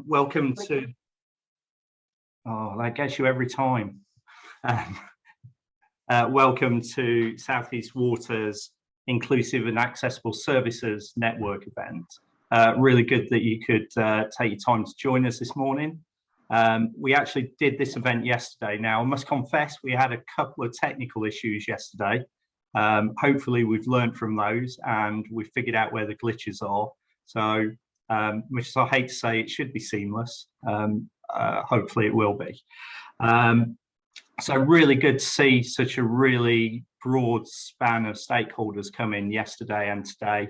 Welcome to, that gets you every time. Welcome to South East Water's Inclusive and Accessible Services Network event. Really good that you could take your time to join us this morning. We actually did this event yesterday. Now, I must confess, we had a couple of technical issues yesterday. Hopefully we've learned from those and we've figured out where the glitches are. So, much as I hate to say it should be seamless, hopefully it will be. So really good to see such a really broad span of stakeholders come in yesterday and today.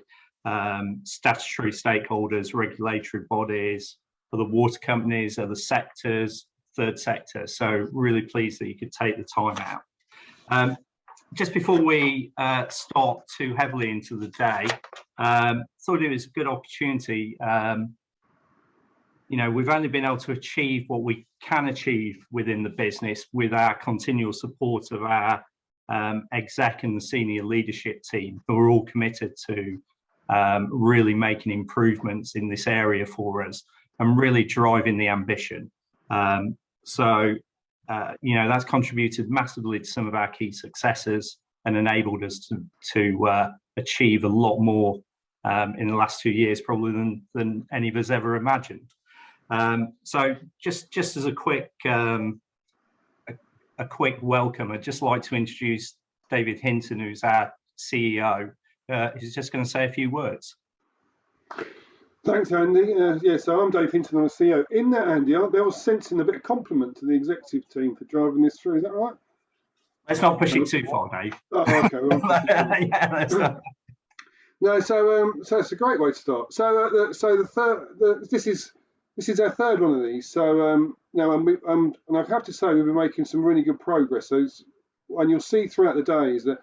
Statutory stakeholders, regulatory bodies, other water companies, other sectors, third sector. So really pleased that you could take the time out. Just before we start too heavily into the day, thought it was a good opportunity. You know, we've only been able to achieve what we can achieve within the business with our continual support of our exec and the senior leadership team, who are all committed to really making improvements in this area for us and really driving the ambition. You know, that's contributed massively to some of our key successes and enabled us to achieve a lot more in the last 2 years, probably than any of us ever imagined. So just as a quick welcome, I'd just like to introduce David Hinton, who's our CEO. He's just going to say a few words. Thanks, Andy. Yeah, so I'm Dave Hinton, I'm the CEO. In that, Andy, I was sensing a bit of compliment to the executive team for driving this through. Is that right? Let's not push it too far, Dave. Oh, okay. Well, yeah, no, so it's a great way to start. So this is our third one of these. So now, and I have to say we've been making some really good progress. So and you'll see throughout the day is that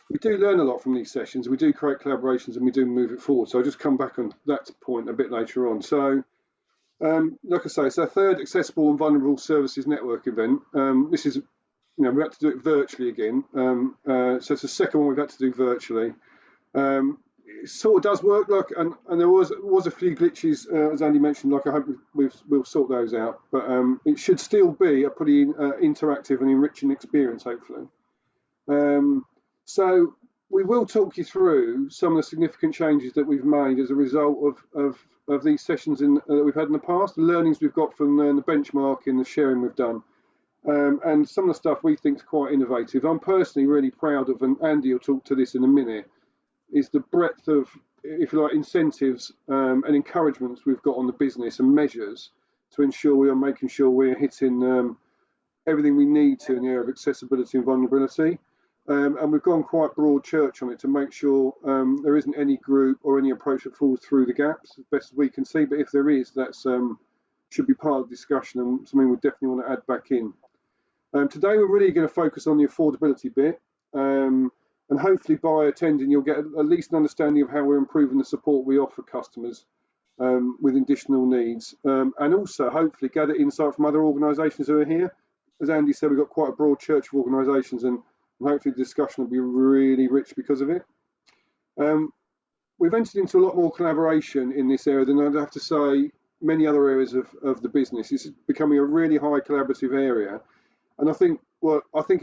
we do learn a lot from these sessions. We do create collaborations and we do move it forward. So I'll just come back on that point a bit later on. So, like I say, it's our third Accessible and Vulnerable Services Network event. This is, you know, we had to do it virtually again. So it's the second one we've had to do virtually. It sort of does work, like, and there was a few glitches, as Andy mentioned. Like, I hope we'll sort those out. But it should still be a pretty interactive and enriching experience, hopefully. So we will talk you through some of the significant changes that we've made as a result of these sessions that we've had in the past, the learnings we've got from the benchmarking, the sharing we've done, and some of the stuff we think is quite innovative. I'm personally really proud of, and Andy will talk to this in a minute, is the breadth of, if you like, incentives and encouragements we've got on the business and measures to ensure we are making sure we're hitting everything we need to in the area of accessibility and vulnerability. And we've gone quite broad church on it to make sure there isn't any group or any approach that falls through the gaps as best as we can see. But if there is, that's should be part of the discussion and something we definitely want to add back in. Today, we're really going to focus on the affordability bit. And hopefully by attending, you'll get at least an understanding of how we're improving the support we offer customers with additional needs. And also, hopefully, gather insight from other organisations who are here. As Andy said, we've got quite a broad church of organisations, and hopefully the discussion will be really rich because of it. We've entered into a lot more collaboration in this area than I'd have to say many other areas of the business. It's becoming a really high collaborative area. And I think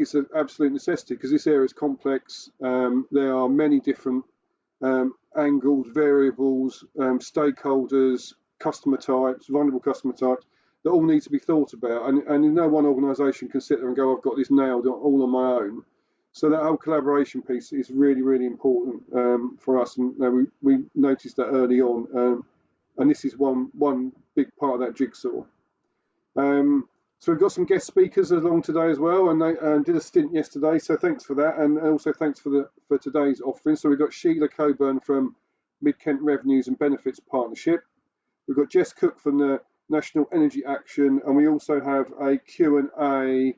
it's an absolute necessity because this area is complex. There are many different angles, variables, stakeholders, customer types, vulnerable customer types that all need to be thought about. And no one organisation can sit there and go, I've got this nailed all on my own. So that whole collaboration piece is really important for us. And we noticed that early on. And this is one big part of that jigsaw. So we've got some guest speakers along today as well, and they did a stint yesterday, so thanks for that, and also thanks for today's offering. So we've got Sheila Coburn from Mid-Kent Revenues and Benefits Partnership. We've got Jess Cook from the National Energy Action, and we also have a Q&A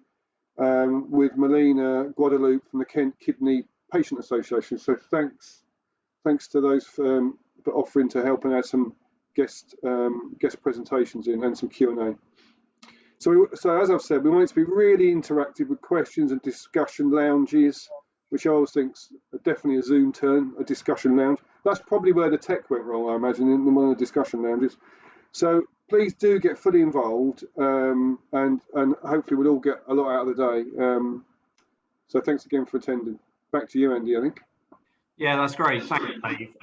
with Melina Guadalupe from the Kent Kidney Patient Association. So thanks to those for offering to help and add some guest presentations in and some Q&A. So as I've said, we want it to be really interactive with questions and discussion lounges, which I always think is definitely a Zoom term, a discussion lounge. That's probably where the tech went wrong, I imagine, in one of the discussion lounges. So please do get fully involved, and hopefully we'll all get a lot out of the day. So thanks again for attending. Back to you, Andy, I think. Yeah, that's great. Thanks, Dave.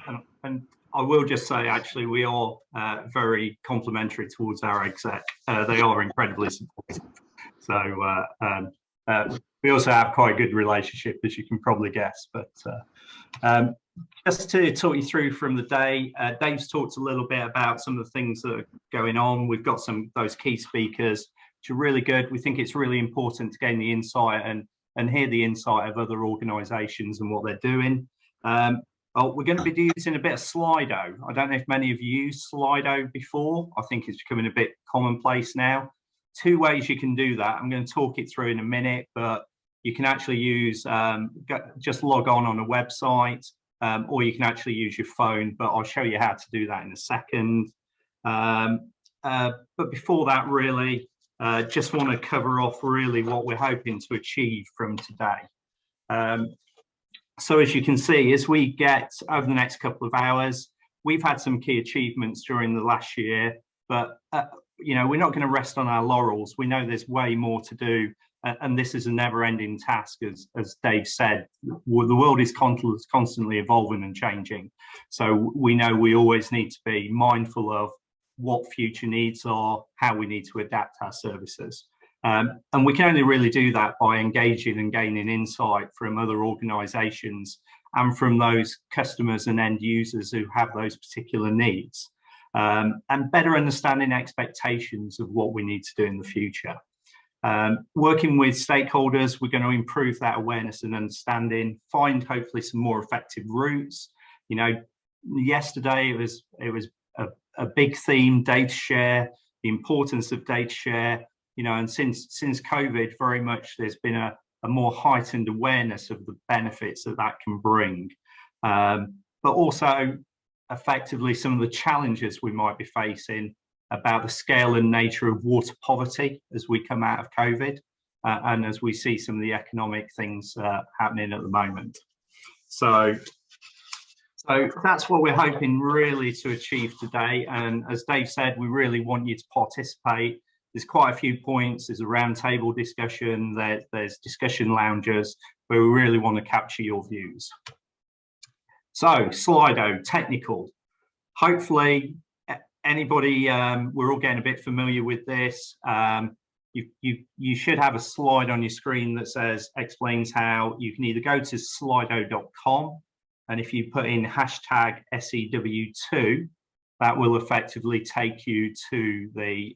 And I will just say, actually, we are very complimentary towards our exec. They are incredibly supportive. So we also have quite a good relationship, as you can probably guess. But just to talk you through from the day, Dave's talked a little bit about some of the things that are going on. We've got those key speakers, which are really good. We think it's really important to gain the insight and hear the insight of other organisations and what they're doing. We're going to be using a bit of Slido. I don't know if many of you used Slido before. I think it's becoming a bit commonplace now. Two ways you can do that. I'm going to talk it through in a minute, but you can actually use, just log on a website, or you can actually use your phone, but I'll show you how to do that in a second. But before that, really, just want to cover off really what we're hoping to achieve from today. So as you can see, as we get over the next couple of hours, we've had some key achievements during the last year, but you know, we're not going to rest on our laurels. We know there's way more to do, and this is a never-ending task, as Dave said. The world is constantly evolving and changing, so we know we always need to be mindful of what future needs are, how we need to adapt our services. And we can only really do that by engaging and gaining insight from other organisations and from those customers and end users who have those particular needs, and better understanding expectations of what we need to do in the future. Working with stakeholders, we're going to improve that awareness and understanding, find hopefully some more effective routes. You know, yesterday it was a big theme, data share, the importance of data share. You know, and since COVID, very much there's been a more heightened awareness of the benefits that can bring, but also effectively some of the challenges we might be facing about the scale and nature of water poverty as we come out of COVID, and as we see some of the economic things happening at the moment. So that's what we're hoping really to achieve today. And as Dave said, we really want you to participate. There's quite a few points. There's a roundtable discussion, there's discussion lounges where we really want to capture your views. So Slido, technical. Hopefully anybody, we're all getting a bit familiar with this. You should have a slide on your screen that explains how. You can either go to slido.com, and if you put in hashtag SEW2, that will effectively take you to the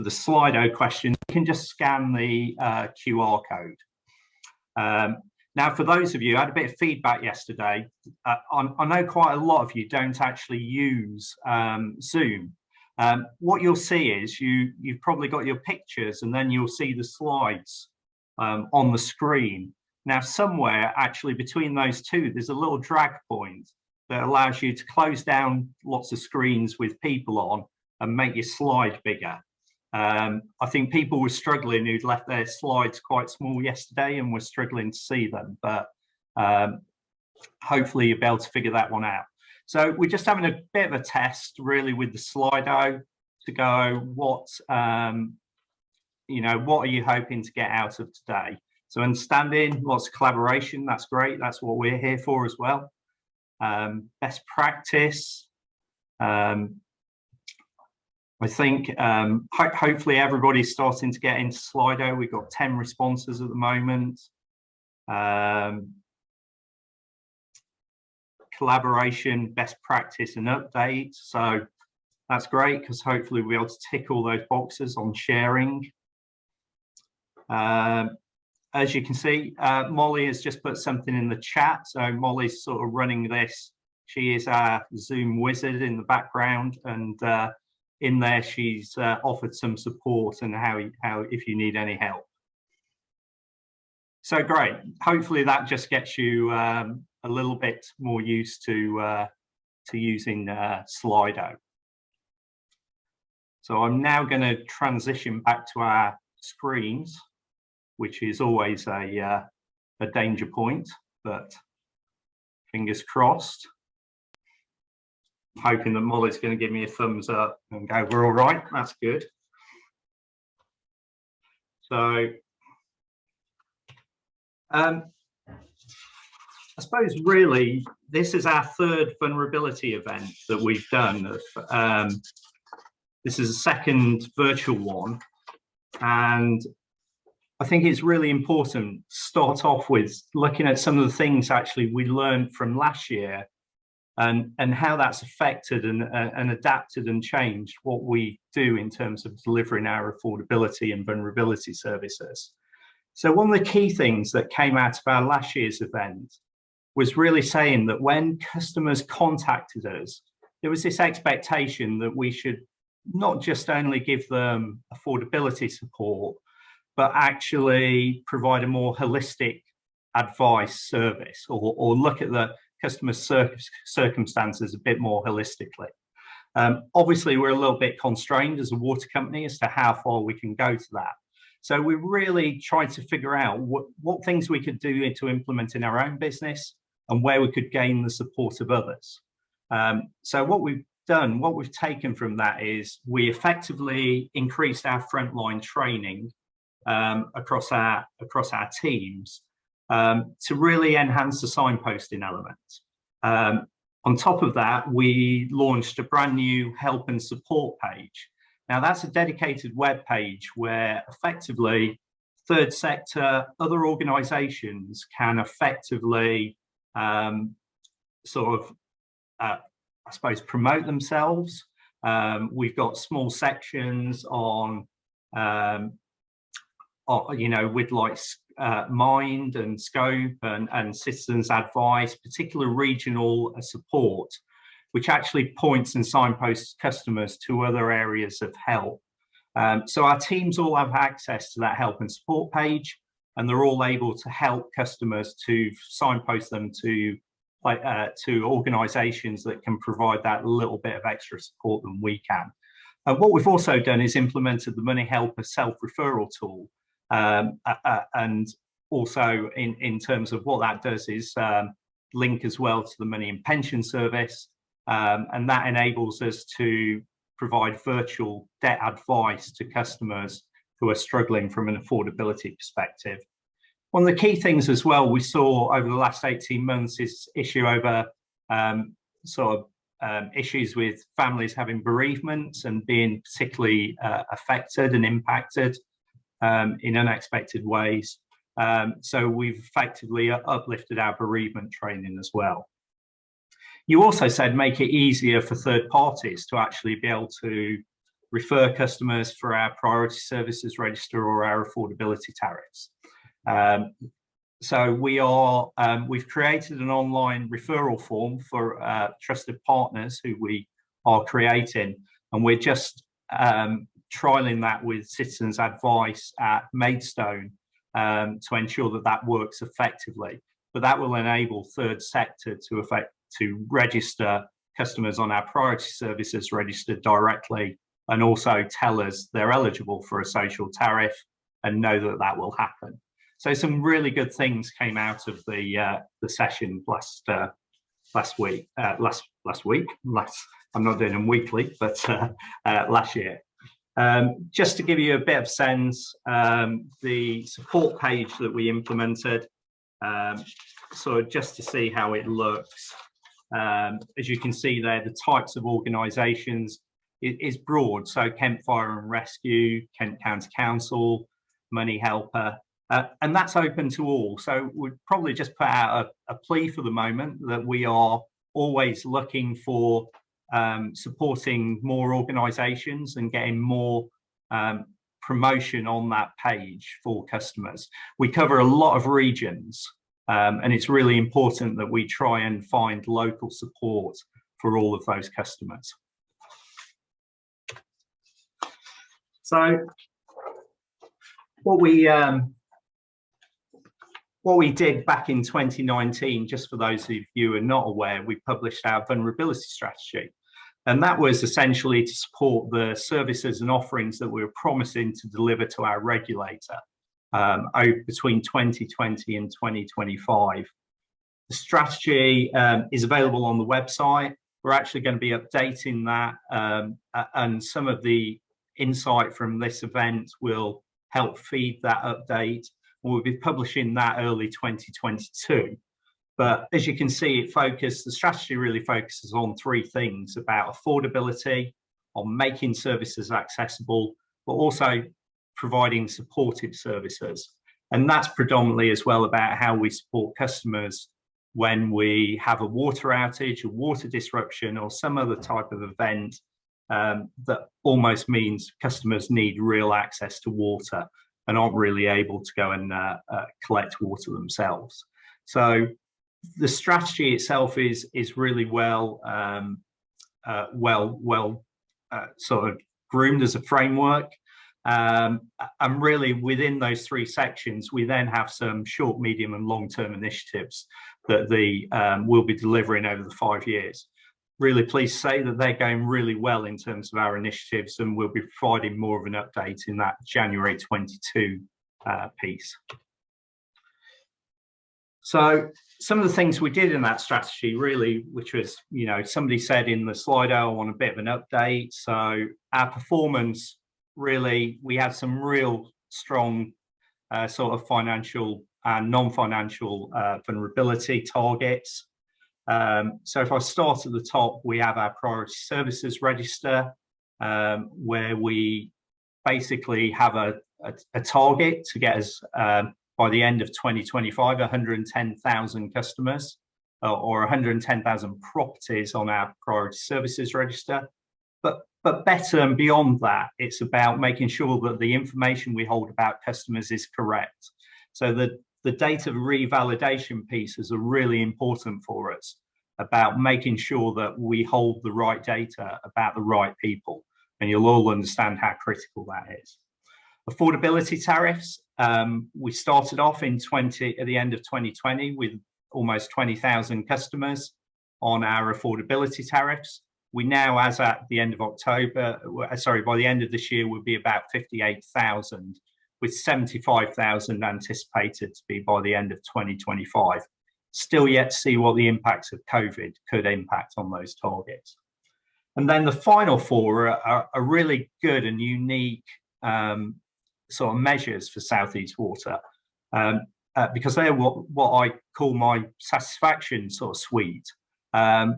Slido question. You can just scan the QR code. Now, for those of you, I had a bit of feedback yesterday. I know quite a lot of you don't actually use Zoom. What you'll see is you've probably got your pictures, and then you'll see the slides on the screen. Now, somewhere actually between those two, there's a little drag point that allows you to close down lots of screens with people on and make your slide bigger. I think people were struggling who'd left their slides quite small yesterday and were struggling to see them, but hopefully you'll be able to figure that one out. So we're just having a bit of a test really with the Slido to go, what are you hoping to get out of today? So understanding, lots of collaboration, that's great. That's what we're here for as well. Best practice. I think hopefully everybody's starting to get into Slido. We've got 10 responses at the moment. Collaboration, best practice and update. So that's great because hopefully we'll be able to tick all those boxes on sharing. As you can see, Molly has just put something in the chat. So Molly's sort of running this. She is our Zoom wizard in the background, and in there she's offered some support and how if you need any help. So great. Hopefully that just gets you a little bit more used to using Slido. So I'm now going to transition back to our screens, which is always a danger point, but fingers crossed. hoping that Molly's going to give me a thumbs up and go, we're all right. That's good. So I suppose really this is our third vulnerability event that we've done. This is a second virtual one, and I think it's really important to start off with looking at some of the things actually we learned from last year and how that's affected and adapted and changed what we do in terms of delivering our affordability and vulnerability services. So one of the key things that came out of our last year's event was really saying that when customers contacted us, there was this expectation that we should not just only give them affordability support, but actually provide a more holistic advice service or look at the customer's circumstances a bit more holistically. Obviously, we're a little bit constrained as a water company as to how far we can go to that. So we really tried to figure out what things we could do to implement in our own business and where we could gain the support of others. So what we've done, what we've taken from that is we effectively increased our frontline training across our teams to really enhance the signposting element. On top of that, we launched a brand new help and support page. Now that's a dedicated web page where effectively third sector, other organisations can effectively I suppose promote themselves. We've got small sections on with like Mind and Scope and Citizens Advice, particular regional support, which actually points and signposts customers to other areas of help. So our teams all have access to that help and support page, and they're all able to help customers to signpost them to organisations that can provide that little bit of extra support than we can. What we've also done is implemented the Money Helper self-referral tool. And also in terms of what that does is link as well to the Money and Pension Service, and that enables us to provide virtual debt advice to customers who are struggling from an affordability perspective. One of the key things as well we saw over the last 18 months is issue over issues with families having bereavements and being particularly affected and impacted in unexpected ways. So we've effectively uplifted our bereavement training as well. You also said make it easier for third parties to actually be able to refer customers for our priority services register or our affordability tariffs. So we've created an online referral form for trusted partners who we are creating, and we're just trialing that with Citizens Advice at Maidstone to ensure that that works effectively. But that will enable third sector to register customers on our priority services register directly, and also tell us they're eligible for a social tariff and know that that will happen. So some really good things came out of the session last week. I'm not doing them weekly, but last year. Just to give you a bit of sense, the support page that we implemented, so just to see how it looks, as you can see there, the types of organisations is broad. So Kent Fire and Rescue, Kent County Council, Money Helper, and that's open to all. So we'd probably just put out a plea for the moment that we are always looking for supporting more organisations and getting more promotion on that page for customers. We cover a lot of regions, and it's really important that we try and find local support for all of those customers. So what we did back in 2019, just for those of you who are not aware, we published our vulnerability strategy. And that was essentially to support the services and offerings that we were promising to deliver to our regulator between 2020 and 2025. The strategy is available on the website. We're actually going to be updating that, and some of the insight from this event will help feed that update. We'll be publishing that early 2022. But as you can see, the strategy really focuses on three things: about affordability, on making services accessible, but also providing supportive services. And that's predominantly as well about how we support customers when we have a water outage, a water disruption, or some other type of event that almost means customers need real access to water and aren't really able to go and collect water themselves. So the strategy itself is really well sort of groomed as a framework. And really within those three sections, we then have some short, medium and long-term initiatives that we'll be delivering over the 5 years. Really pleased to say that they're going really well in terms of our initiatives, and we'll be providing more of an update in that January 22 piece. So some of the things we did in that strategy really, which was, somebody said in the Slido, I want a bit of an update. So our performance, really, we had some real strong sort of financial and non-financial vulnerability targets. So if I start at the top, we have our priority services register, where we basically have a target to get us by the end of 2025, 110,000 customers or 110,000 properties on our priority services register. But better and beyond that, it's about making sure that the information we hold about customers is correct. So the data revalidation pieces are really important for us, about making sure that we hold the right data about the right people. And you'll all understand how critical that is. Affordability tariffs, we started off at the end of 2020 with almost 20,000 customers on our affordability tariffs. We now, as at the end of October, by the end of this year, will be about 58,000, with 75,000 anticipated to be by the end of 2025. Still yet to see what the impacts of COVID could impact on those targets. And then the final four are really good and unique sort of measures for South East Water, because they're what I call my satisfaction sort of suite.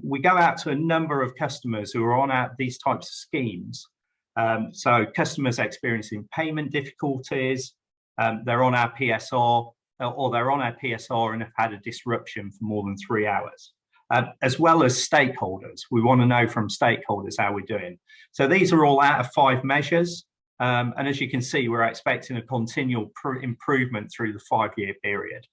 We go out to a number of customers who are on these types of schemes. So customers experiencing payment difficulties, they're on our PSR, or they're on our PSR and have had a disruption for more than 3 hours, as well as stakeholders. We want to know from stakeholders how we're doing. So these are all out of 5 measures. And as you can see, we're expecting a continual improvement through the 5-year period.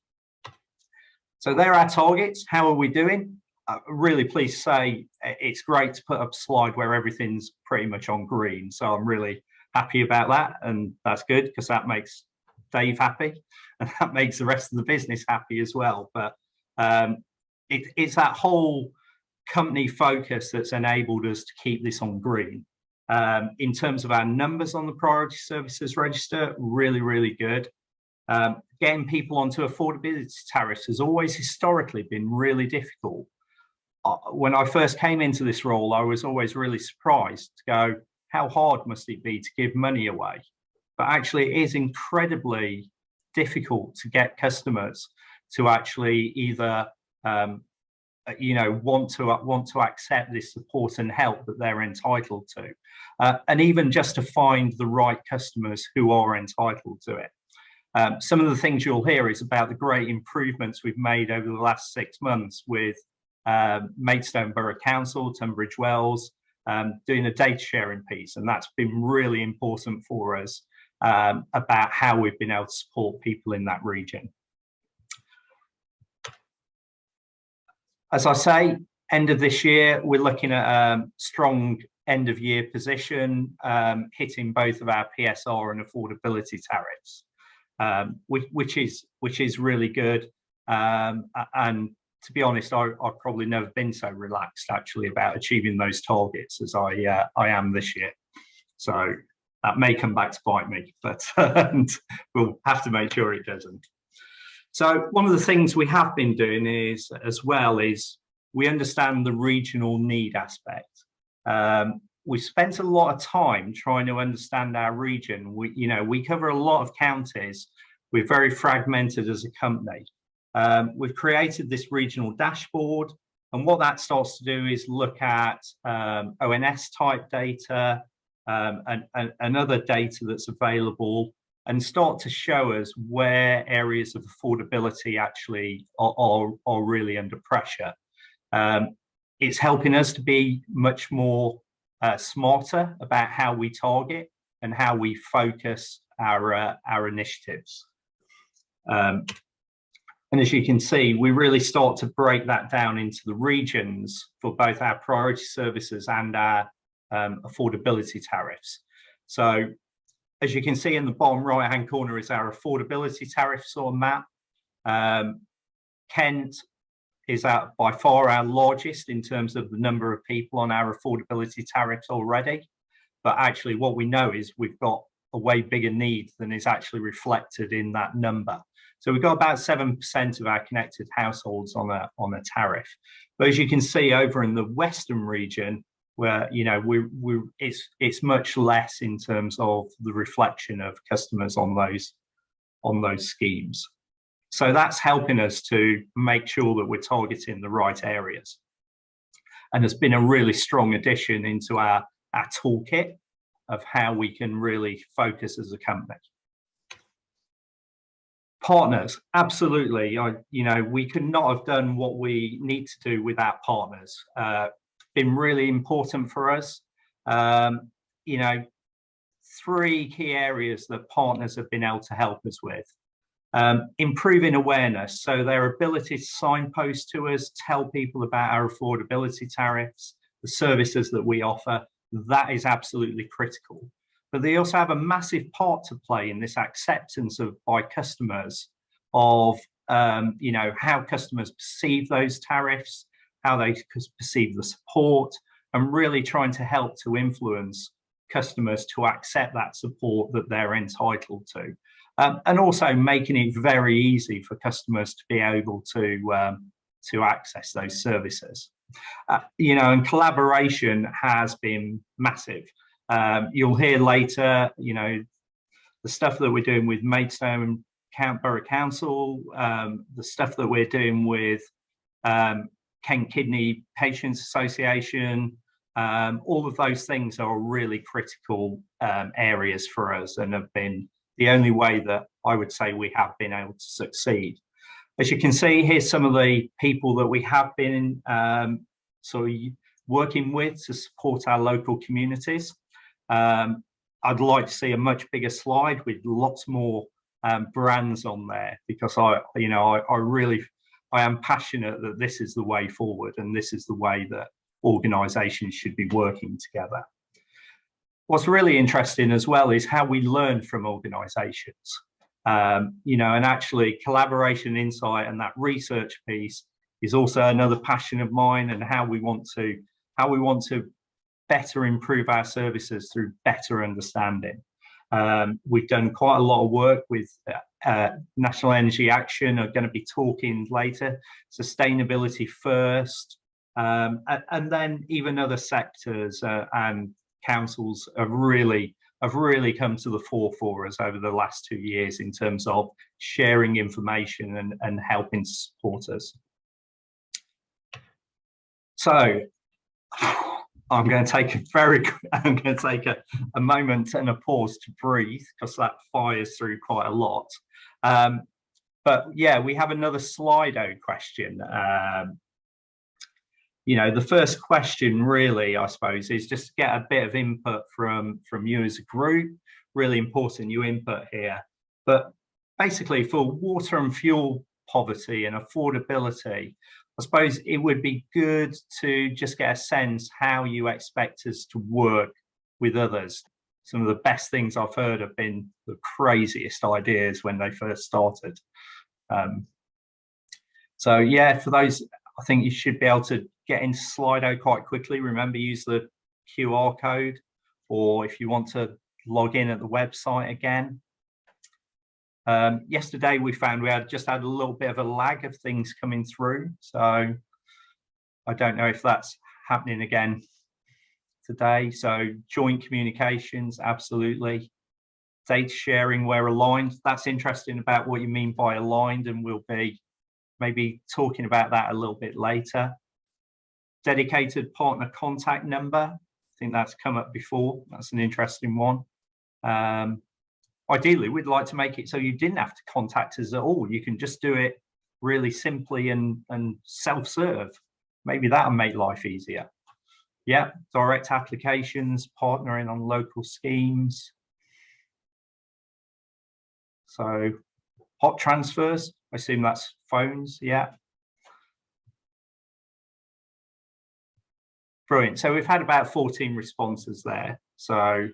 So there are our targets. How are we doing? Really pleased to say it's great to put up a slide where everything's pretty much on green. So I'm really happy about that. And that's good because that makes Dave happy and that makes the rest of the business happy as well. But it's that whole company focus that's enabled us to keep this on green. In terms of our numbers on the priority services register, really, really good. Getting people onto affordability tariffs has always historically been really difficult. When I first came into this role, I was always really surprised to go, how hard must it be to give money away? But actually it is incredibly difficult to get customers to actually either want to accept this support and help that they're entitled to, and even just to find the right customers who are entitled to it. Some of the things you'll hear is about the great improvements we've made over the last 6 months with Maidstone Borough Council, Tunbridge Wells, doing a data sharing piece, and that's been really important for us about how we've been able to support people in that region. As I say, end of this year, we're looking at a strong end of year position, hitting both of our PSR and affordability tariffs, which is really good. And to be honest, I've probably never been so relaxed actually about achieving those targets as I am this year. So that may come back to bite me, but we'll have to make sure it doesn't. So one of the things we have been doing is we understand the regional need aspect. We spent a lot of time trying to understand our region. We cover a lot of counties. We're very fragmented as a company. We've created this regional dashboard, and what that starts to do is look at ONS type data and other data that's available, and start to show us where areas of affordability actually are really under pressure. It's helping us to be much more smarter about how we target and how we focus our initiatives. And as you can see, we really start to break that down into the regions for both our priority services and our affordability tariffs. So as you can see in the bottom right hand corner is our affordability tariff sort of map. Kent is by far our largest in terms of the number of people on our affordability tariffs already. But actually what we know is we've got a way bigger need than is actually reflected in that number. So we've got about 7% of our connected households on a tariff. But as you can see over in the Western region, where it's much less in terms of the reflection of customers on those schemes. So that's helping us to make sure that we're targeting the right areas. And it's been a really strong addition into our toolkit of how we can really focus as a company. Partners, absolutely. We could not have done what we need to do without partners. Been really important for us. 3 key areas that partners have been able to help us with. Improving awareness, so their ability to signpost to us, tell people about our affordability tariffs, the services that we offer, that is absolutely critical. But they also have a massive part to play in this acceptance by customers of how customers perceive those tariffs, how they perceive the support, and really trying to help to influence customers to accept that support that they're entitled to. And also making it very easy for customers to be able to access those services. And collaboration has been massive. You'll hear later, the stuff that we're doing with Maidstone Borough Council, the stuff that we're doing with Kent Kidney Patients Association, all of those things are really critical areas for us and have been the only way that I would say we have been able to succeed. As you can see, here's some of the people that we have been sort of working with to support our local communities. I'd like to see a much bigger slide with lots more brands on there, because I am passionate that this is the way forward and this is the way that organisations should be working together. What's really interesting as well is how we learn from organisations, and actually collaboration, insight, and that research piece is also another passion of mine, and how we want to better improve our services through better understanding. We've done quite a lot of work with National Energy Action. I'm going to be talking later, sustainability first, and then even other sectors and councils have really come to the fore for us over the last 2 years in terms of sharing information and helping to support us. So I'm going to take a moment and a pause to breathe, because that fires through quite a lot. But yeah, we have another Slido question. The first question really, I suppose, is just to get a bit of input from you as a group. Really important, your input here. But basically, for water and fuel poverty and affordability, I suppose it would be good to just get a sense how you expect us to work with others. Some of the best things I've heard have been the craziest ideas when they first started. So yeah, for those, I think you should be able to get into Slido quite quickly. Remember, use the QR code, or if you want to log in at the website again. Yesterday we found we had a little bit of a lag of things coming through. So I don't know if that's happening again today. So joint communications, absolutely. Data sharing where aligned. That's interesting about what you mean by aligned, and we'll be maybe talking about that a little bit later. Dedicated partner contact number. I think that's come up before. That's an interesting one. Ideally, we'd like to make it so you didn't have to contact us at all. You can just do it really simply and self-serve. Maybe that'll make life easier. Yeah, direct applications, partnering on local schemes. So hot transfers, I assume that's phones, yeah. Brilliant. So we've had about 14 responses there. So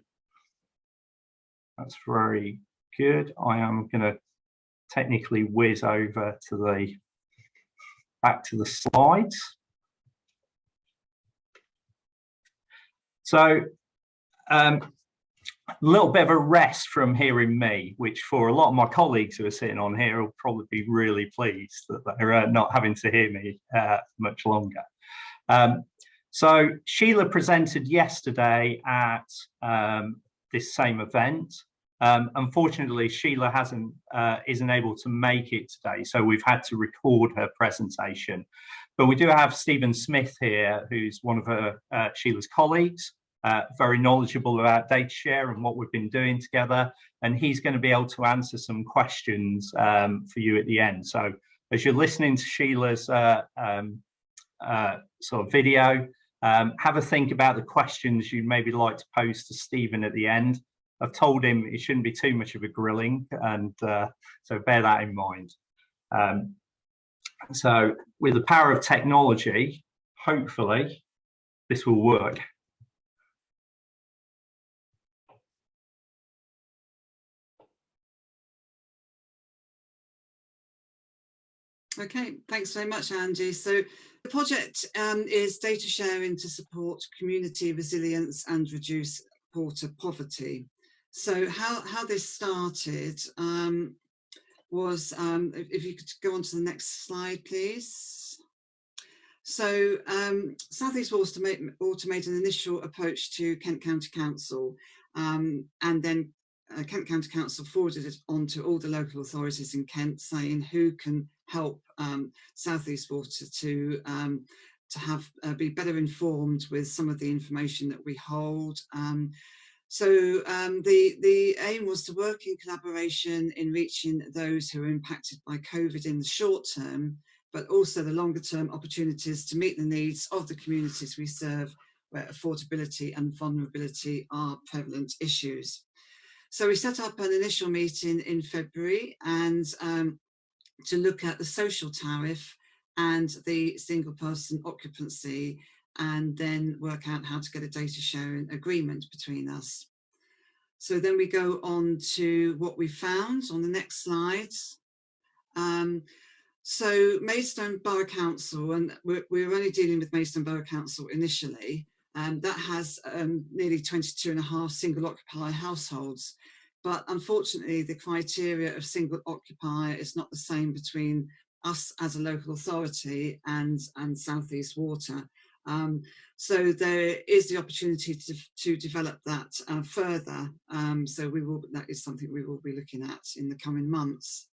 that's very good. I am going to technically whiz over to back to the slides. So a little bit of a rest from hearing me, which for a lot of my colleagues who are sitting on here will probably be really pleased that they're not having to hear me much longer. So Sheila presented yesterday at this same event. Unfortunately, Sheila isn't able to make it today, so we've had to record her presentation. But we do have Stephen Smith here, who's one of Sheila's colleagues, very knowledgeable about data share and what we've been doing together, and he's going to be able to answer some questions for you at the end. So as you're listening to Sheila's sort of video, have a think about the questions you'd maybe like to pose to Stephen at the end. I've told him it shouldn't be too much of a grilling, and so bear that in mind. So with the power of technology, hopefully this will work. Okay, thanks very much, Andy. So the project is data sharing to support community resilience and reduce porter poverty. So how this started was, if you could go on to the next slide, please. So South East Water made an initial approach to Kent County Council, and then Kent County Council forwarded it on to all the local authorities in Kent, saying who can help South East Water to be better informed with some of the information that we hold. So the aim was to work in collaboration in reaching those who are impacted by COVID in the short term, but also the longer term opportunities to meet the needs of the communities we serve, where affordability and vulnerability are prevalent issues. So we set up an initial meeting in February and to look at the social tariff and the single person occupancy, and then work out how to get a data sharing agreement between us. So then we go on to what we found on the next slide. So Maidstone Borough Council, and we're only dealing with Maidstone Borough Council initially, that has nearly 22.5 single occupier households. But unfortunately, the criteria of single occupier is not the same between us as a local authority and South East Water. So there is the opportunity to develop that further. So that is something we will be looking at in the coming months.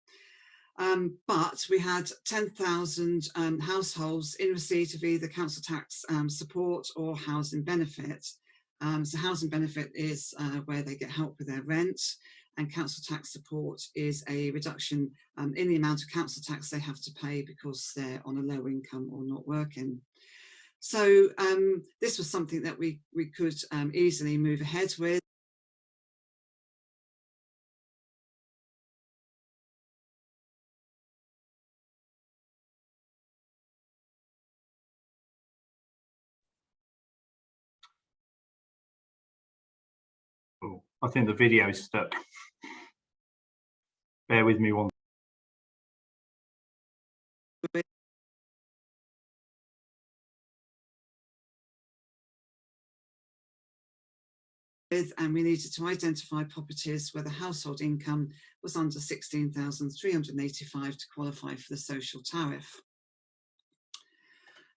But we had 10,000 households in receipt of either council tax support or housing benefit. So housing benefit is where they get help with their rent, and council tax support is a reduction in the amount of council tax they have to pay because they're on a low income or not working. So this was something that we could easily move ahead with. Oh, I think the video is stuck. Bear with me one. And we needed to identify properties where the household income was under 16,385 to qualify for the social tariff.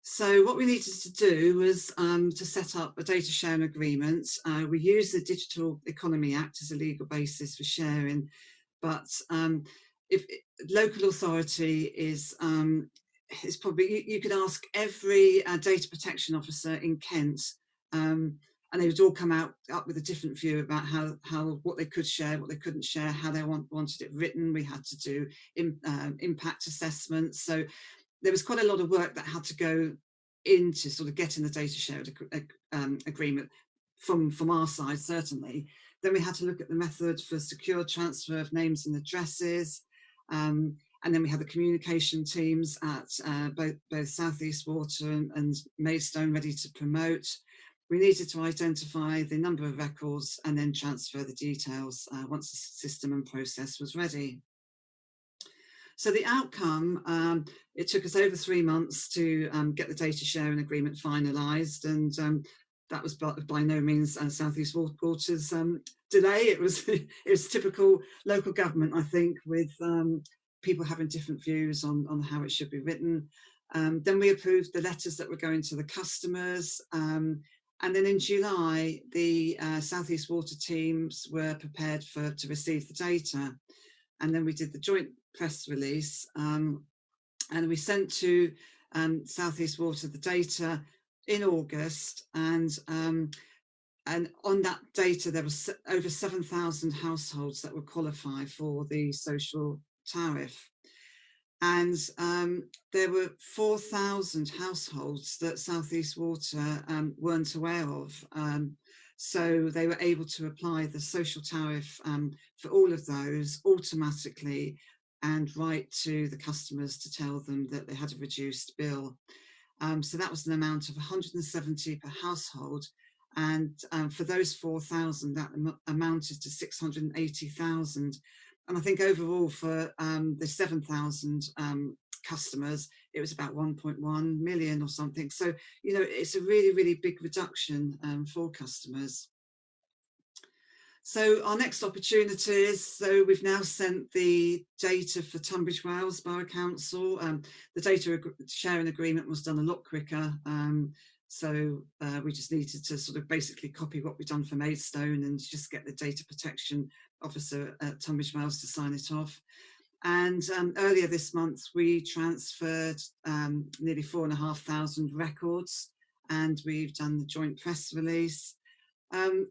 So what we needed to do was to set up a data sharing agreement. We use the Digital Economy Act as a legal basis for sharing, but if local authority is probably, you could ask every data protection officer in Kent, and they would all come up with a different view about what they could share, what they couldn't share, how they wanted it written. We had to do impact assessments. So there was quite a lot of work that had to go into sort of getting the data shared agreement from our side, certainly. Then we had to look at the method for secure transfer of names and addresses. And then we had the communication teams at both South East Water and Maidstone ready to promote. We needed to identify the number of records and then transfer the details once the system and process was ready. So the outcome, it took us over 3 months to get the data sharing agreement finalised, and that was by no means South East Water's delay. It was typical local government, I think, with people having different views on how it should be written. Then we approved the letters that were going to the customers, and then in July, the South East Water teams were prepared to receive the data, and then we did the joint press release, and we sent to South East Water the data in August, and on that data there was over 7,000 households that would qualify for the social tariff, and there were 4,000 households that South East Water weren't aware of. So they were able to apply the social tariff for all of those automatically and write to the customers to tell them that they had a reduced bill. So that was an amount of 170 per household. And for those 4,000, that amounted to 680,000. And I think overall for the 7,000 customers, it was about 1.1 million or something. So, you know, it's a really, really big reduction for customers. So our next opportunities, so we've now sent the data for Tunbridge Wells Borough Council. The data sharing agreement was done a lot quicker. So we just needed to sort of basically copy what we've done for Maidstone and just get the data protection officer at Tunbridge Wells to sign it off. And earlier this month, we transferred nearly 4,500 records, and we've done the joint press release.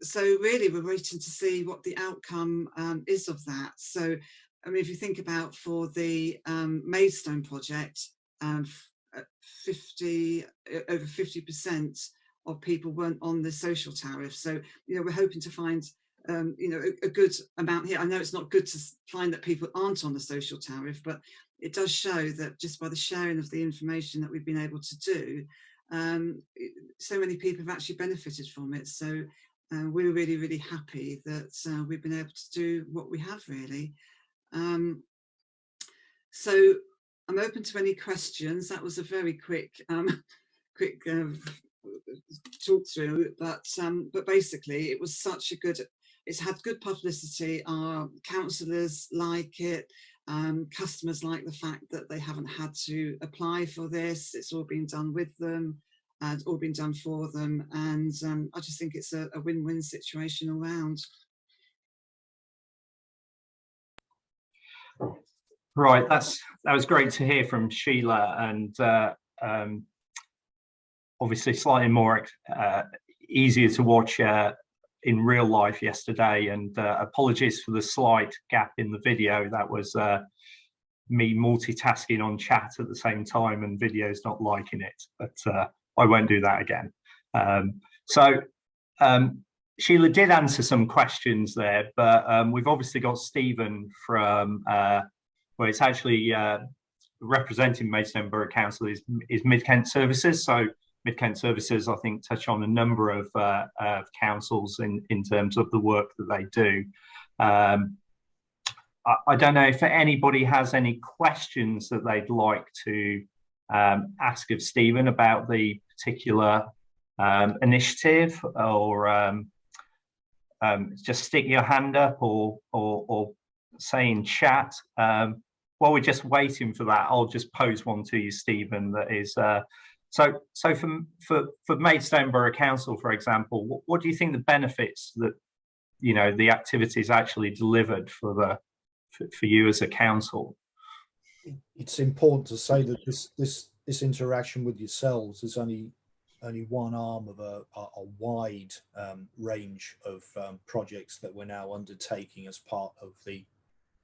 So really, we're waiting to see what the outcome is of that. So, I mean, if you think about for the Maidstone project, over 50% of people weren't on the social tariff. So, you know, we're hoping to find, you know, a good amount here. I know it's not good to find that people aren't on the social tariff, but it does show that just by the sharing of the information that we've been able to do, so many people have actually benefited from it. So we're really, really happy that we've been able to do what we have, really. So I'm open to any questions. That was a very quick talk through, but basically it was such a good, it's had good publicity. Our councillors like it, customers like the fact that they haven't had to apply for this. It's all been done with them, and all been done for them, and I just think it's a win-win situation all round. Right, that was great to hear from Sheila, and obviously slightly more easier to watch in real life yesterday, and apologies for the slight gap in the video. That was me multitasking on chat at the same time and video's not liking it, but I won't do that again. Sheila did answer some questions there, but we've obviously got Stephen from, well, it's actually representing Maidstone Borough Council is Mid-Kent Services. So Mid-Kent Services, I think, touch on a number of councils in terms of the work that they do. I don't know if anybody has any questions that they'd like to ask of Stephen about the particular initiative, or just stick your hand up or say in chat. While we're just waiting for that, I'll just pose one to you, Stephen, that is So for Maidstone Borough Council, for example, what do you think the benefits that the activities actually delivered for you as a council? It's important to say that this interaction with yourselves is only one arm of a wide range of projects that we're now undertaking as part of the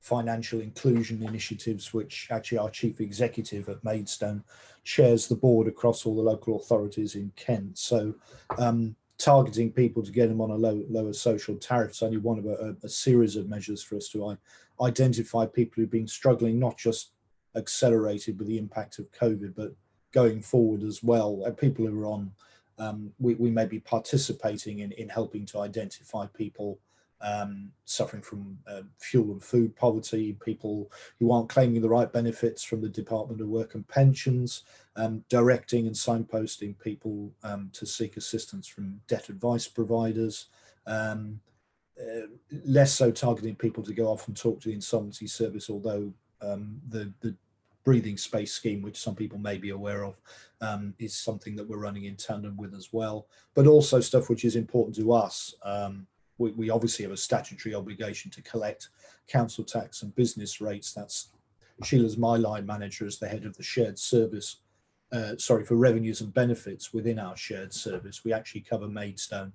financial inclusion initiatives, which actually our chief executive at Maidstone chairs the board across all the local authorities in Kent. So targeting people to get them on a lower social tariff is only one of a series of measures for us to identify people who've been struggling, not just accelerated with the impact of COVID, but going forward as well. People who are on, we may be participating in helping to identify people suffering from fuel and food poverty, people who aren't claiming the right benefits from the Department of Work and Pensions, directing and signposting people to seek assistance from debt advice providers, less so targeting people to go off and talk to the insolvency service, although the breathing space scheme, which some people may be aware of, is something that we're running in tandem with as well, but also stuff which is important to us. We obviously have a statutory obligation to collect council tax and business rates. That's Sheila's my line manager as the head of the shared service, for revenues and benefits within our shared service. We actually cover Maidstone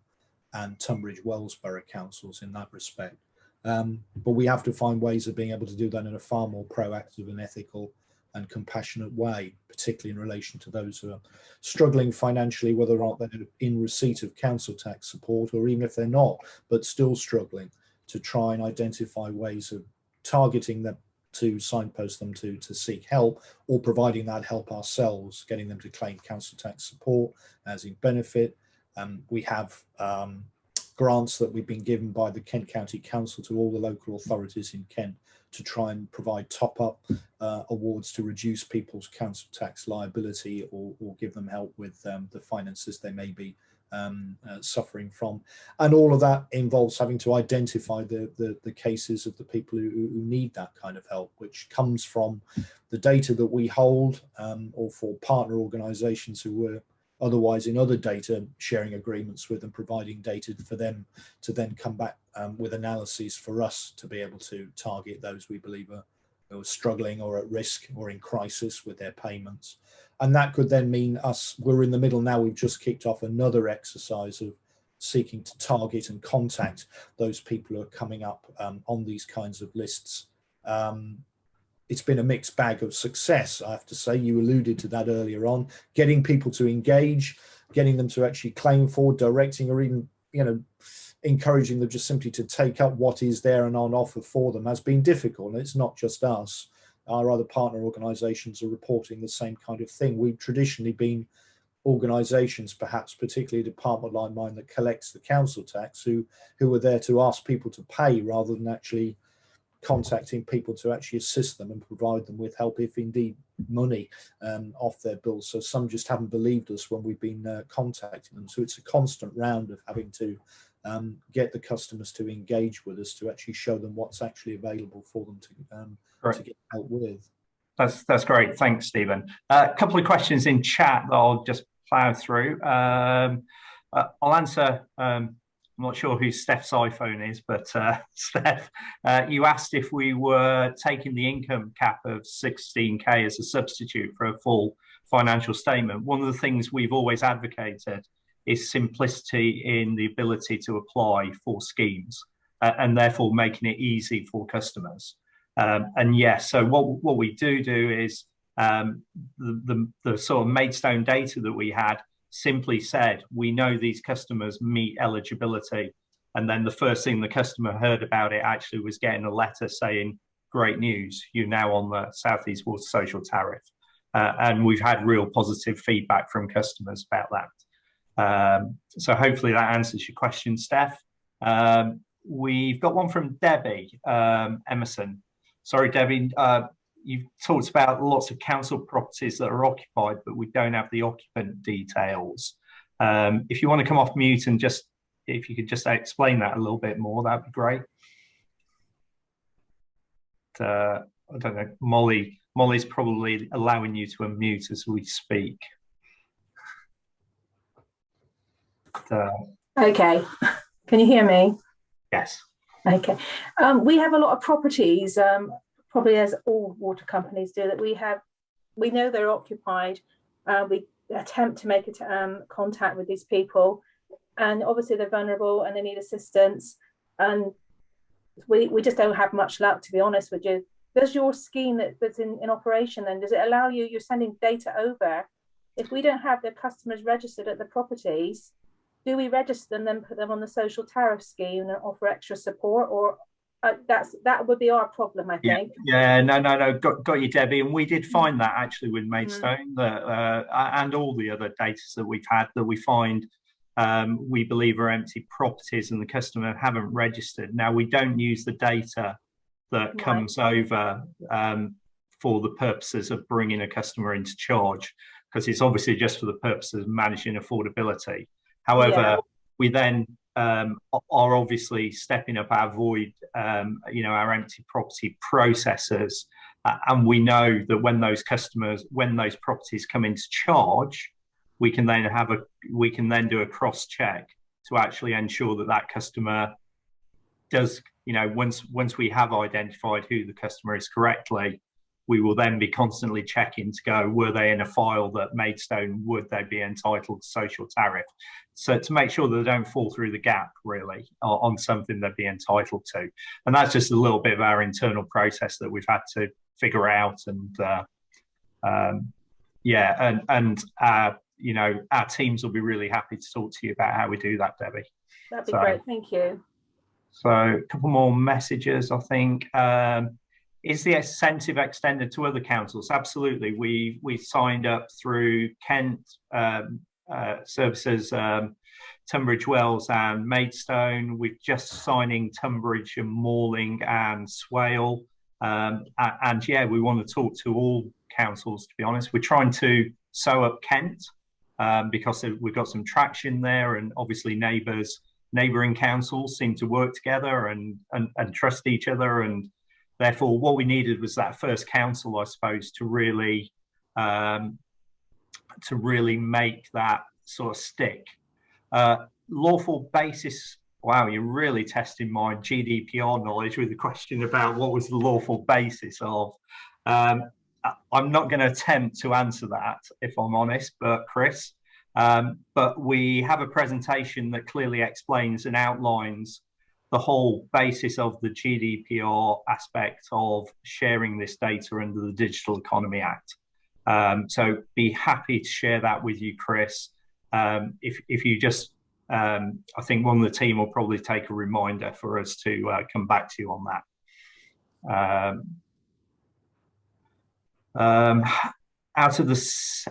and Tunbridge Wells Borough Councils in that respect. But we have to find ways of being able to do that in a far more proactive and ethical and compassionate way, particularly in relation to those who are struggling financially, whether or not they're in receipt of council tax support, or even if they're not, but still struggling, to try and identify ways of targeting them, to signpost them to seek help, or providing that help ourselves, getting them to claim council tax support as in benefit. We have grants that we've been given by the Kent County Council to all the local authorities in Kent to try and provide top-up awards to reduce people's council tax liability, or give them help with the finances they may be suffering from. And all of that involves having to identify the cases of the people who need that kind of help, which comes from the data that we hold, or for partner organisations who were otherwise in other data sharing agreements with and providing data for them to then come back with analyses for us to be able to target those we believe are struggling or at risk or in crisis with their payments. And that could then mean we're in the middle now, we've just kicked off another exercise of seeking to target and contact those people who are coming up on these kinds of lists. It's been a mixed bag of success, I have to say. You alluded to that earlier on, getting people to engage, getting them to actually claim for, directing, or even, encouraging them just simply to take up what is there and on offer for them has been difficult. And it's not just us. Our other partner organisations are reporting the same kind of thing. We've traditionally been organisations, perhaps particularly a department like mine that collects the council tax, who are there to ask people to pay rather than actually contacting people to actually assist them and provide them with help, if indeed money, off their bills. So some just haven't believed us when we've been contacting them. So it's a constant round of having to get the customers to engage with us, to actually show them what's actually available for them to get help with. That's great. Thanks, Stephen. A couple of questions in chat that I'll just plough through. I'll answer. I'm not sure who Steph's iPhone is, but Steph, you asked if we were taking the income cap of 16k as a substitute for a full financial statement. One of the things we've always advocated is simplicity in the ability to apply for schemes, and therefore making it easy for customers. And yes, so what we do is the sort of Maidstone data that we had simply said, we know these customers meet eligibility. And then the first thing the customer heard about it actually was getting a letter saying, great news, you're now on the South East Water Social Tariff. And we've had real positive feedback from customers about that. So hopefully that answers your question, Steph. We've got one from Debbie Emerson. Sorry, Debbie, you've talked about lots of council properties that are occupied, but we don't have the occupant details. If you want to come off mute and if you could just explain that a little bit more, that'd be great. I don't know, Molly's probably allowing you to unmute as we speak. Okay, can you hear me? Yes. Okay, we have a lot of properties, probably as all water companies do, that we know they're occupied. We attempt to make contact with these people, and obviously they're vulnerable and they need assistance, and we just don't have much luck, to be honest with you. Does your scheme that's in operation then, does it allow you're sending data over? If we don't have the customers registered at the properties, do we register them, then put them on the social tariff scheme and offer extra support? Or that would be our problem, I think. Yeah, no, got you, Debbie. And we did find that actually with Maidstone, that and all the other data that we've had, that we find we believe are empty properties and the customer haven't registered. Now, we don't use the data that comes over for the purposes of bringing a customer into charge, because it's obviously just for the purposes of managing affordability. However, we then are obviously stepping up our void, our empty property processes, and we know that when those properties come into charge, we can then do a cross check to actually ensure that that customer does, once we have identified who the customer is correctly, we will then be constantly checking to go, were they in a file that Maidstone, would they be entitled to social tariff? So to make sure that they don't fall through the gap, really, on something they'd be entitled to. And that's just a little bit of our internal process that we've had to figure out. And our teams will be really happy to talk to you about how we do that, Debbie. That'd be great, thank you. So a couple more messages, I think. Is the incentive extended to other councils? Absolutely. We signed up through Kent Services, Tunbridge Wells and Maidstone. We're just signing Tunbridge and Morling and Swale. And we want to talk to all councils, to be honest. We're trying to sew up Kent because we've got some traction there, and obviously neighbouring councils seem to work together and trust each other, and therefore, what we needed was that first council, I suppose, to really make that sort of stick. Lawful basis. Wow, you're really testing my GDPR knowledge with the question about what was the lawful basis of. I'm not going to attempt to answer that, if I'm honest, but Chris. But we have a presentation that clearly explains and outlines the whole basis of the GDPR aspect of sharing this data under the Digital Economy Act. So be happy to share that with you, Chris. If you just, I think one of the team will probably take a reminder for us to come back to you on that. Out of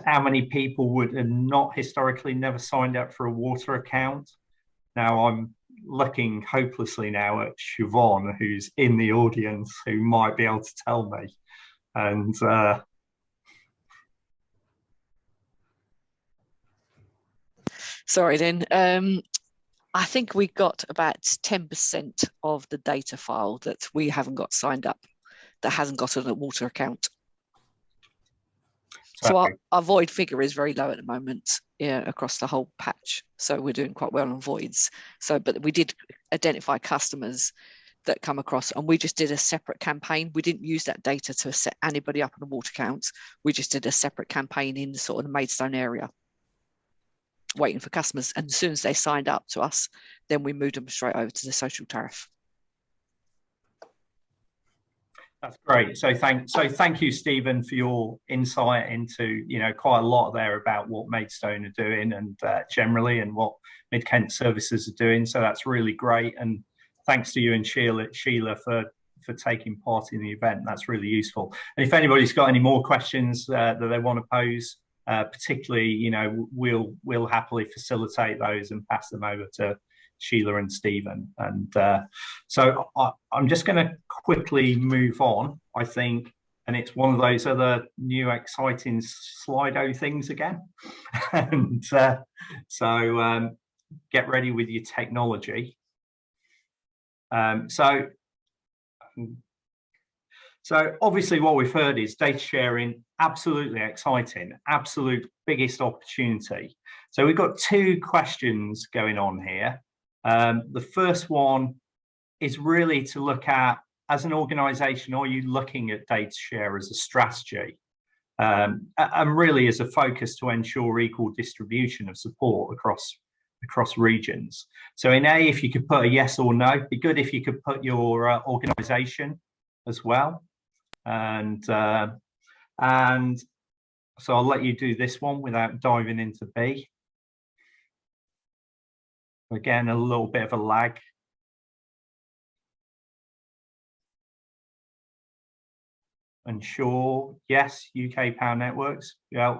how many people would have not historically never signed up for a water account? Now I'm looking hopelessly now at Siobhan, who's in the audience, who might be able to tell me. And sorry then, I think we got about 10% of the data file that we haven't got signed up, that hasn't got a water account. So our void figure is very low at the moment, across the whole patch. So we're doing quite well on voids. But we did identify customers that come across, and we just did a separate campaign. We didn't use that data to set anybody up on a water account. We just did a separate campaign in sort of the Maidstone area, waiting for customers. And as soon as they signed up to us, then we moved them straight over to the social tariff. That's great. So thank you, Stephen, for your insight into quite a lot there about what Maidstone are doing and generally, and what Mid Kent Services are doing. So that's really great. And thanks to you and Sheila for taking part in the event. That's really useful. And if anybody's got any more questions that they want to pose, particularly, we'll happily facilitate those and pass them over to Sheila and Stephen. And so I'm just going to quickly move on, I think, and it's one of those other new exciting Slido things again. And so get ready with your technology. So So obviously what we've heard is data sharing, absolutely exciting, absolute biggest opportunity. So we've got two questions going on here. The first one is really to look at, as an organization, are you looking at data share as a strategy? And really as a focus to ensure equal distribution of support across regions. So in A, if you could put a yes or no, it'd be good if you could put your organization as well. And so I'll let you do this one without diving into B. Again, a little bit of a lag. Ensure, yes, UK Power Networks. Yeah,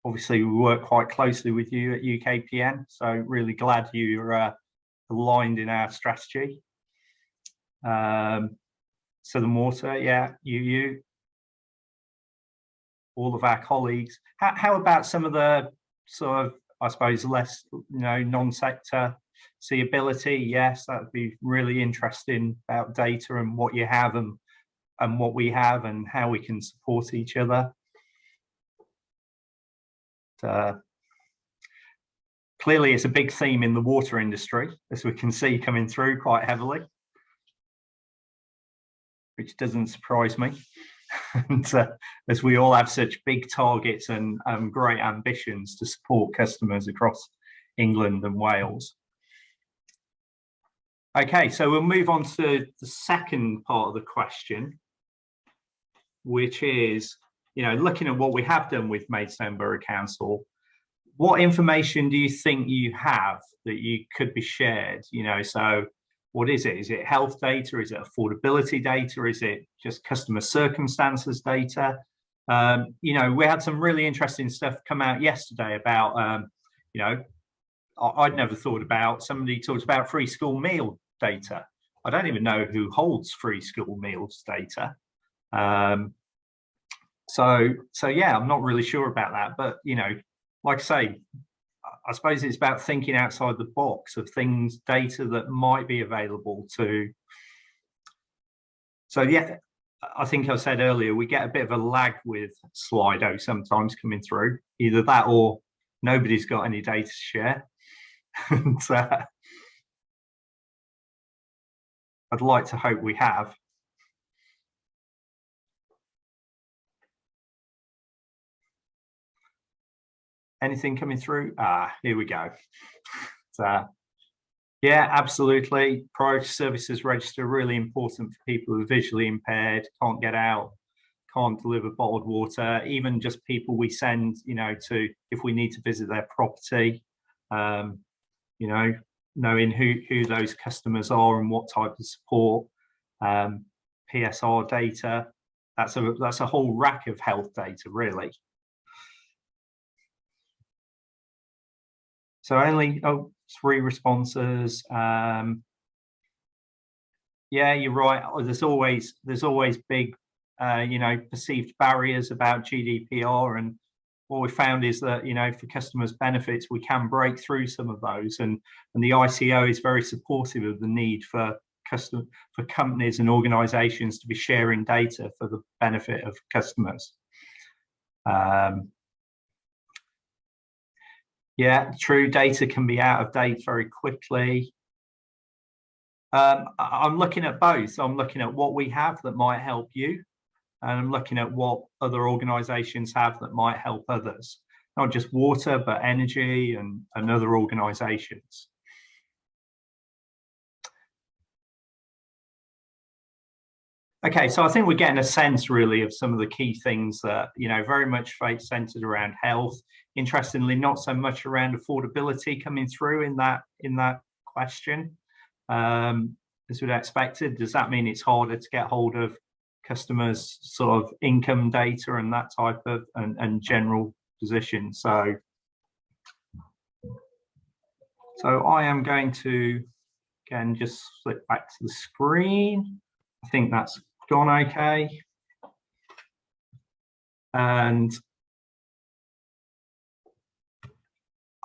obviously we work quite closely with you at UKPN, so really glad you're aligned in our strategy. Southern Water, yeah, you, all of our colleagues. How about some of the sort of, I suppose, less, non-sector Ccw? Yes, that would be really interesting about data and what you have and what we have and how we can support each other. Clearly, it's a big theme in the water industry, as we can see coming through quite heavily, which doesn't surprise me. And as we all have such big targets and great ambitions to support customers across England and Wales. Okay, so we'll move on to the second part of the question, which is, looking at what we have done with Maidstone Borough Council, what information do you think you have that you could be shared? So what is it? Is it health data? Is it affordability data? Is it just customer circumstances data? We had some really interesting stuff come out yesterday about, I'd never thought about, somebody talked about free school meal data. I don't even know who holds free school meals data. So yeah, I'm not really sure about that, but like I say, I suppose it's about thinking outside the box of things, data that might be available to. So yeah, I think I said earlier, we get a bit of a lag with Slido sometimes coming through, either that or nobody's got any data to share. And, I'd like to hope we have. Anything coming through? Here we go. So, yeah, absolutely. Priority services register, really important for people who are visually impaired, can't get out, can't deliver bottled water, even just people we send, to, if we need to visit their property, knowing who those customers are and what type of support, PSR data, that's a whole rack of health data, really. So only 3 responses. Yeah, you're right. There's always big, perceived barriers about GDPR, and what we found is that for customers' benefits, we can break through some of those, and the ICO is very supportive of the need for companies and organisations to be sharing data for the benefit of customers. Yeah, true, data can be out of date very quickly. I'm looking at both. I'm looking at what we have that might help you, and I'm looking at what other organisations have that might help others, not just water, but energy and other organisations. Okay, so I think we're getting a sense really of some of the key things that, very much centred around health. Interestingly, not so much around affordability coming through in that question, as we'd expected. Does that mean it's harder to get hold of customers' sort of income data and that type of and general position? So I am going to again just flip back to the screen. I think that's gone okay. And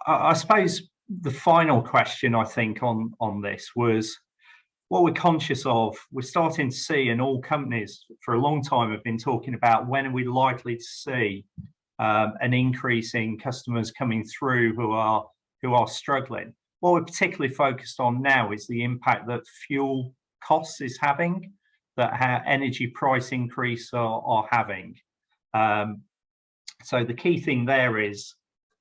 I suppose the final question I think on this was, what we're conscious of, we're starting to see, and all companies for a long time have been talking about, when are we likely to see an increase in customers coming through who are struggling. What we're particularly focused on now is the impact that fuel costs is having, that energy price increase are having. So the key thing there is,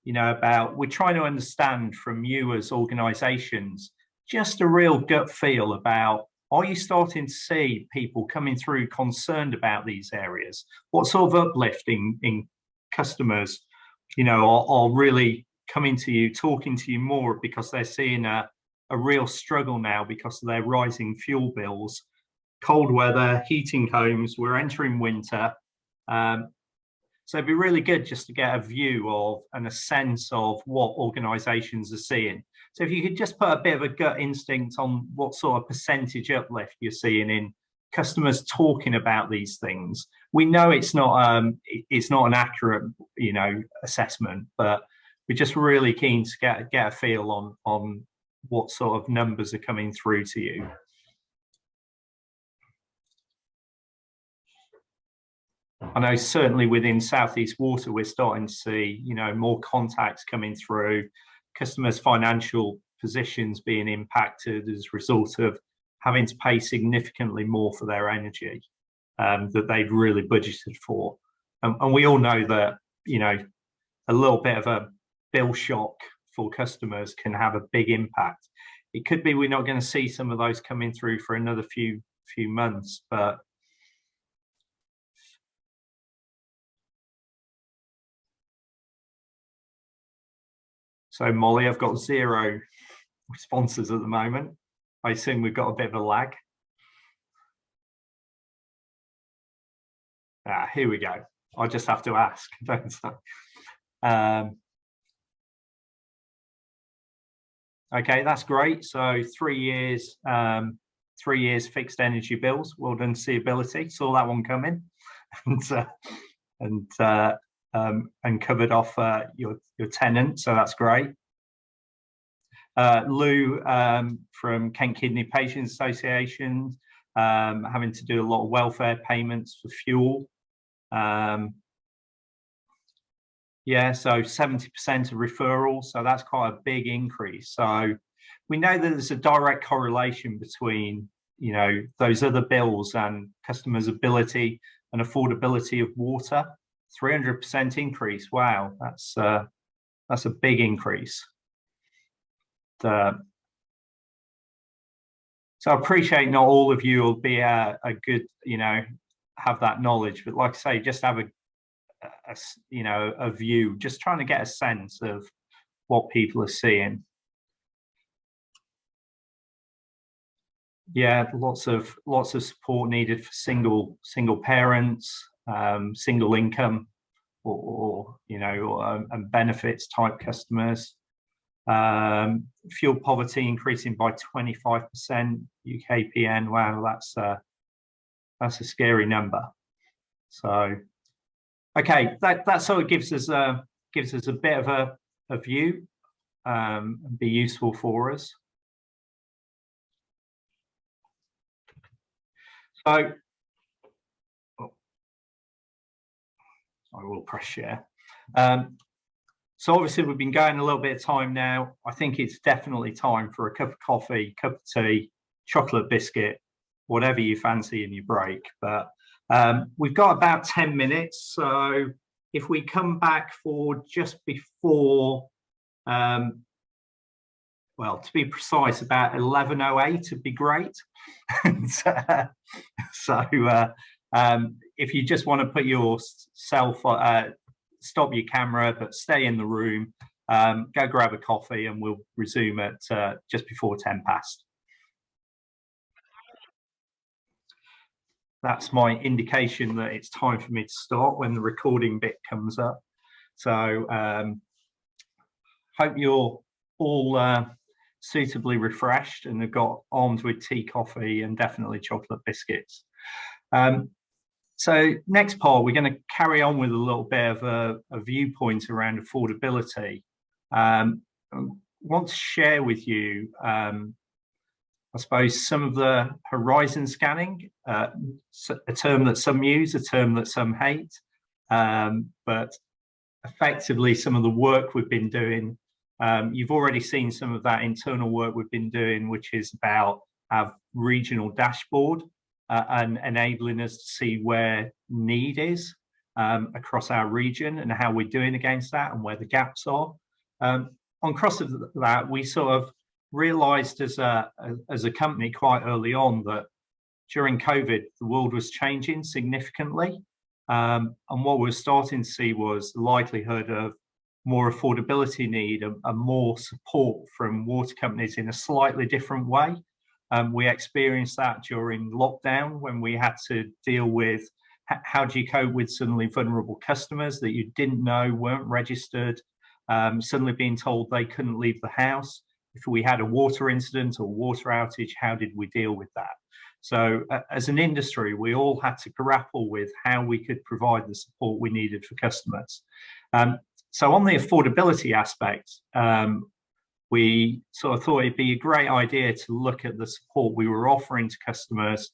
we're trying to understand from you as organisations just a real gut feel about, are you starting to see people coming through concerned about these areas? What sort of uplift in customers, are really coming to you, talking to you more because they're seeing a real struggle now because of their rising fuel bills, cold weather, heating homes, we're entering winter. So it'd be really good just to get a view of and a sense of what organisations are seeing. So if you could just put a bit of a gut instinct on what sort of percentage uplift you're seeing in customers talking about these things. We know it's not an accurate, assessment, but we're just really keen to get a feel on what sort of numbers are coming through to you. I know certainly within South East Water, we're starting to see, more contacts coming through, customers' financial positions being impacted as a result of having to pay significantly more for their energy that they've really budgeted for. And we all know that, a little bit of a bill shock for customers can have a big impact. It could be we're not going to see some of those coming through for another few months, but so Molly, I've got 0 responses at the moment. I assume we've got a bit of a lag. Here we go. I just have to ask, don't I? Okay, that's great. So 3 years, 3 years fixed energy bills. Well done, Ccw. Saw that one coming, and covered off your tenant. So that's great. Lou from Kent Kidney Patients Association, having to do a lot of welfare payments for fuel. Yeah, so 70% of referrals, so that's quite a big increase. So we know that there's a direct correlation between, those other bills and customers' ability and affordability of water. 300% increase. Wow, that's a big increase. So I appreciate not all of you will be a good, have that knowledge, but like I say, just have a view, just trying to get a sense of what people are seeing. Yeah, lots of support needed for single parents, single income, or and benefits type customers. Fuel poverty increasing by 25%. UKPN. Wow, that's a scary number. So, okay, that sort of gives us a bit of a view, and be useful for us. So, I will press share. So obviously we've been going a little bit of time now. I think it's definitely time for a cup of coffee, cup of tea, chocolate biscuit, whatever you fancy in your break. But we've got about 10 minutes. So if we come back for just before, well, to be precise, about 11:08 would be great. So if you just want to put yourself, stop your camera, but stay in the room, go grab a coffee, and we'll resume at just before 10 past. That's my indication that it's time for me to start when the recording bit comes up. So hope you're all suitably refreshed and have got armed with tea, coffee, and definitely chocolate biscuits. So next part, we're going to carry on with a little bit of a viewpoint around affordability. I want to share with you I suppose, some of the horizon scanning, a term that some use, a term that some hate, but effectively some of the work we've been doing, you've already seen some of that internal work we've been doing, which is about our regional dashboard and enabling us to see where need is across our region and how we're doing against that and where the gaps are. On cross of that, we sort of realized as a company quite early on that during COVID, the world was changing significantly. And what we're starting to see was the likelihood of more affordability need and more support from water companies in a slightly different way. We experienced that during lockdown when we had to deal with how do you cope with suddenly vulnerable customers that you didn't know weren't registered, suddenly being told they couldn't leave the house. If we had a water incident or water outage, how did we deal with that? So as an industry, we all had to grapple with how we could provide the support we needed for customers. So on the affordability aspect, we sort of thought it'd be a great idea to look at the support we were offering to customers,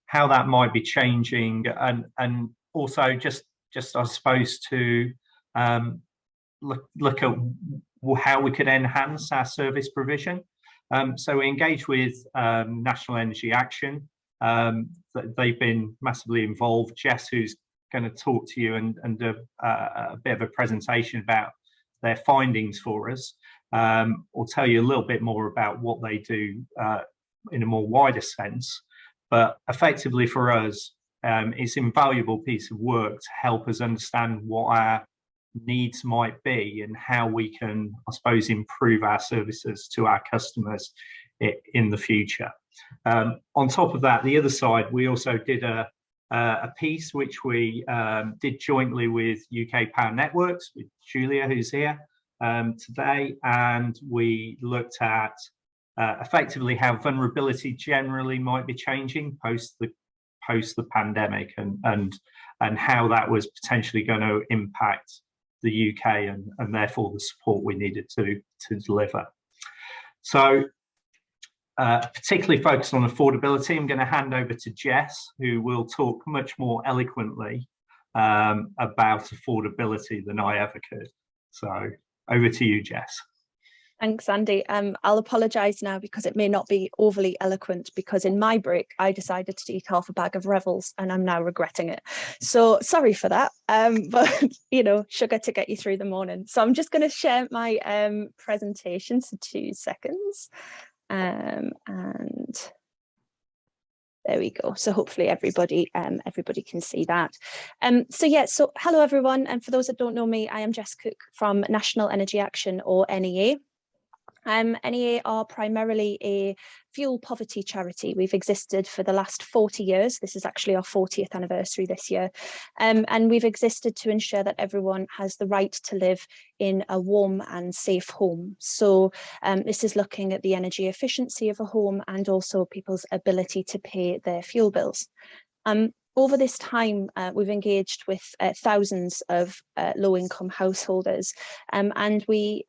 how that might be changing, and also just I suppose to look at how we could enhance our service provision. So we engaged with National Energy Action. They've been massively involved. Jess, who's going to talk to you and do a bit of a presentation about their findings for us, or tell you a little bit more about what they do in a more wider sense. But effectively for us, it's an invaluable piece of work to help us understand what our needs might be and how we can, I suppose, improve our services to our customers in the future. On top of that, the other side, we also did a piece which we did jointly with UK Power Networks, with Julia, who's here today, and we looked at effectively how vulnerability generally might be changing post the pandemic and how that was potentially going to impact the UK and therefore the support we needed to deliver. So particularly focused on affordability, I'm going to hand over to Jess, who will talk much more eloquently about affordability than I ever could. So over to you, Jess. Thanks, Andy. I'll apologise now because it may not be overly eloquent, because in my break I decided to eat half a bag of Revels and I'm now regretting it. So sorry for that, but you know, sugar to get you through the morning. So I'm just going to share my presentation for 2 seconds. And there we go. So hopefully everybody can see that. So hello everyone, and for those that don't know me, I am Jess Cook from National Energy Action, or NEA. NEA are primarily a fuel poverty charity. We've existed for the last 40 years. This is actually our 40th anniversary this year. And we've existed to ensure that everyone has the right to live in a warm and safe home. So this is looking at the energy efficiency of a home and also people's ability to pay their fuel bills. Over this time, we've engaged with thousands of low-income householders, and we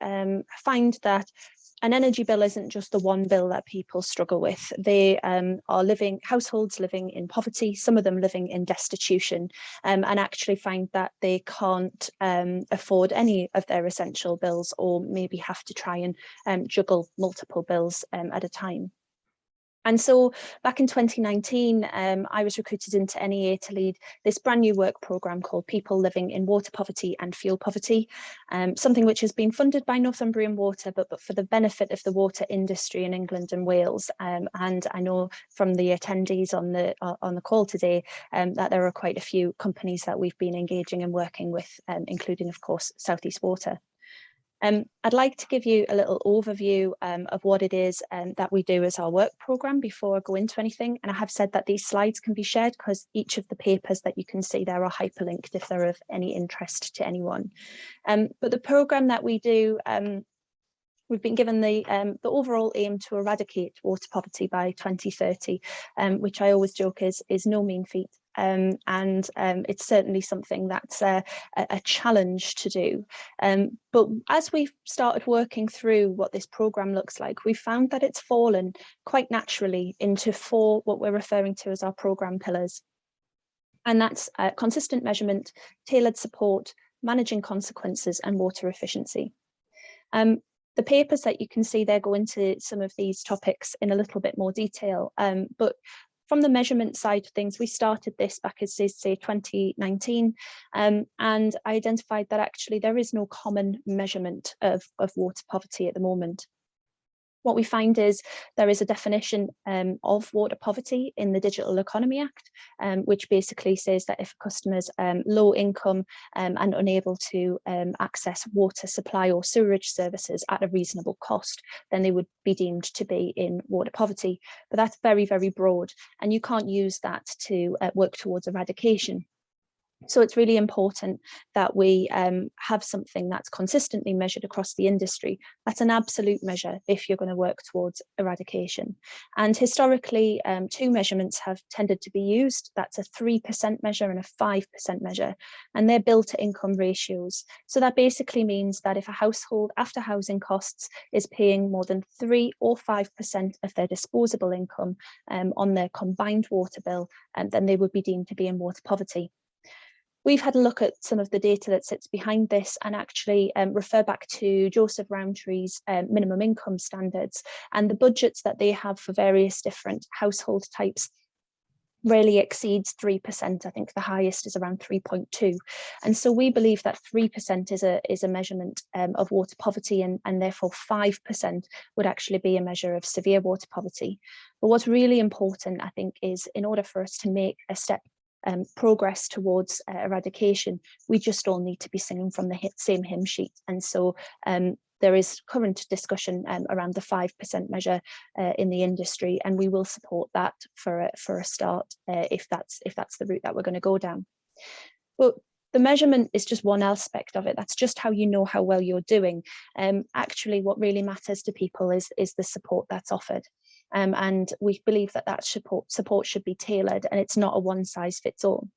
find that an energy bill isn't just the one bill that people struggle with. They are households living in poverty, some of them living in destitution, and actually find that they can't afford any of their essential bills, or maybe have to try and juggle multiple bills at a time. And so back in 2019, I was recruited into NEA to lead this brand new work programme called People Living in Water Poverty and Fuel Poverty, something which has been funded by Northumbrian Water, but for the benefit of the water industry in England and Wales. And I know from the attendees on the call today that there are quite a few companies that we've been engaging and working with, including, of course, South East Water. I'd like to give you a little overview of what it is that we do as our work programme before I go into anything. And I have said that these slides can be shared because each of the papers that you can see there are hyperlinked if they're of any interest to anyone. But the programme that we do, we've been given the overall aim to eradicate water poverty by 2030, which I always joke is no mean feat. and it's certainly something that's a challenge to do. But as we've started working through what this programme looks like, we found that it's fallen quite naturally into 4 what we're referring to as our programme pillars. And that's consistent measurement, tailored support, managing consequences, and water efficiency. The papers that you can see there go into some of these topics in a little bit more detail, but from the measurement side of things, we started this back as say 2019, and I identified that actually there is no common measurement of water poverty at the moment. What we find is there is a definition of water poverty in the Digital Economy Act, which basically says that if a customer's low income and unable to access water supply or sewerage services at a reasonable cost, then they would be deemed to be in water poverty. But that's very, very broad, and you can't use that to work towards eradication. So it's really important that we have something that's consistently measured across the industry. That's an absolute measure if you're going to work towards eradication. And historically, 2 measurements have tended to be used. That's a 3% measure and a 5% measure, and they're bill to income ratios. So that basically means that if a household after housing costs is paying more than 3 or 5% of their disposable income on their combined water bill, then they would be deemed to be in water poverty. We've had a look at some of the data that sits behind this and actually refer back to Joseph Rowntree's minimum income standards, and the budgets that they have for various different household types really exceeds 3%. I think the highest is around 3.2. And so we believe that 3% is a measurement of water poverty, and therefore 5% would actually be a measure of severe water poverty. But what's really important, I think, is in order for us to make a step progress towards eradication, we just all need to be singing from the same hymn sheet. And so there is current discussion around the 5% measure in the industry, and we will support that for a start if that's the route that we're going to go down. But the measurement is just one aspect of it. That's just how you know how well you're doing. Actually, what really matters to people is the support that's offered. And we believe that support should be tailored, and it's not a one-size-fits-all.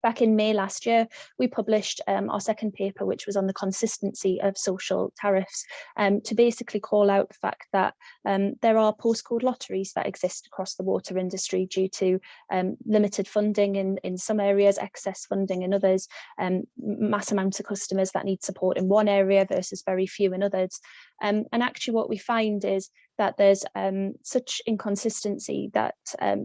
Back in May last year, we published our second paper, which was on the consistency of social tariffs, to basically call out the fact that there are postcode lotteries that exist across the water industry due to limited funding in some areas, excess funding in others, mass amounts of customers that need support in one area versus very few in others. And actually what we find is that there's such inconsistency that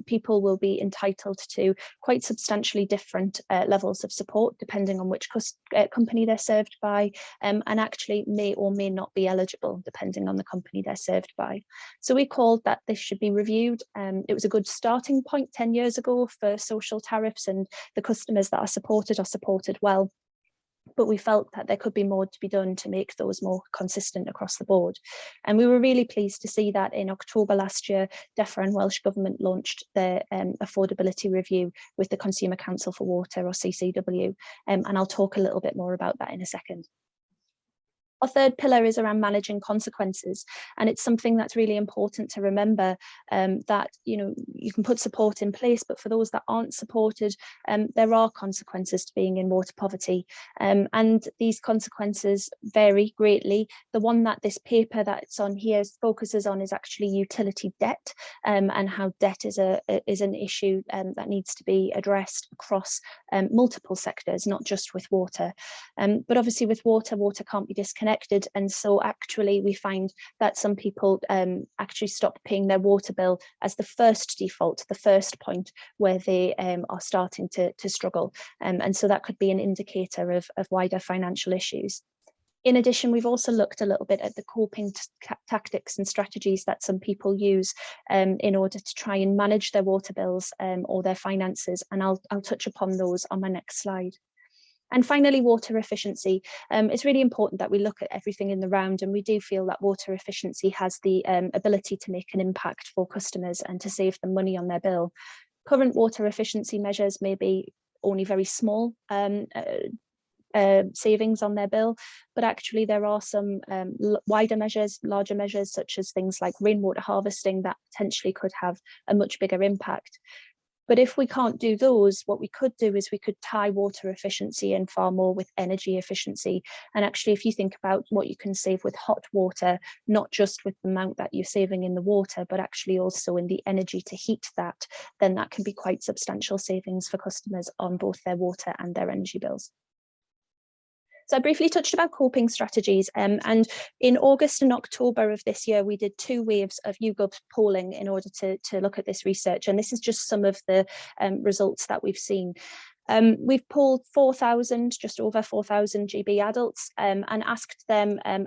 people will be entitled to quite substantially different levels of support depending on which company they're served by, and actually may or may not be eligible depending on the company they're served by. So we called that this should be reviewed. It was a good starting point 10 years ago for social tariffs, and the customers that are supported well. But we felt that there could be more to be done to make those more consistent across the board. And we were really pleased to see that in October last year, DEFRA and Welsh Government launched their affordability review with the Consumer Council for Water, or Ccw, and I'll talk a little bit more about that in a second. Our third pillar is around managing consequences, and it's something that's really important to remember, that you can put support in place, but for those that aren't supported, there are consequences to being in water poverty, and these consequences vary greatly. The one that this paper that's on here focuses on is actually utility debt, and how debt is an issue that needs to be addressed across multiple sectors, not just with water. But obviously with water can't be disconnected, and so actually we find that some people actually stop paying their water bill as the first default, the first point where they are starting to struggle, and so that could be an indicator of wider financial issues. In addition, we've also looked a little bit at the coping tactics and strategies that some people use in order to try and manage their water bills or their finances, and I'll touch upon those on my next slide. And finally, water efficiency. It's really important that we look at everything in the round, and we do feel that water efficiency has the ability to make an impact for customers and to save them money on their bill. Current water efficiency measures may be only very small savings on their bill, but actually there are some wider measures, larger measures, such as things like rainwater harvesting that potentially could have a much bigger impact. But if we can't do those, what we could do is we could tie water efficiency in far more with energy efficiency. And actually, if you think about what you can save with hot water, not just with the amount that you're saving in the water, but actually also in the energy to heat that, then that can be quite substantial savings for customers on both their water and their energy bills. So I briefly touched about coping strategies, and in August and October of this year, we did 2 waves of YouGov polling in order to look at this research. And this is just some of the results that we've seen. We've polled 4,000, just over 4,000 GB adults, and asked them a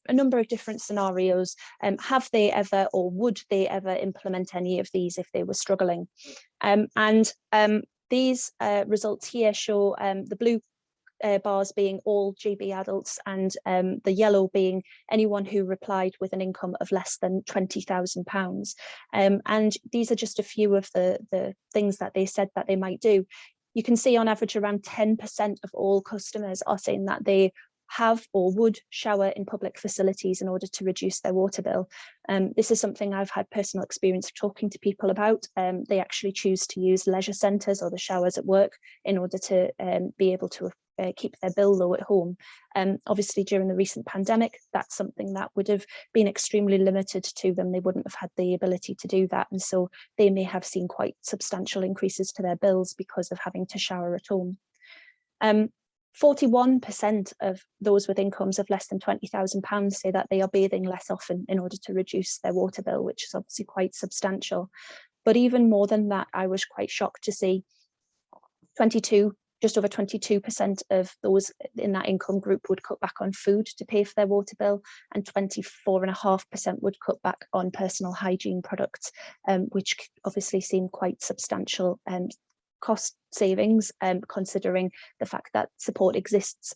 number of different scenarios. Have they ever, or would they ever implement any of these if they were struggling? These results here show the blue bars being all GB adults, and the yellow being anyone who replied with an income of less than £20,000. And these are just a few of the things that they said that they might do. You can see on average around 10% of all customers are saying that they have or would shower in public facilities in order to reduce their water bill. This is something I've had personal experience of talking to people about. They actually choose to use leisure centres or the showers at work in order to be able to keep their bill low at home. Obviously, during the recent pandemic, that's something that would have been extremely limited to them. They wouldn't have had the ability to do that. And so they may have seen quite substantial increases to their bills because of having to shower at home. 41% of those with incomes of less than £20,000 say that they are bathing less often in order to reduce their water bill, which is obviously quite substantial. But even more than that, I was quite shocked to see just over 22% of those in that income group would cut back on food to pay for their water bill, and 24.5% would cut back on personal hygiene products, which obviously seem quite substantial cost savings, considering the fact that support exists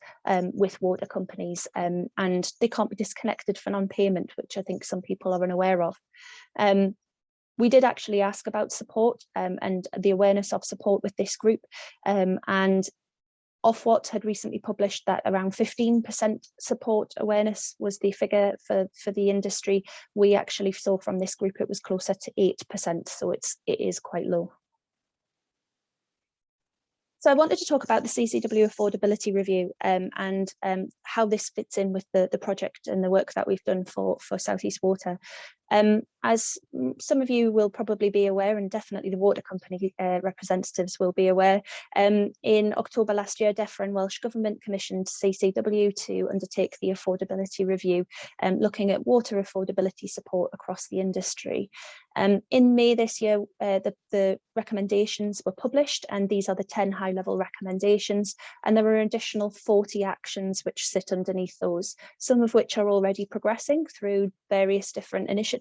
with water companies, and they can't be disconnected for non-payment, which I think some people are unaware of. We did actually ask about support and the awareness of support with this group, and Ofwat had recently published that around 15% support awareness was the figure for the industry. We actually saw from this group it was closer to 8%, so it is quite low. So I wanted to talk about the Ccw Affordability Review and how this fits in with the project and the work that we've done for South East Water. As some of you will probably be aware, and definitely the water company representatives will be aware, in October last year, DEFRA and Welsh Government commissioned Ccw to undertake the Affordability Review, looking at water affordability support across the industry. In May this year, the recommendations were published, and these are the 10 high-level recommendations, and there are an additional 40 actions which sit underneath those, some of which are already progressing through various different initiatives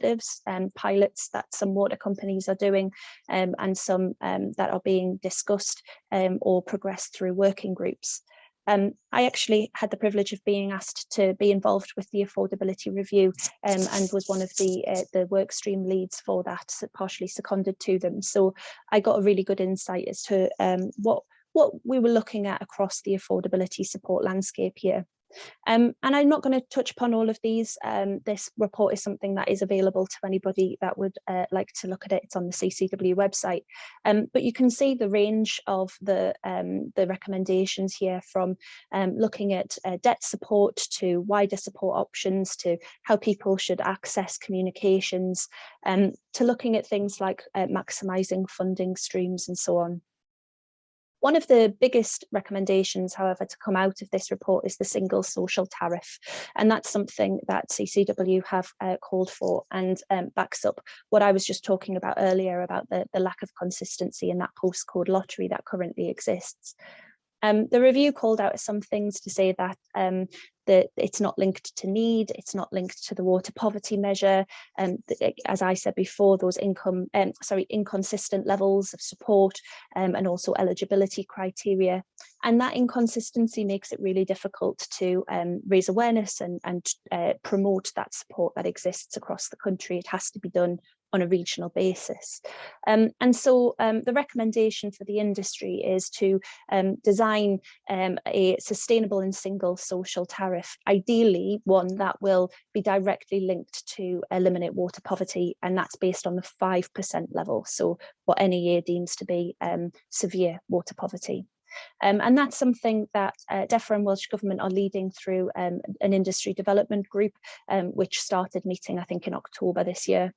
and pilots that some water companies are doing, and some that are being discussed or progressed through working groups. I actually had the privilege of being asked to be involved with the Affordability Review and was one of the work stream leads for that, partially seconded to them. So I got a really good insight as to what we were looking at across the affordability support landscape here. And I'm not going to touch upon all of these. This report is something that is available to anybody that would like to look at it. It's on the Ccw website. But you can see the range of the recommendations here, from looking at debt support to wider support options, to how people should access communications, to looking at things like maximising funding streams and so on. One of the biggest recommendations, however, to come out of this report is the single social tariff. And that's something that Ccw have called for and backs up what I was just talking about earlier about the lack of consistency in that postcode lottery that currently exists. The review called out some things to say that it's not linked to need, it's not linked to the water poverty measure, and as I said before, those inconsistent levels of support and also eligibility criteria. And that inconsistency makes it really difficult to raise awareness and promote that support that exists across the country. It has to be done a regional basis. And so the recommendation for the industry is to design a sustainable and single social tariff, ideally one that will be directly linked to eliminate water poverty, and that's based on the 5% level, so what NEA deems to be severe water poverty. And that's something that DEFRA and Welsh Government are leading through an industry development group, which started meeting, I think, in October this year.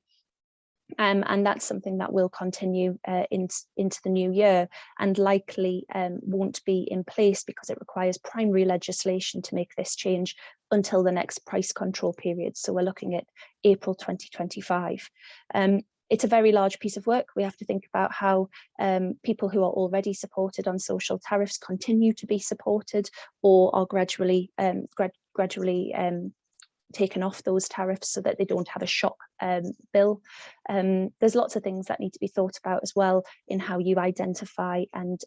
And that's something that will continue into the new year, and likely won't be in place because it requires primary legislation to make this change until the next price control period. So we're looking at April 2025. It's a very large piece of work. We have to think about how people who are already supported on social tariffs continue to be supported, or are gradually taken off those tariffs so that they don't have a shock bill. There's lots of things that need to be thought about as well in how you identify and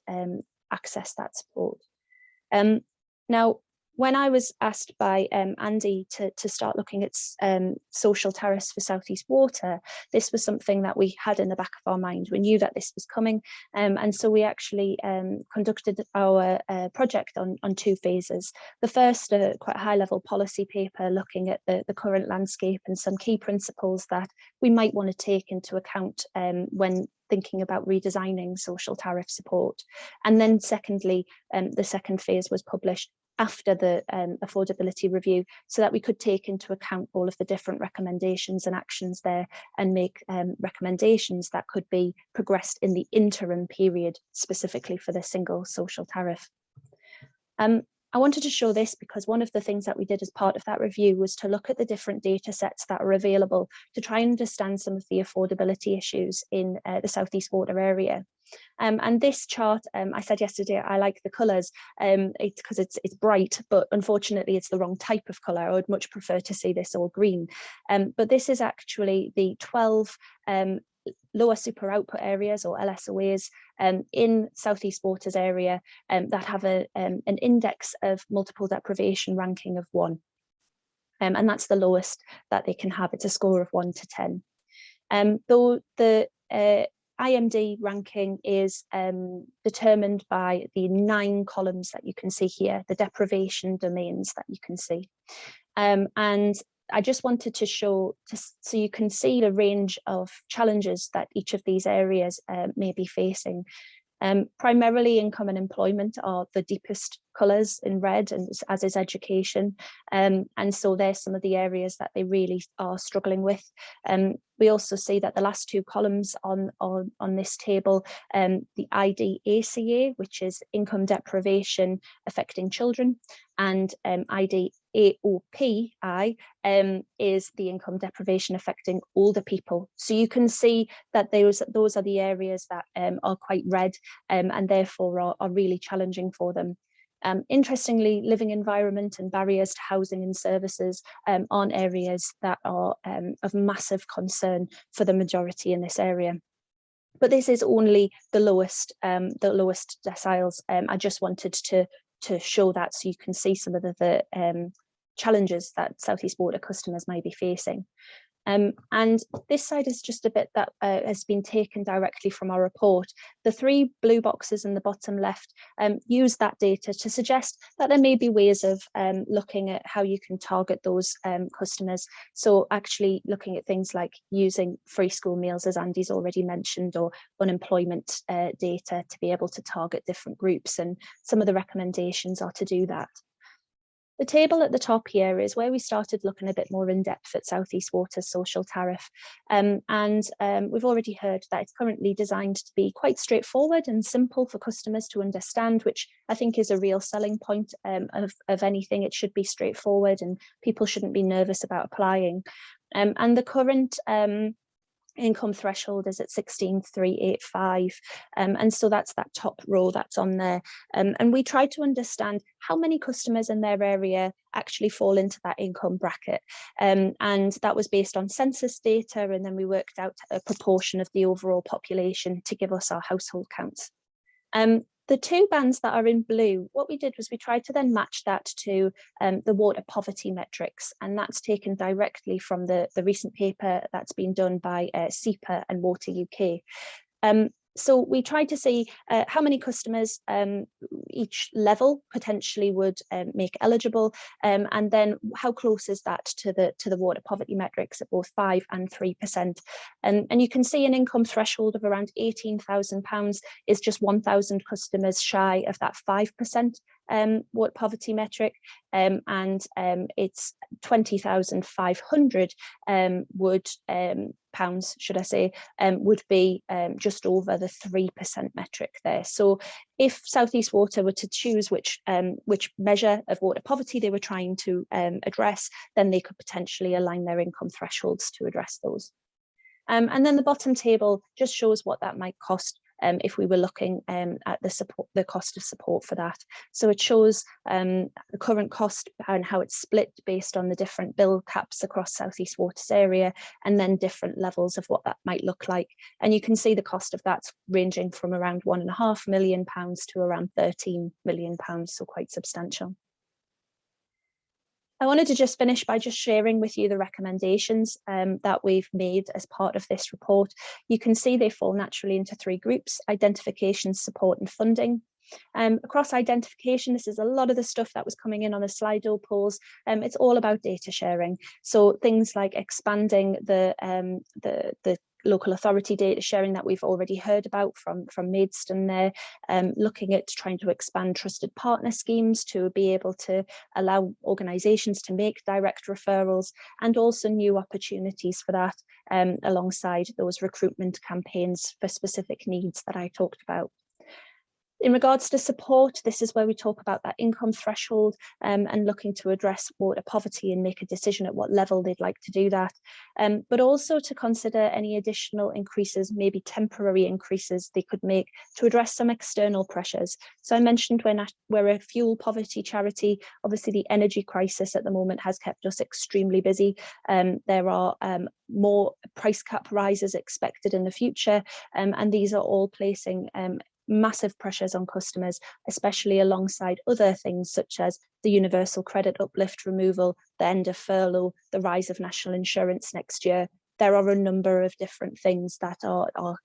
access that support. Now, when I was asked by Andy to start looking at social tariffs for South East Water, this was something that we had in the back of our mind. We knew that this was coming, and so we actually conducted our project on 2 phases. The first, quite a high-level policy paper looking at the current landscape and some key principles that we might want to take into account when thinking about redesigning social tariff support. And then secondly, the second phase was published after the affordability review, so that we could take into account all of the different recommendations and actions there, and make recommendations that could be progressed in the interim period, specifically for the single social tariff. I wanted to show this because one of the things that we did as part of that review was to look at the different data sets that are available to try and understand some of the affordability issues in the South East Water area. And this chart, I said yesterday, I like the colours because it's bright, but unfortunately it's the wrong type of colour. I would much prefer to see this all green. But this is actually the 12 lower super output areas, or LSOAs, in South East Water's area that have an index of multiple deprivation ranking of 1. And that's the lowest that they can have. It's a score of 1 to 10. Though the IMD ranking is determined by the 9 columns that you can see here, the deprivation domains that you can see. And I just wanted to show, so you can see the range of challenges that each of these areas may be facing. Primarily income and employment are the deepest colours in red, and as is education. And so there's some of the areas that they really are struggling with. We also see that the last 2 columns on this table, the IDACA, which is income deprivation affecting children, and IDAOPI is the income deprivation affecting older people. So you can see that those are the areas that are quite red, and therefore are really challenging for them. Interestingly, living environment and barriers to housing and services aren't areas that are of massive concern for the majority in this area. But this is only the lowest deciles. I just wanted to show that so you can see some of the challenges that South East Water customers may be facing. And this side is just a bit that has been taken directly from our report. The 3 blue boxes in the bottom left use that data to suggest that there may be ways of looking at how you can target those customers. So actually looking at things like using free school meals, as Andy's already mentioned, or unemployment data to be able to target different groups. And some of the recommendations are to do that. The table at the top here is where we started looking a bit more in depth at South East Water's social tariff. And we've already heard that it's currently designed to be quite straightforward and simple for customers to understand, which I think is a real selling point of anything. It should be straightforward and people shouldn't be nervous about applying. And the current income threshold is at 16,385, and so that's that top row that's on there, and we tried to understand how many customers in their area actually fall into that income bracket, and that was based on census data, and then we worked out a proportion of the overall population to give us our household counts. The two bands that are in blue, what we did was we tried to then match that to the water poverty metrics, and that's taken directly from the recent paper that's been done by CEPA and Water UK. So we tried to see how many customers each level potentially would make eligible, and then how close is that to the water poverty metrics at both 5 and 3%. And you can see an income threshold of around £18,000 is just 1,000 customers shy of that 5% water poverty metric, and it's 20,500 would pounds, should I say, would be just over the 3% metric there. So if South East Water were to choose which measure of water poverty they were trying to address, then they could potentially align their income thresholds to address those. And then the bottom table just shows what that might cost if we were looking at the cost of support for that. So it shows the current cost and how it's split based on the different bill caps across South East Water's area, and then different levels of what that might look like. And you can see the cost of that's ranging from around £1.5 million to around £13 million, so quite substantial. I wanted to just finish by just sharing with you the recommendations that we've made as part of this report. You can see they fall naturally into three groups: identification, support and funding. Across identification, this is a lot of the stuff that was coming in on the Slido polls. It's all about data sharing. So things like expanding the local authority data sharing that we've already heard about from Maidstone there, looking at trying to expand trusted partner schemes to be able to allow organisations to make direct referrals, and also new opportunities for that alongside those recruitment campaigns for specific needs that I talked about. In regards to support, this is where we talk about that income threshold and looking to address water poverty and make a decision at what level they'd like to do that, but also to consider any additional increases, maybe temporary increases they could make to address some external pressures. So I mentioned we're a fuel poverty charity. Obviously, the energy crisis at the moment has kept us extremely busy. There are more price cap rises expected in the future, and these are all placing massive pressures on customers, especially alongside other things such as the universal credit uplift removal, the end of furlough, the rise of national insurance next year. There are a number of different things that are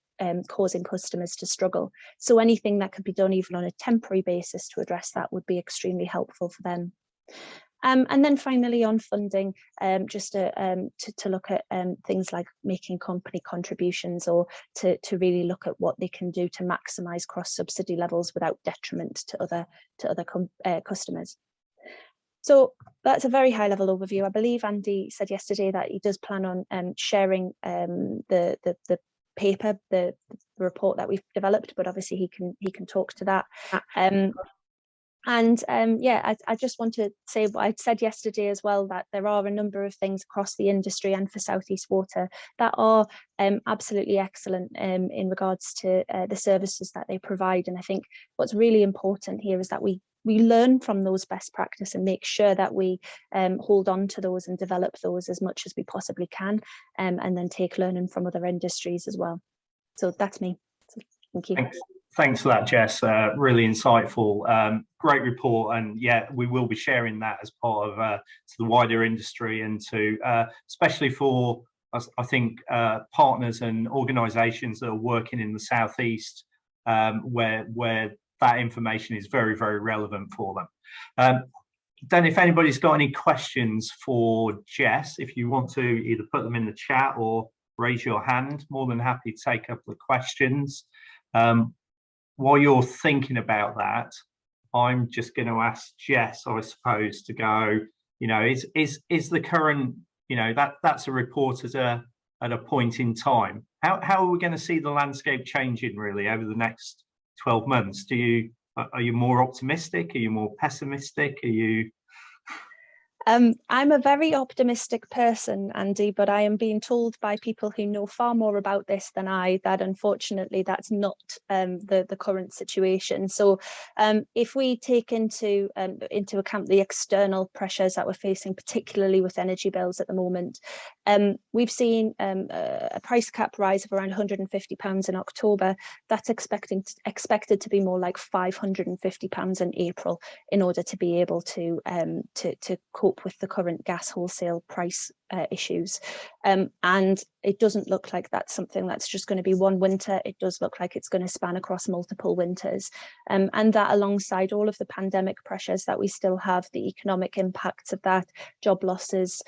causing customers to struggle. So anything that could be done even on a temporary basis to address that would be extremely helpful for them. And then finally on funding, just to look at things like making company contributions, or to really look at what they can do to maximise cross-subsidy levels without detriment to other customers. So that's a very high-level overview. I believe Andy said yesterday that he does plan on sharing the paper, the report that we've developed, but obviously he can talk to that. Yeah, I just want to say what I'd said yesterday as well, that there are a number of things across the industry and for South East Water that are absolutely excellent in regards to the services that they provide. And I think what's really important here is that we learn from those best practice and make sure that we hold on to those and develop those as much as we possibly can, and then take learning from other industries as well. So that's me. So thank you. Thanks for that, Jess. Really insightful. Great report, and yeah, we will be sharing that as part of to the wider industry, and to especially for I think partners and organisations that are working in the southeast, where that information is very, very relevant for them. Then, if anybody's got any questions for Jess, if you want to either put them in the chat or raise your hand, more than happy to take a couple of questions. While you're thinking about that, I'm just going to ask Jess, I suppose, to go, you know, is the current, you know, that's a report at a point in time. How are we going to see the landscape changing really over the next 12 months? Are you more optimistic? Are you more pessimistic? Are you? I'm a very optimistic person, Andy, but I am being told by people who know far more about this than I that unfortunately that's not the current situation. So if we take into account the external pressures that we're facing, particularly with energy bills at the moment, we've seen a price cap rise of around £150 in October. That's expected to be more like £550 in April in order to be able to cope with the current gas wholesale price issues. And it doesn't look like that's something that's just going to be one winter. It does look like it's going to span across multiple winters. And that, alongside all of the pandemic pressures that we still have, the economic impacts of that, job losses,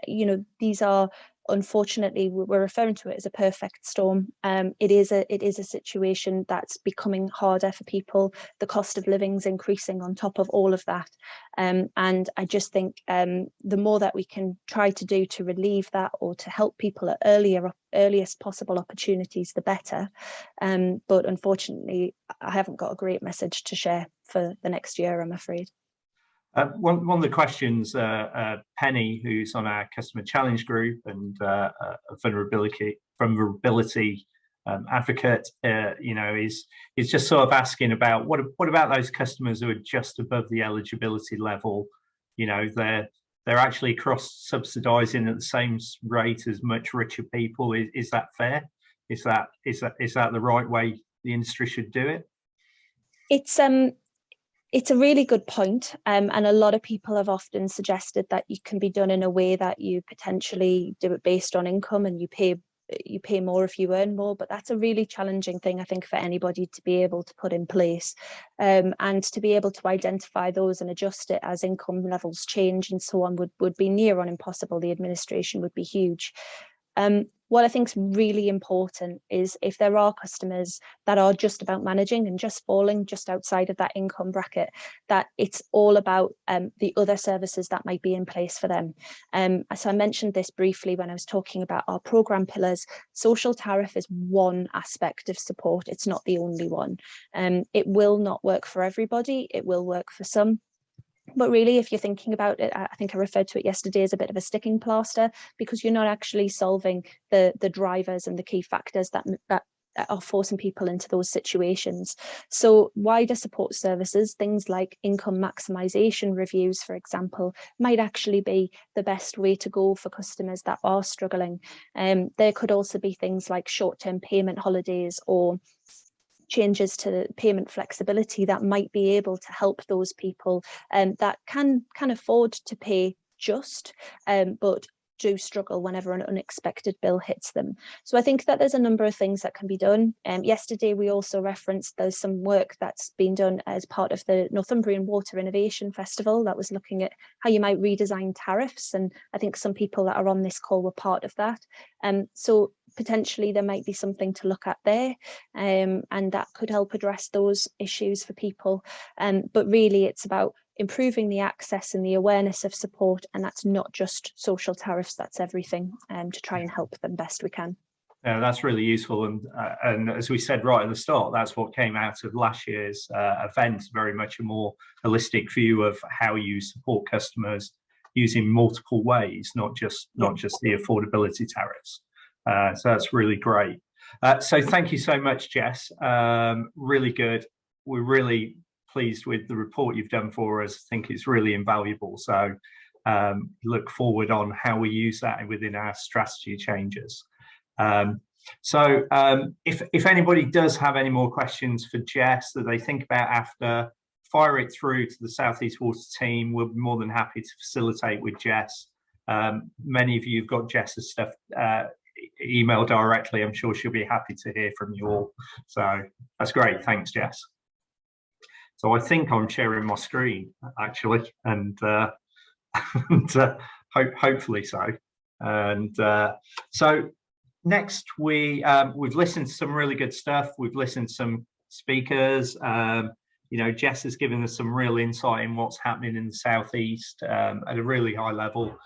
you know, these are, unfortunately, we're referring to it as a perfect storm. It is a situation that's becoming harder for people. The cost of living's increasing on top of all of that. And I just think the more that we can try to do to relieve that or to help people at earliest possible opportunities, the better. But unfortunately, I haven't got a great message to share for the next year, I'm afraid. One of the questions, Penny, who's on our customer challenge group and a vulnerability advocate, you know, is just sort of asking about what about those customers who are just above the eligibility level? You know, they're actually cross-subsidising at the same rate as much richer people. Is that fair? Is that the right way the industry should do it? It's a really good point, and a lot of people have often suggested that you can be done in a way that you potentially do it based on income and you pay more if you earn more, but that's a really challenging thing, I think, for anybody to be able to put in place, and to be able to identify those and adjust it as income levels change and so on would be near on impossible. The administration would be huge. What I think is really important is if there are customers that are just about managing and just falling just outside of that income bracket, that it's all about the other services that might be in place for them. So I mentioned this briefly when I was talking about our programme pillars. Social tariff is one aspect of support. It's not the only one. It will not work for everybody. It will work for some. But really, if you're thinking about it, I think I referred to it yesterday as a bit of a sticking plaster, because you're not actually solving the drivers and the key factors that are forcing people into those situations. So wider support services, things like income maximisation reviews, for example, might actually be the best way to go for customers that are struggling. There could also be things like short-term payment holidays or changes to payment flexibility that might be able to help those people that can afford to pay just, but do struggle whenever an unexpected bill hits them. So I think that there's a number of things that can be done. Yesterday, we also referenced there's some work that's been done as part of the Northumbrian Water Innovation Festival that was looking at how you might redesign tariffs. And I think some people that are on this call were part of that. So potentially there might be something to look at there, and that could help address those issues for people. But really, it's about improving the access and the awareness of support, and that's not just social tariffs, that's everything, to try and help them best we can. Yeah, that's really useful, and as we said right at the start, that's what came out of last year's event, very much a more holistic view of how you support customers using multiple ways, not just the affordability tariffs. So that's really great. So thank you so much, Jess. Really good. We're really pleased with the report you've done for us. I think it's really invaluable. So look forward on how we use that within our strategy changes. So if anybody does have any more questions for Jess that they think about after, fire it through to the South East Water team. We'll be more than happy to facilitate with Jess. Many of you have got Jess's stuff email directly. I'm sure she'll be happy to hear from you all. So that's great. Thanks, Jess. So I think I'm sharing my screen actually, and hopefully so. And so next we've listened to some really good stuff. We've listened to some speakers. You know, Jess has given us some real insight in what's happening in the Southeast at a really high level.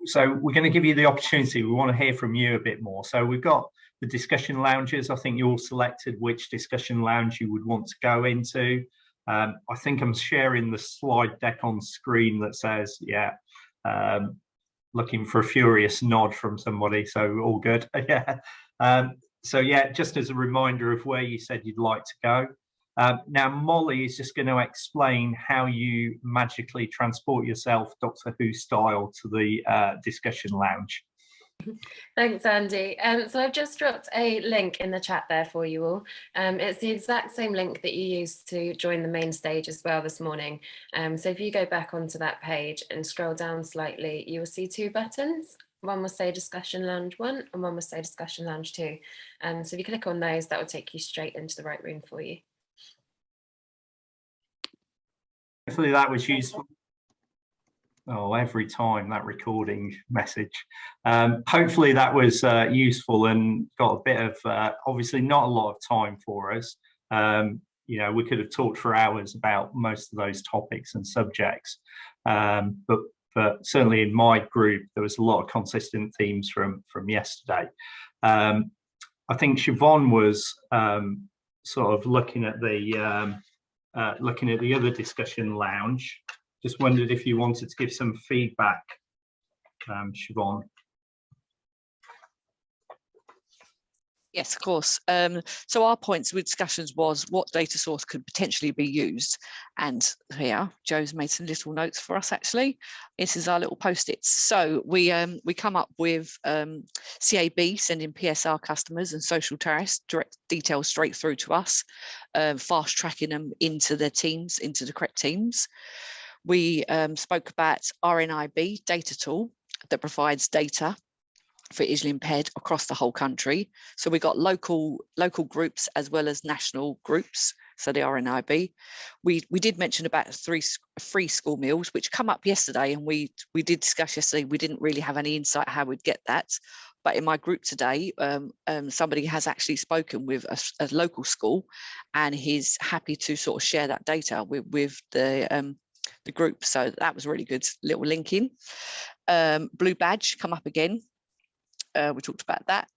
So we're going to give you the opportunity. We want to hear from you a bit more. So we've got the discussion lounges. I think you all selected which discussion lounge you would want to go into. I think I'm sharing the slide deck on screen that says, yeah, looking for a furious nod from somebody, so all good. Yeah. So yeah, just as a reminder of where you said you'd like to go. Now Molly is just going to explain how you magically transport yourself Doctor Who style to the discussion lounge. Thanks, Andy. So I've just dropped a link in the chat there for you all. It's the exact same link that you used to join the main stage as well this morning. So if you go back onto that page and scroll down slightly, you will see two buttons. One will say Discussion Lounge 1 and one will say Discussion Lounge 2. So if you click on those, that will take you straight into the right room for you. Hopefully that was useful. Oh, every time that recording message. Hopefully that was useful and got a bit of, obviously not a lot of time for us. You know, we could have talked for hours about most of those topics and subjects. But certainly in my group, there was a lot of consistent themes from yesterday. I think Siobhan was sort of looking at the other discussion lounge. Just wondered if you wanted to give some feedback, Siobhan. Yes, of course. So our points with discussions was what data source could potentially be used. And here, Joe's made some little notes for us, actually. This is our little post-its. So we come up with CAB sending PSR customers and social tariffs, direct details straight through to us, fast tracking them into their teams, into the correct teams. We spoke about RNIB data tool that provides data for visually impaired across the whole country. So we got local groups as well as national groups. So the RNIB. We did mention about free school meals, which come up yesterday, and we did discuss yesterday. We didn't really have any insight how we'd get that. But in my group today, somebody has actually spoken with a local school, and he's happy to sort of share that data with the group. So that was a really good little link in. Blue badge come up again. We talked about that.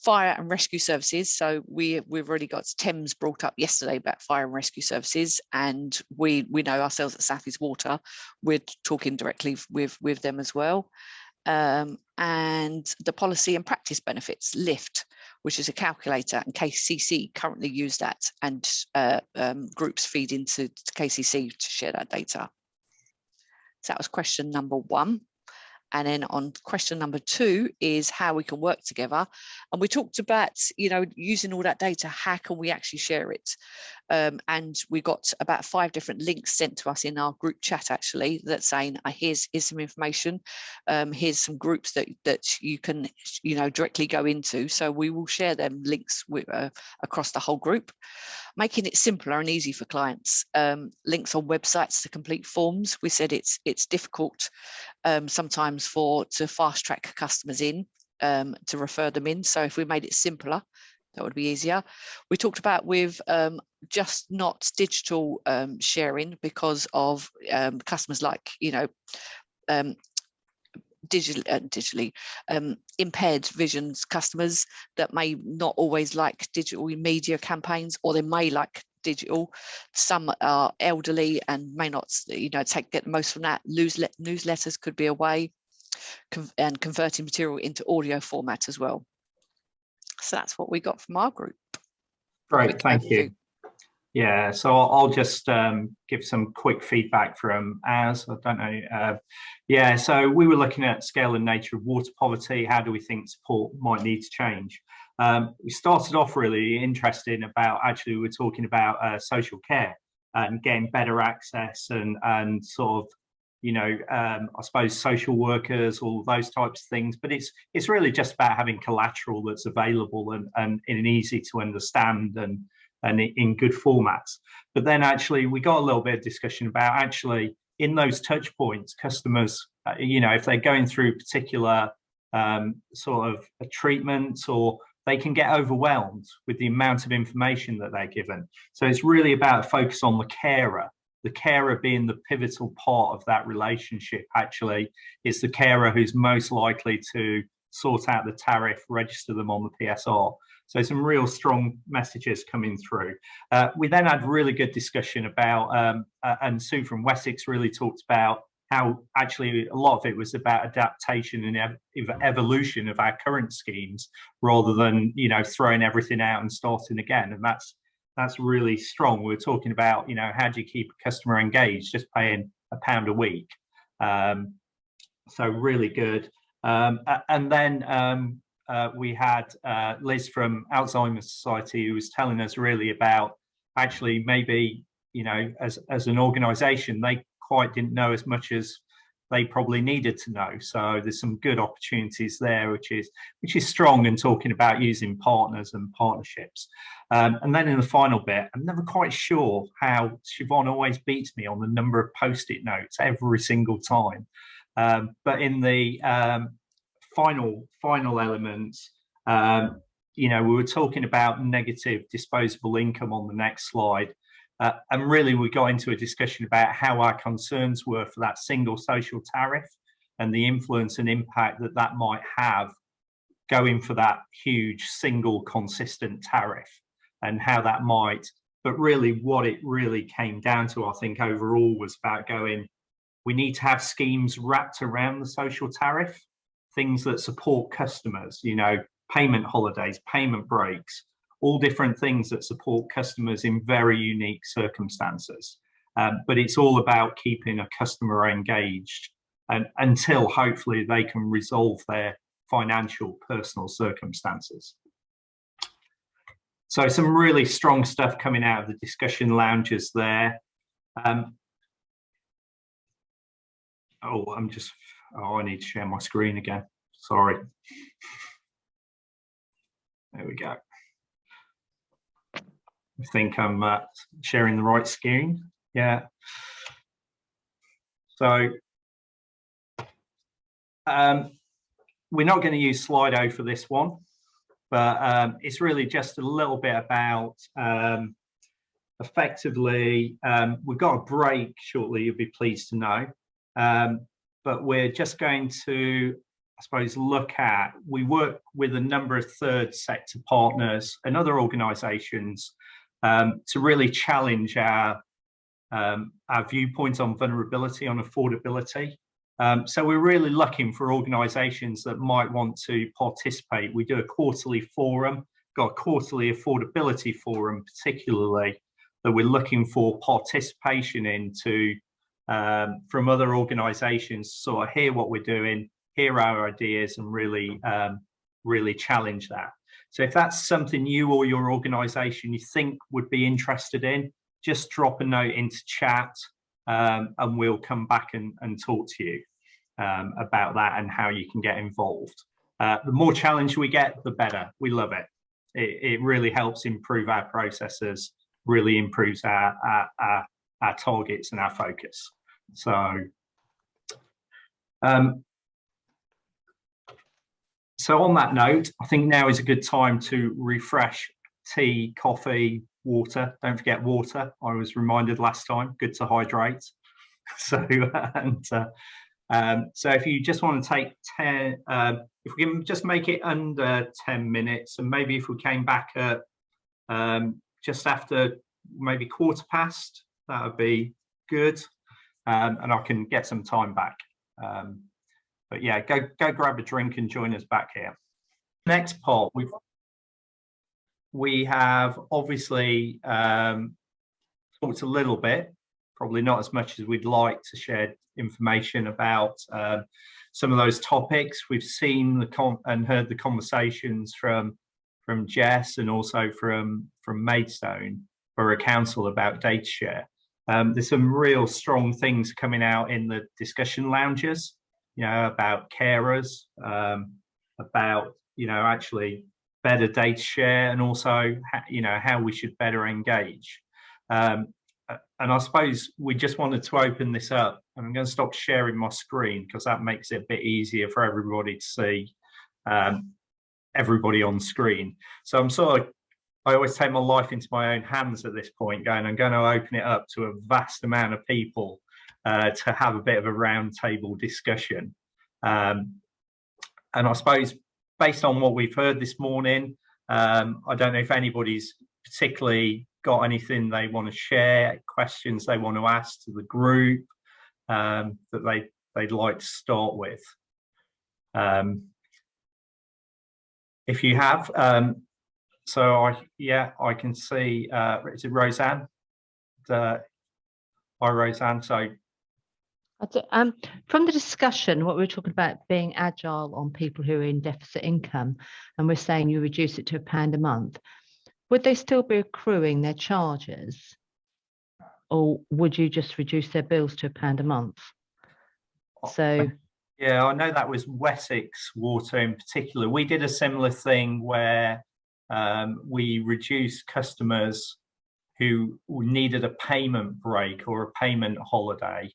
Fire and rescue services. So we've already got Thames brought up yesterday about fire and rescue services, and we know ourselves at South East Water, we're talking directly with them as well. And the policy and practice benefits, LIFT, which is a calculator, and KCC currently use that, and groups feed into KCC to share that data. So that was question number 1. And then on question number 2 is how we can work together. And we talked about, you know, using all that data, how can we actually share it? And we got about 5 different links sent to us in our group chat, actually, that's saying, here's some information. Here's some groups that you can, you know, directly go into. So we will share them links with, across the whole group, making it simpler and easy for clients. Links on websites to complete forms. We said it's difficult sometimes to fast track customers in, to refer them in. So if we made it simpler, that would be easier. We talked about with just not digital sharing because of customers like, you know, digitally impaired visions customers that may not always like digital media campaigns, or they may like digital. Some are elderly and may not, you know, get the most from that. Newsletters could be a way, and converting material into audio format as well. So that's what we got from our group. Great, thank you. Yeah, so I'll just give some quick feedback from Az. I don't know. Yeah, so we were looking at scale and nature of water poverty. How do we think support might need to change? We started off really interesting about, actually, we were talking about social care and getting better access and sort of, you know, I suppose social workers, all those types of things. But it's really just about having collateral that's available and in an easy to understand and in good formats. But then actually we got a little bit of discussion about actually in those touch points, customers, you know, if they're going through particular sort of a treatment, or they can get overwhelmed with the amount of information that they're given. So it's really about a focus on the carer being the pivotal part of that relationship. Actually, it's the carer who's most likely to sort out the tariff, register them on the PSR. So some real strong messages coming through. We then had really good discussion about, and Sue from Wessex really talked about how actually a lot of it was about adaptation and evolution of our current schemes rather than, you know, throwing everything out and starting again. And that's really strong. We were talking about, you know, how do you keep a customer engaged just paying £1 a week? So really good. And then we had Liz from Alzheimer's Society, who was telling us really about actually maybe, you know, as an organisation, they quite didn't know as much as they probably needed to know. So there's some good opportunities there, which is strong, and talking about using partners and partnerships. And then in the final bit, I'm never quite sure how Siobhan always beats me on the number of post-it notes every single time. But in the final elements, you know, we were talking about negative disposable income on the next slide. And really, we got into a discussion about how our concerns were for that single social tariff and the influence and impact that that might have going for that huge single consistent tariff, and how that might. But really, what it really came down to, I think, overall was about going, we need to have schemes wrapped around the social tariff, things that support customers, you know, payment holidays, payment breaks, all different things that support customers in very unique circumstances. But it's all about keeping a customer engaged and until hopefully they can resolve their financial personal circumstances. So some really strong stuff coming out of the discussion lounges there. I need to share my screen again. Sorry. There we go. I think I'm sharing the right screen. Yeah. So we're not going to use Slido for this one, but it's really just a little bit about effectively, we've got a break shortly, you'll be pleased to know. But we're just going to, I suppose, look at, we work with a number of third sector partners and other organisations to really challenge our viewpoints on vulnerability, on affordability. So we're really looking for organisations that might want to participate. We do a quarterly forum, got a quarterly affordability forum particularly, that we're looking for participation into from other organisations, sort of hear what we're doing, hear our ideas, and really challenge that. So if that's something you or your organisation you think would be interested in, just drop a note into chat and we'll come back and talk to you about that and how you can get involved. The more challenge we get, the better. We love it. It really helps improve our processes, really improves our targets and our focus. So so on that note, I think now is a good time to refresh tea, coffee, water. Don't forget water. I was reminded last time, good to hydrate. So, so if you just want to take 10, if we can just make it under 10 minutes, and maybe if we came back at just after maybe 15:15, that would be good. And I can get some time back. But yeah, go grab a drink and join us back here. Next part, we have obviously talked a little bit, probably not as much as we'd like, to share information about some of those topics. We've seen and heard the conversations from Jess and also from Maidstone Borough Council about data share. There's some real strong things coming out in the discussion lounges, you know, about carers, about, you know, actually better data share, and also, you know, how we should better engage. And I suppose we just wanted to open this up, and I'm going to stop sharing my screen because that makes it a bit easier for everybody to see everybody on screen. So I always take my life into my own hands at this point, going, I'm going to open it up to a vast amount of people to have a bit of a round table discussion. And I suppose based on what we've heard this morning, I don't know if anybody's particularly got anything they want to share, questions they want to ask to the group that they'd like to start with. If you have, so I can see, is it Roseanne? Hi, Roseanne. So, from the discussion, what we were talking about being agile on people who are in deficit income, and we're saying you reduce it to £1 a month, would they still be accruing their charges, or would you just reduce their bills to £1 a month? So, yeah, I know that was Wessex Water in particular. We did a similar thing where we reduced customers who needed a payment break or a payment holiday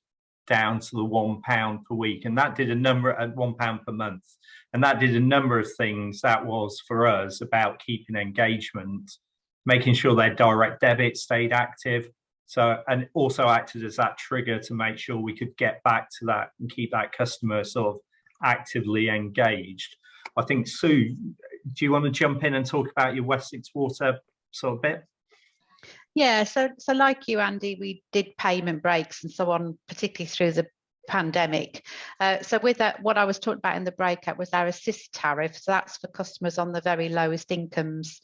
down to the £1 per week, and that did a number at £1 per month, and that did a number of things. That was for us about keeping engagement, making sure their direct debit stayed active, so, and also acted as that trigger to make sure we could get back to that and keep that customer sort of actively engaged. I think, Sue, do you want to jump in and talk about your Wessex Water sort of bit? Yeah, so like you, Andy, we did payment breaks and so on, particularly through the pandemic. So with that, what I was talking about in the breakout was our assist tariff. So that's for customers on the very lowest incomes,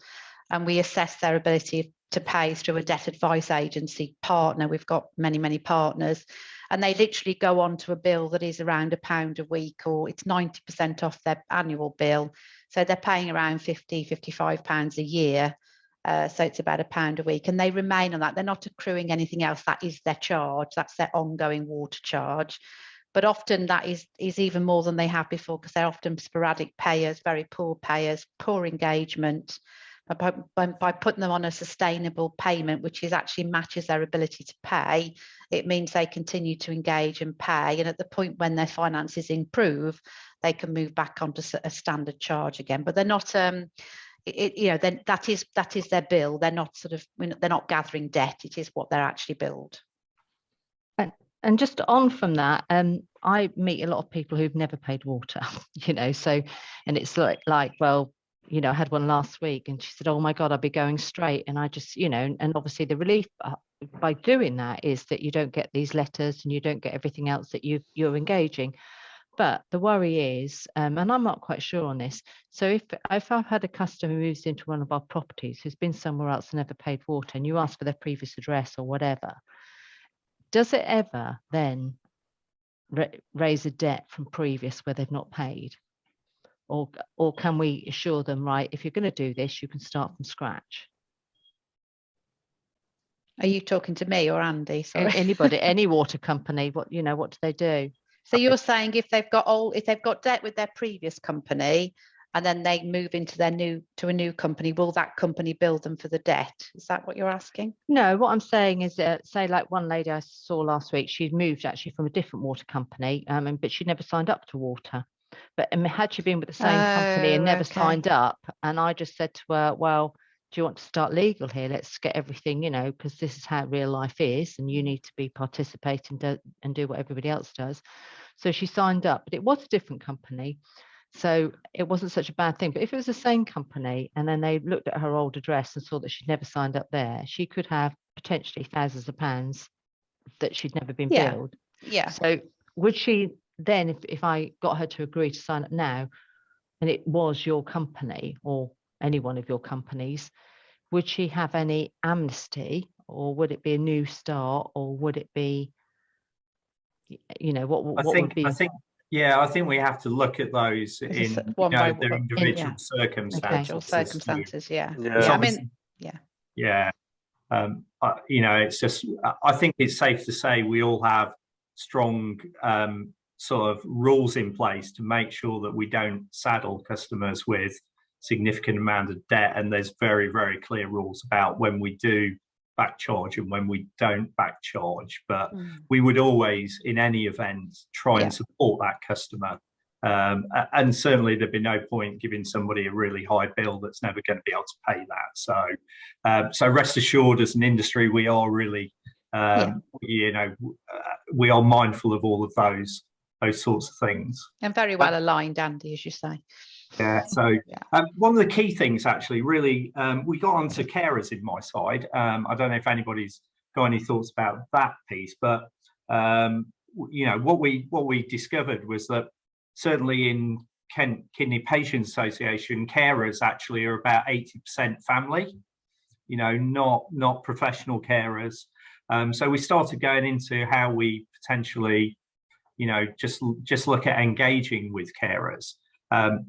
and we assess their ability to pay through a debt advice agency partner. We've got many partners, and they literally go on to a bill that is around £1 a week, or it's 90% off their annual bill. So they're paying around £55 a year. So it's about £1 a week, and they remain on that. They're not accruing anything else. That is their charge. That's their ongoing water charge. But often that is even more than they have before, because they're often sporadic payers, very poor payers, poor engagement. By putting them on a sustainable payment, which is actually matches their ability to pay, it means they continue to engage and pay. And at the point when their finances improve, they can move back onto a standard charge again. But they're not. Then that is their bill. They're not they're not gathering debt. It is what they're actually billed. And just on from that, I meet a lot of people who've never paid water, so, and it's like, well, I had one last week and she said, oh my God, I'll be going straight. And I just, and obviously the relief by doing that is that you don't get these letters and you don't get everything else that you're engaging. But the worry is, and I'm not quite sure on this, so if I've had a customer who moves into one of our properties who's been somewhere else and never paid water, and you ask for their previous address or whatever, does it ever then raise a debt from previous where they've not paid? Or can we assure them, right, if you're going to do this, you can start from scratch? Are you talking to me or Andy? Sorry. Anybody, any water company, what do they do? So you're saying if they've got debt with their previous company and then they move into a new company, will that company bill them for the debt? Is that what you're asking? No, what I'm saying is that, say, like one lady I saw last week, she'd moved actually from a different water company, but she never signed up to water. But had she been with the same company and never signed up, and I just said to her, well, do you want to start legal here? Let's get everything, because this is how real life is, and you need to be participating and do what everybody else does. So she signed up, but it was a different company, so it wasn't such a bad thing. But if it was the same company and then they looked at her old address and saw that she'd never signed up there, she could have potentially thousands of pounds that she'd never been billed. Yeah. So would she then, if I got her to agree to sign up now, and it was your company or any one of your companies, would she have any amnesty, or would it be a new start, or would it be, what would be? I think we have to look at those in their individual circumstances. Circumstances, yeah. It's just, I think it's safe to say we all have strong sort of rules in place to make sure that we don't saddle customers with significant amount of debt, and there's very, very clear rules about when we do back charge and when we don't back charge. But we would always, in any event, try and support that customer, and certainly there'd be no point giving somebody a really high bill that's never going to be able to pay that. So rest assured, as an industry, we are really we are mindful of all of those sorts of things, and very well aligned, Andy, as you say. Yeah, so one of the key things actually really, we got onto carers in my side. I don't know if anybody's got any thoughts about that piece, but you know, what we discovered was that certainly in Kent Kidney Patients Association, carers actually are about 80% family, you know, not professional carers. So we started going into how we potentially, you know, just look at engaging with carers.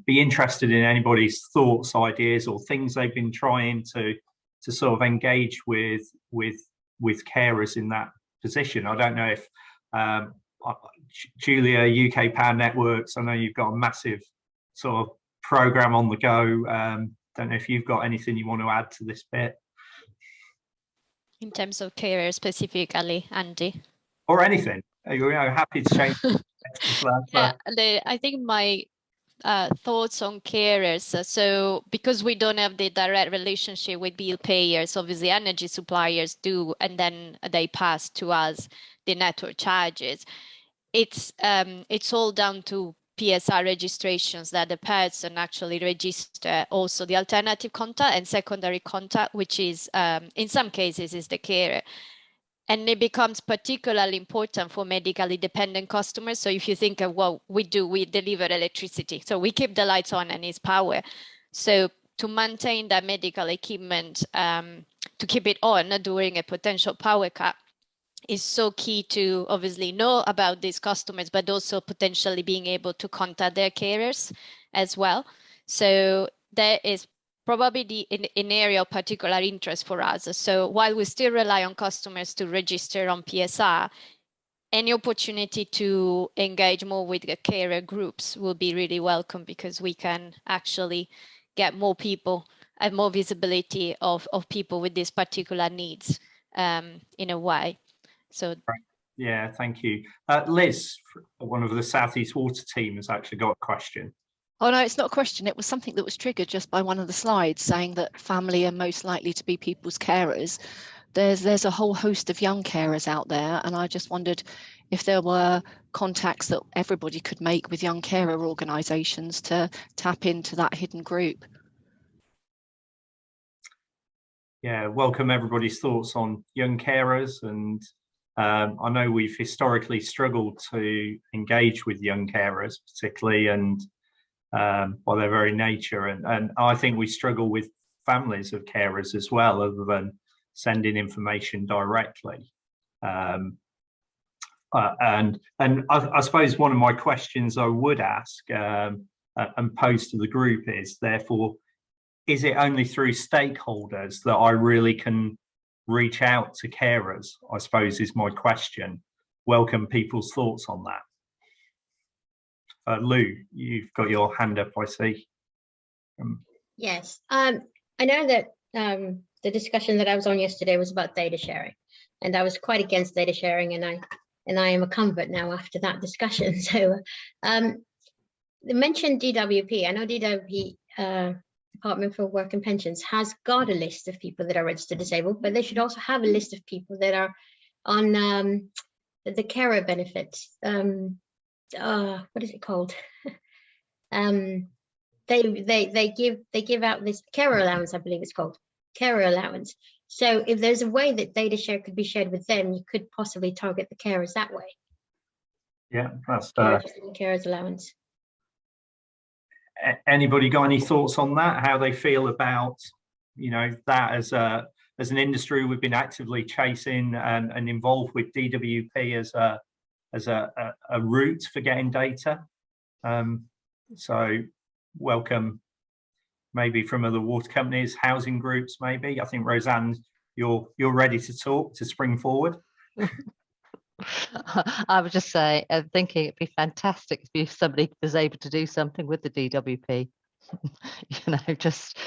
Be interested in anybody's thoughts, ideas, or things they've been trying to sort of engage with carers in that position. I don't know if Julia, UK Power Networks, I know you've got a massive sort of program on the go. Don't know if you've got anything you want to add to this bit. In terms of carers specifically, Andy? Or anything. You know, happy to change. I think my thoughts on carers. So because we don't have the direct relationship with bill payers, obviously energy suppliers do, and then they pass to us the network charges. It's all down to PSR registrations that the person actually register also the alternative contact and secondary contact, which is in some cases is the carer. And it becomes particularly important for medically dependent customers. So if you think of what we do, we deliver electricity. So we keep the lights on and it's power. So to maintain that medical equipment, to keep it on during a potential power cut is so key to obviously know about these customers, but also potentially being able to contact their carers as well. So there is probably an area of particular interest for us. So while we still rely on customers to register on PSR, any opportunity to engage more with the carer groups will be really welcome, because we can actually get more people and more visibility of people with these particular needs in a way. So yeah, thank you. Liz, one of the South East Water team, has actually got a question. Oh no, it's not a question. It was something that was triggered just by one of the slides saying that family are most likely to be people's carers. There's a whole host of young carers out there, and I just wondered if there were contacts that everybody could make with young carer organisations to tap into that hidden group. Yeah, welcome everybody's thoughts on young carers, and I know we've historically struggled to engage with young carers, particularly, and by their very nature, and I think we struggle with families of carers as well, other than sending information directly. And I suppose one of my questions I would ask and pose to the group is, therefore, is it only through stakeholders that I really can reach out to carers? I suppose is my question. Welcome people's thoughts on that. Lou, you've got your hand up, I see. Yes, I know that the discussion that I was on yesterday was about data sharing, and I was quite against data sharing, and I am a convert now after that discussion. So they mentioned DWP. I know DWP, Department for Work and Pensions, has got a list of people that are registered disabled, but they should also have a list of people that are on the carer benefits. What is it called? They give out this carer allowance, I believe it's called, carer allowance. So if there's a way that data share could be shared with them, you could possibly target the carers that way. Yeah, that's carers allowance. Anybody got any thoughts on that? How they feel about, you know, that as an industry we've been actively chasing and involved with DWP as a route for getting data. So welcome maybe from other water companies, housing groups maybe. I think Roseanne, you're ready to talk, to spring forward. I would just say, thinking it'd be fantastic if somebody was able to do something with the DWP. You know, just,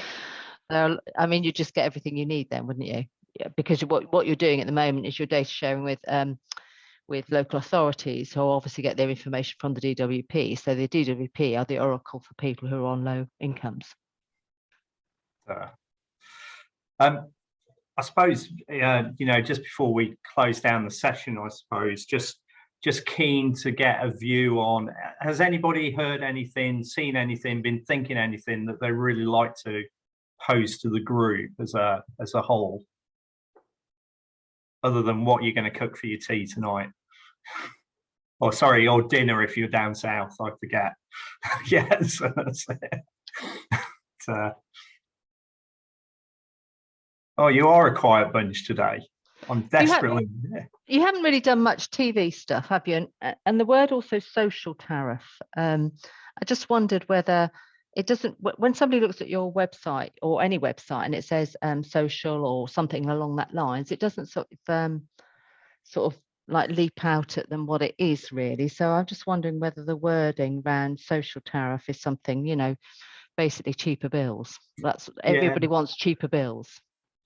I mean, you just get everything you need then, wouldn't you? Yeah, because what you're doing at the moment is your data sharing with local authorities, who obviously get their information from the DWP. So the DWP are the oracle for people who are on low incomes. I suppose, you know, just before we close down the session, I suppose, just just keen to get a view on, has anybody heard anything, seen anything, been thinking anything that they really like to pose to the group as a whole, other than what you're going to cook for your tea tonight? Or sorry, or dinner if you're down south, I forget. Yes, that's it. Oh, you are a quiet bunch today. I'm desperately. You haven't really done much TV stuff, have you? And the word also social tariff. I just wondered whether it doesn't, when somebody looks at your website or any website and it says social or something along that lines, it doesn't sort of like leap out at them what it is really. So I'm just wondering whether the wording around social tariff is something, you know, basically cheaper bills. That's everybody wants cheaper bills.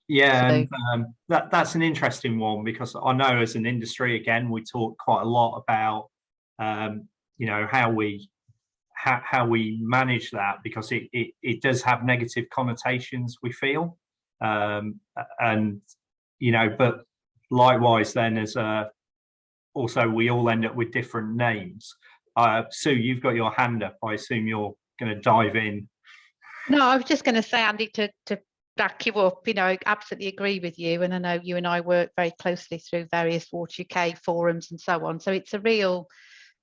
Yeah, so, and that's an interesting one, because I know as an industry, again, we talk quite a lot about you know, how we manage that, because it does have negative connotations, we feel, and you know, but likewise then as also we all end up with different names. Sue, you've got your hand up. I assume you're going to dive in. No, I was just going to say, Andy, to back you up, you know, I absolutely agree with you, and I know you and I work very closely through various Water UK forums and so on, so it's a real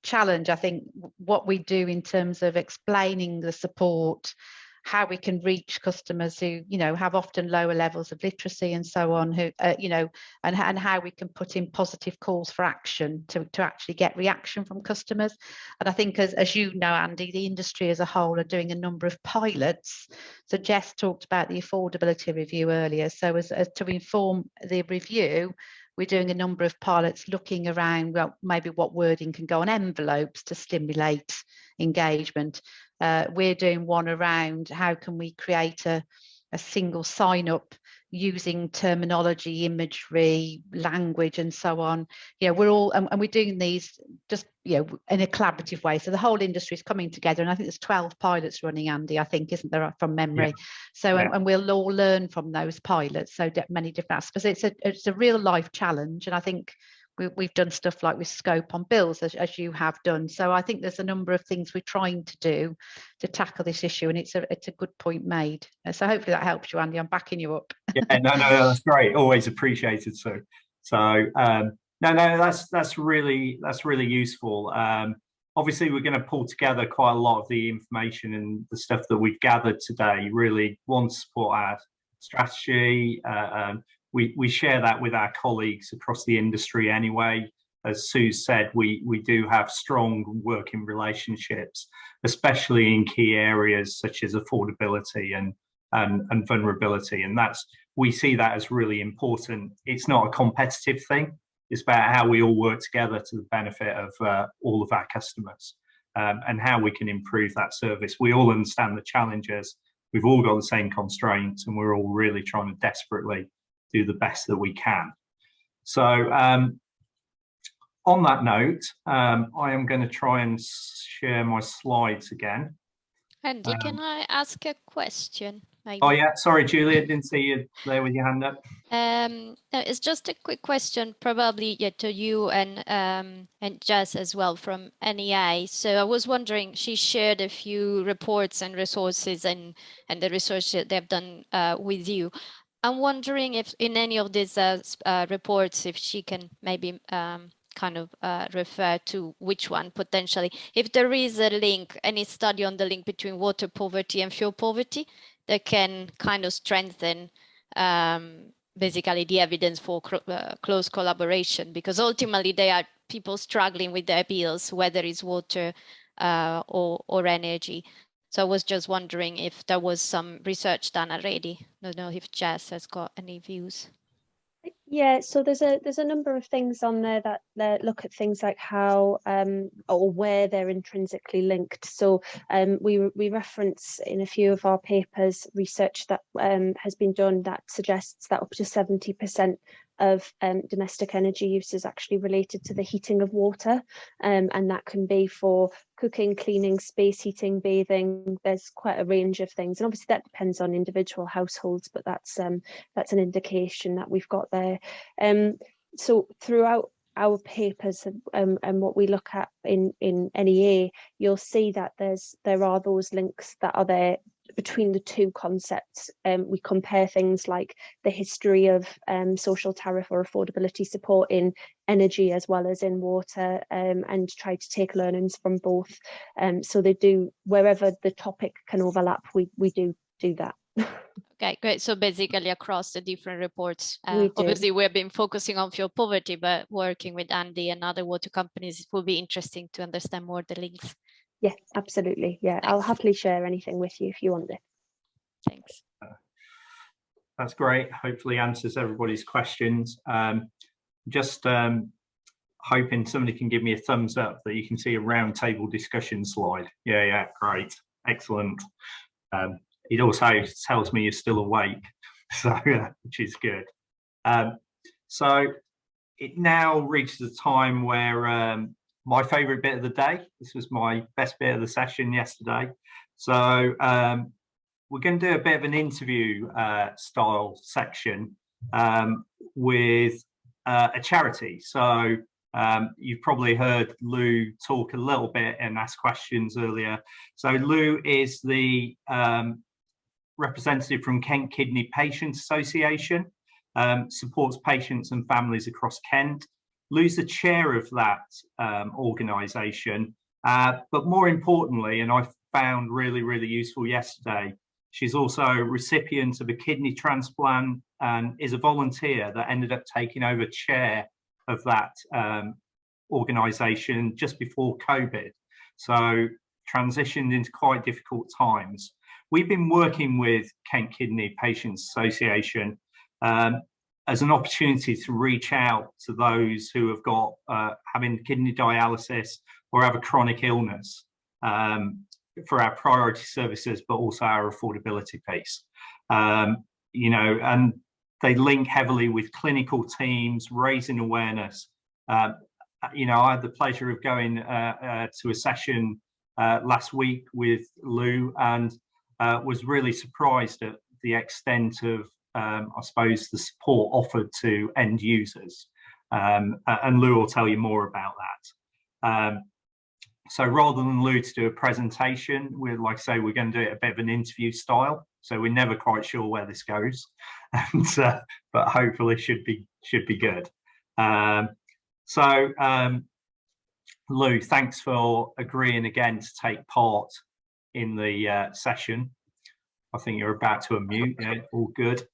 challenge, I think, what we do in terms of explaining the support, how we can reach customers who, you know, have often lower levels of literacy and so on, who you know, and how we can put in positive calls for action to actually get reaction from customers. And I think, as you know, Andy, the industry as a whole are doing a number of pilots. So Jess talked about the affordability review earlier, so as to inform the review, we're doing a number of pilots looking around, well, maybe what wording can go on envelopes to stimulate engagement. We're doing one around how can we create a single sign up using terminology, imagery, language, and so on. You know, we're all, and we're doing these just, you know, in a collaborative way. So the whole industry is coming together, and I think there's 12 pilots running, Andy, I think, isn't there, from memory? Yeah. So, yeah. And we'll all learn from those pilots. So many different aspects. It's a real life challenge, and I think we've done stuff like with scope on bills, as you have done. So I think there's a number of things we're trying to do to tackle this issue, and it's a good point made. So hopefully that helps you, Andy. I'm backing you up. Yeah, no, that's great. Always appreciated. So no, that's really useful. Obviously, we're going to pull together quite a lot of the information and the stuff that we've gathered today. Really want to support our strategy. We share that with our colleagues across the industry anyway. As Sue said, we do have strong working relationships, especially in key areas such as affordability and vulnerability. And we see that as really important. It's not a competitive thing. It's about how we all work together to the benefit of all of our customers, and how we can improve that service. We all understand the challenges. We've all got the same constraints, and we're all really trying to desperately do the best that we can. So on that note, I am going to try and share my slides again. Andy, can I ask a question? Maybe? Oh yeah, sorry, Julia, didn't see you there with your hand up. No, it's just a quick question, probably to you and Jess as well from NEA. So I was wondering, she shared a few reports and resources and the research that they've done with you. I'm wondering if in any of these reports, if she can maybe kind of refer to which one potentially, if there is a link, any study on the link between water poverty and fuel poverty that can kind of strengthen basically the evidence for close collaboration, because ultimately they are people struggling with their bills, whether it's water or energy. So I was just wondering if there was some research done already. I don't know if Jess has got any views. Yeah, so there's a number of things on there that look at things like how or where they're intrinsically linked. So we reference in a few of our papers research that has been done that suggests that up to 70% of domestic energy use is actually related to the heating of water, and that can be for cooking, cleaning, space heating, bathing. There's quite a range of things, and obviously that depends on individual households, but that's an indication that we've got there. So throughout our papers and what we look at in NEA, you'll see that there are those links that are there between the two concepts. We compare things like the history of social tariff or affordability support in energy as well as in water, and try to take learnings from both. So they do, wherever the topic can overlap, we do that. Okay, great. So basically across the different reports, We obviously we've been focusing on fuel poverty, but working with Andy and other water companies, it will be interesting to understand more the links. Yeah, absolutely. Yeah, Thanks. I'll happily share anything with you if you want it. Thanks. That's great. Hopefully answers everybody's questions. Just hoping somebody can give me a thumbs up that you can see a round table discussion slide. Yeah, great. Excellent. It also tells me you're still awake, so which is good. So it now reaches the time where my favourite bit of the day. This was my best bit of the session yesterday. So we're going to do a bit of an interview style section with a charity. So you've probably heard Lou talk a little bit and ask questions earlier. So Lou is the representative from Kent Kidney Patients Association, supports patients and families across Kent. Lou's the chair of that organisation, but more importantly, and I found really, really useful yesterday, she's also a recipient of a kidney transplant and is a volunteer that ended up taking over chair of that organisation just before COVID. So transitioned into quite difficult times. We've been working with Kent Kidney Patients Association as an opportunity to reach out to those who have got having kidney dialysis or have a chronic illness for our priority services, but also our affordability piece. You know, and they link heavily with clinical teams, raising awareness. You know, I had the pleasure of going to a session last week with Lou, and was really surprised at the extent of, I suppose, the support offered to end users. And Lou will tell you more about that. So rather than Lou to do a presentation, like I say, we're going to do it a bit of an interview style. So we're never quite sure where this goes, and, but hopefully should be good. Lou, thanks for agreeing again to take part in the session. I think you're about to unmute. Yeah, all good.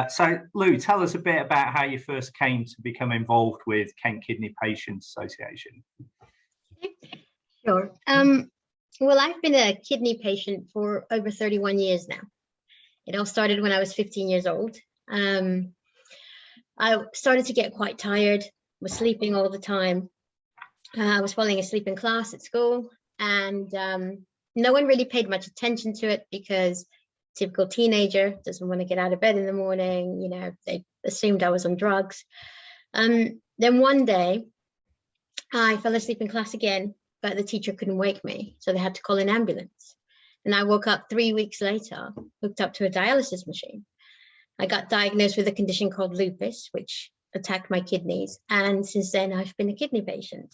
So Lou, tell us a bit about how you first came to become involved with Kent Kidney Patients Association. Sure. Well, I've been a kidney patient for over 31 years now. It all started when I was 15 years old. I started to get quite tired, was sleeping all the time. I was falling asleep in class at school, and no one really paid much attention to it because typical teenager doesn't want to get out of bed in the morning. You know, they assumed I was on drugs. Then one day I fell asleep in class again, but the teacher couldn't wake me, so they had to call an ambulance. And I woke up 3 weeks later, hooked up to a dialysis machine. I got diagnosed with a condition called lupus, which attacked my kidneys. And since then, I've been a kidney patient.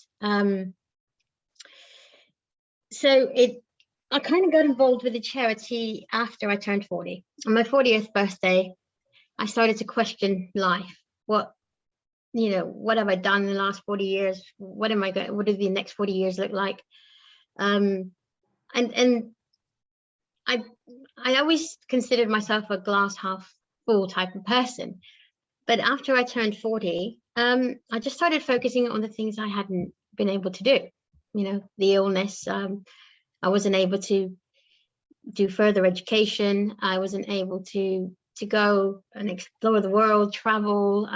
I kind of got involved with the charity after I turned 40. On my 40th birthday, I started to question life. What have I done in the last 40 years? What do the next 40 years look like? And I always considered myself a glass half full type of person. But after I turned 40, I just started focusing on the things I hadn't been able to do. You know, the illness. I wasn't able to do further education. I wasn't able to go and explore the world, travel.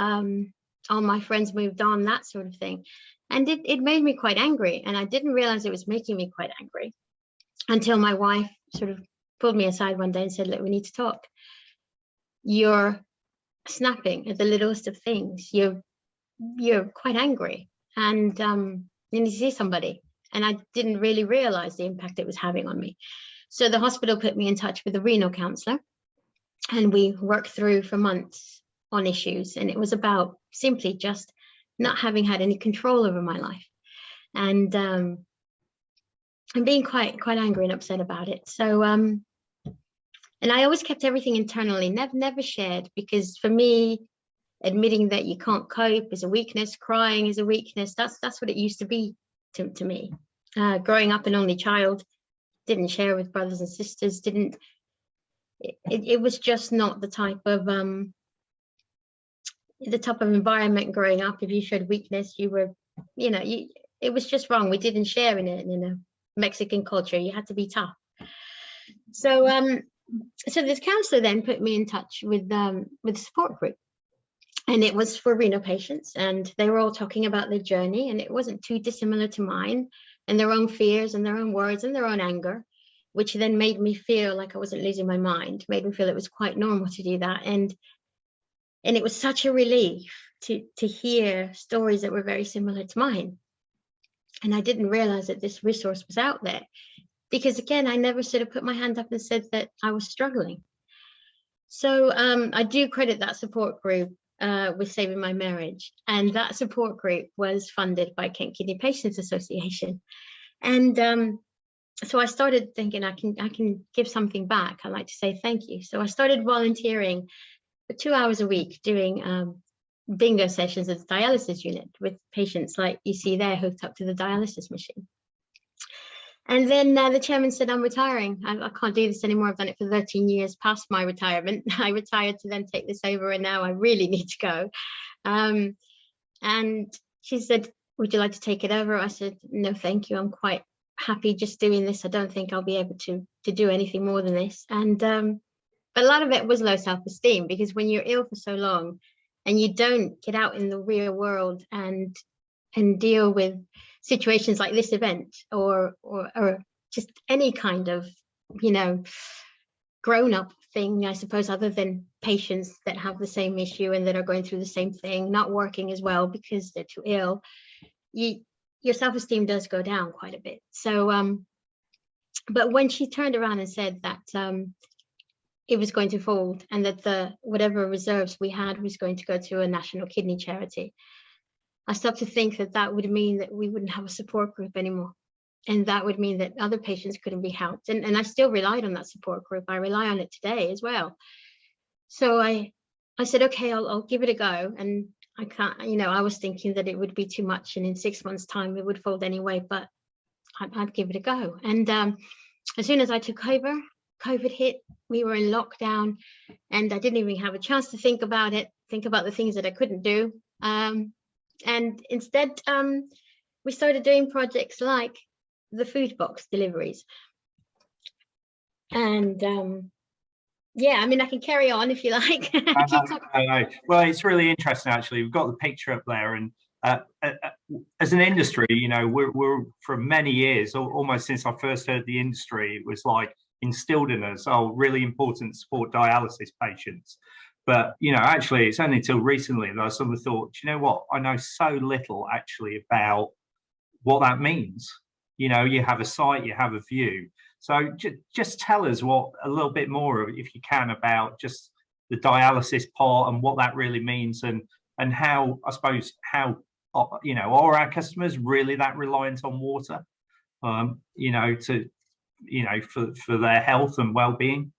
All my friends moved on, that sort of thing. And it made me quite angry. And I didn't realize it was making me quite angry until my wife sort of pulled me aside one day and said, look, we need to talk. You're snapping at the littlest of things. You're quite angry, and you need to see somebody. And I didn't really realize the impact it was having on me. So the hospital put me in touch with a renal counsellor, and we worked through for months on issues. And it was about simply just not having had any control over my life, and being quite angry and upset about it. So and I always kept everything internally, never shared, because for me, admitting that you can't cope is a weakness, crying is a weakness. That's what it used to be to me. Growing up an only child, didn't share with brothers and sisters, it was just not the type of environment growing up. If you showed weakness, you were, it was just wrong. We didn't share in it, Mexican culture. You had to be tough. So so this counselor then put me in touch with a support group, and it was for renal patients, and they were all talking about their journey, and it wasn't too dissimilar to mine, and their own fears and their own words and their own anger, which then made me feel like I wasn't losing my mind, made me feel it was quite normal to do that. And it was such a relief to hear stories that were very similar to mine. And I didn't realize that this resource was out there, because again, I never sort of put my hand up and said that I was struggling. So I do credit that support group with saving my marriage. And that support group was funded by Kent Kidney Patients Association. And so I started thinking I can give something back. I like to say thank you. So I started volunteering for 2 hours a week doing bingo sessions at the dialysis unit with patients like you see there hooked up to the dialysis machine. And then the chairman said, I'm retiring. I can't do this anymore. I've done it for 13 years past my retirement. I retired to then take this over, and now I really need to go. And she said, would you like to take it over? I said, no, thank you. I'm quite happy just doing this. I don't think I'll be able to do anything more than this. And but a lot of it was low self-esteem, because when you're ill for so long and you don't get out in the real world and deal with situations like this event or just any kind of grown-up thing, I suppose, other than patients that have the same issue and that are going through the same thing, not working as well because they're too ill, your self-esteem does go down quite a bit. So but when she turned around and said that it was going to fold, and that whatever reserves we had was going to go to a national kidney charity, I started to think that would mean that we wouldn't have a support group anymore. And that would mean that other patients couldn't be helped. And I still relied on that support group. I rely on it today as well. So I said, okay, I'll give it a go. And I can't, I was thinking that it would be too much, and in 6 months' time it would fold anyway, but I'd give it a go. And as soon as I took over, COVID hit, we were in lockdown, and I didn't even have a chance to think about the things that I couldn't do. And instead, we started doing projects like the food box deliveries. And yeah, I mean, I can carry on if you like. I know. Well, it's really interesting, actually. We've got the picture up there, and as an industry, we're for many years, almost since I first heard the industry, it was like instilled in us, really important to support dialysis patients. But, actually, it's only until recently that I sort of thought, you know what, I know so little actually about what that means. You have a site, you have a view. So just tell us a little bit more, if you can, about just the dialysis part and what that really means, and how, I suppose, are our customers really that reliant on water, for their health and well-being?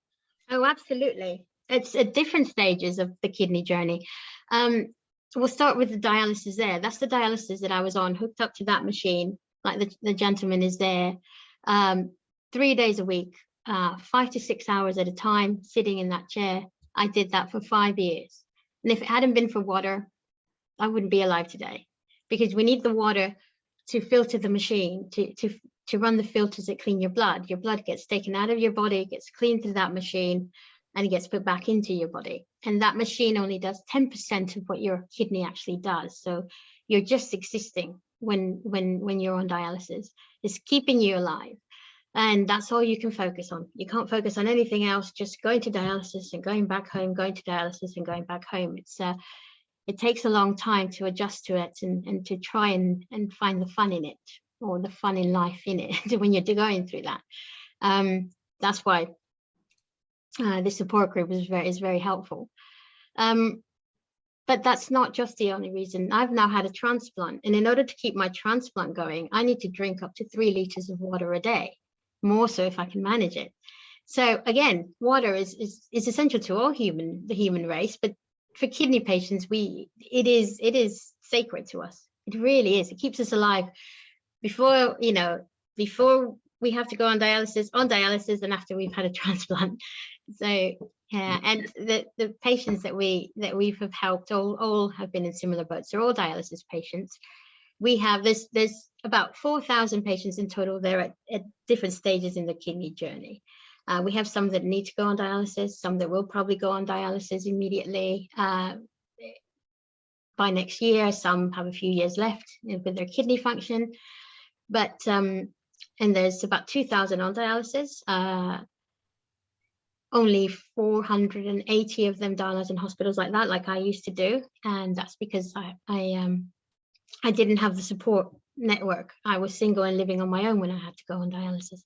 Oh, absolutely. It's at different stages of the kidney journey. We'll start with the dialysis there. That's the dialysis that I was on, hooked up to that machine, like the gentleman is there, 3 days a week, 5 to 6 hours at a time, sitting in that chair. I did that for 5 years. And if it hadn't been for water, I wouldn't be alive today, because we need the water to filter the machine, to run the filters that clean your blood. Your blood gets taken out of your body, gets cleaned through that machine, and it gets put back into your body. And that machine only does 10% of what your kidney actually does. So you're just existing when you're on dialysis. It's keeping you alive. And that's all you can focus on. You can't focus on anything else, just going to dialysis and going back home, going to dialysis and going back home. It takes a long time to adjust to it and to try and find the fun in it, or the fun in life in it when you're going through that. That's why the support group is very helpful. But that's not just the only reason. I've now had a transplant, and in order to keep my transplant going, I need to drink up to 3 liters of water a day, more so if I can manage it. So again, water is essential to all the human race, but for kidney patients, it is sacred to us. It really is. It keeps us alive before we have to go on dialysis, and after we've had a transplant. So yeah, and the patients that we have helped all have been in similar boats. They're all dialysis patients. We have there's about 4,000 patients in total. They're at different stages in the kidney journey. We have some that need to go on dialysis, some that will probably go on dialysis immediately by next year. Some have a few years left with their kidney function, but and there's about 2,000 on dialysis. Only 480 of them dialyzed in hospitals like that, like I used to do, and that's because I didn't have the support network. I was single and living on my own when I had to go on dialysis.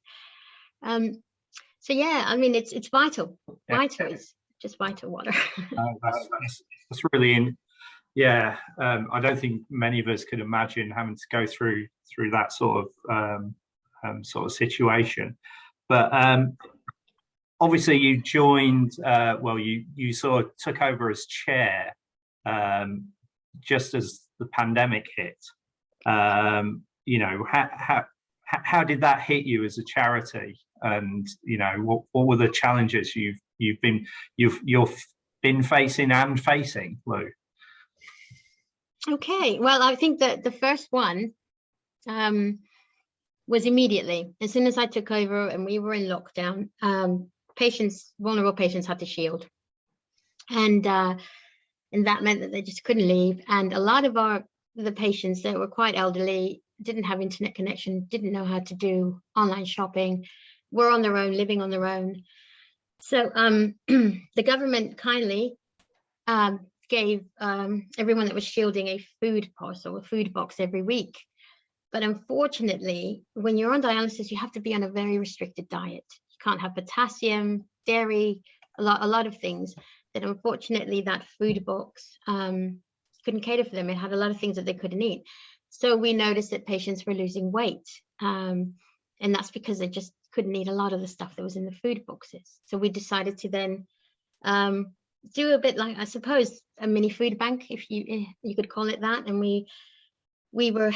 So yeah, I mean, it's vital. Yeah. Vital is just vital water. That's really I don't think many of us could imagine having to go through that sort of situation. But obviously you joined, you sort of took over as chair just as the pandemic hit. You know, how did that hit you as a charity? And you know, what were the challenges you've been facing, Lou? Okay, well, I think that the first one was immediately, as soon as I took over and we were in lockdown, vulnerable patients had to shield, and that meant that they just couldn't leave. And a lot of the patients that were quite elderly, didn't have internet connection, didn't know how to do online shopping, were on their own, living on their own. So the government kindly gave everyone that was shielding a food parcel, a food box every week. But unfortunately, when you're on dialysis, you have to be on a very restricted diet. You can't have potassium, dairy, a lot of things that unfortunately that food box couldn't cater for them. It had a lot of things that they couldn't eat. So we noticed that patients were losing weight. And that's because they just couldn't eat a lot of the stuff that was in the food boxes. So we decided to then do a bit like, I suppose, a mini food bank, if you could call it that. And we were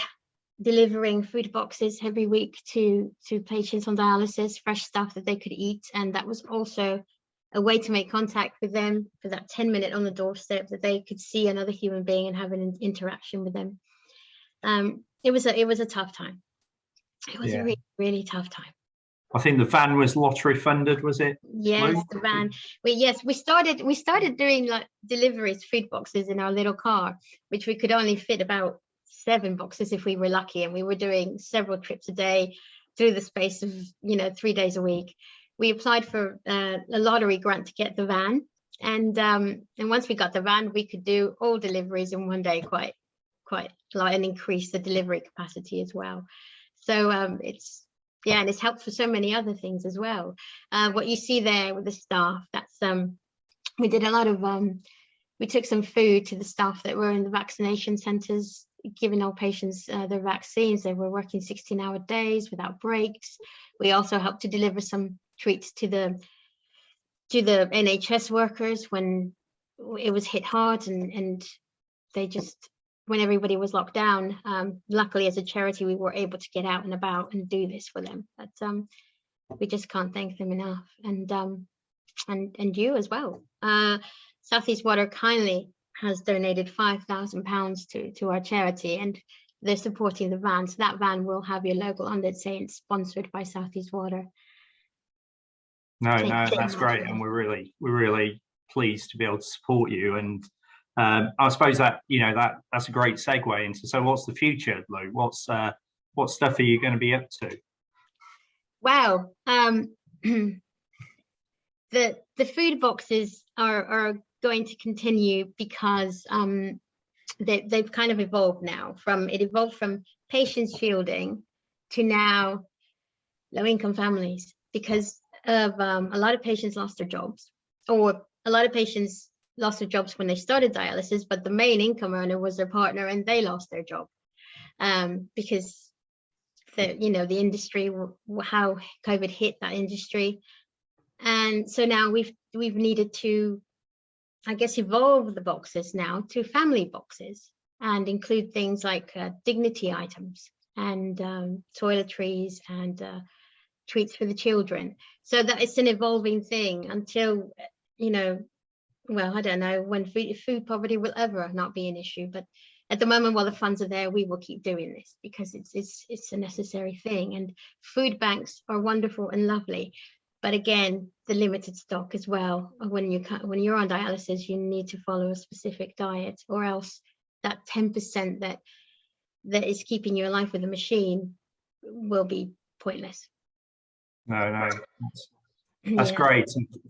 delivering food boxes every week to patients on dialysis, fresh stuff that they could eat. And that was also a way to make contact with them for that 10-minute on the doorstep, that they could see another human being and have an interaction with them. It was a tough time. It was a really, really tough time. I think the van was lottery funded, was it? Yes, Lou? the van. We started doing like deliveries, food boxes in our little car, which we could only fit about 7 boxes if we were lucky, and we were doing several trips a day through the space of 3 days a week. We applied for a lottery grant to get the van, and once we got the van, we could do all deliveries in one day quite a lot, and increase the delivery capacity as well. So and it's helped for so many other things as well. What you see there with the staff, that's we did a lot of we took some food to the staff that were in the vaccination centres, giving all patients their vaccines. They were working 16-hour days without breaks. We also helped to deliver some treats to the NHS workers when it was hit hard, and they just, when everybody was locked down, luckily as a charity we were able to get out and about and do this for them. But we just can't thank them enough, and you as well. South East Water kindly has donated £5,000 to our charity, and they're supporting the van. So that van will have your logo on it saying it's sponsored by South East Water. No, that's great, and we're really pleased to be able to support you. And I suppose that that's a great segue into, so what's the future, Lou? What stuff are you going to be up to? Wow, the food boxes are going to continue because they've kind of evolved now. It evolved from patients shielding to now low-income families, because of a lot of patients lost their jobs, or a lot of patients loss of jobs when they started dialysis, but the main income earner was their partner, and they lost their job because the industry, how COVID hit that industry. And so now we've needed to, I guess, evolve the boxes now to family boxes and include things like dignity items and toiletries and treats for the children. So that it's an evolving thing until, well, I don't know when food poverty will ever not be an issue. But at the moment, while the funds are there, we will keep doing this because it's a necessary thing. And food banks are wonderful and lovely. But again, the limited stock as well. When you're on dialysis, you need to follow a specific diet, or else that 10% that is keeping you alive with the machine will be pointless. No, that's great.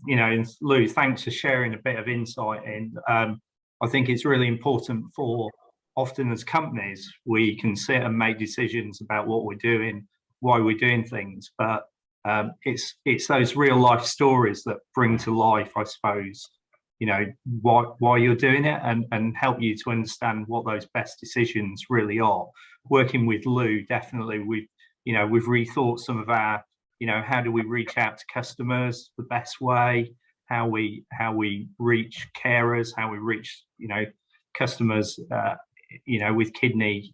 And, Lou, thanks for sharing a bit of insight in. I think it's really important for, often as companies, we can sit and make decisions about what we're doing, why we're doing things, but it's those real life stories that bring to life, I suppose, why you're doing it, and help you to understand what those best decisions really are. Working with Lou, definitely we've rethought some of our, how do we reach out to customers the best way, how we reach carers, how we reach customers with kidney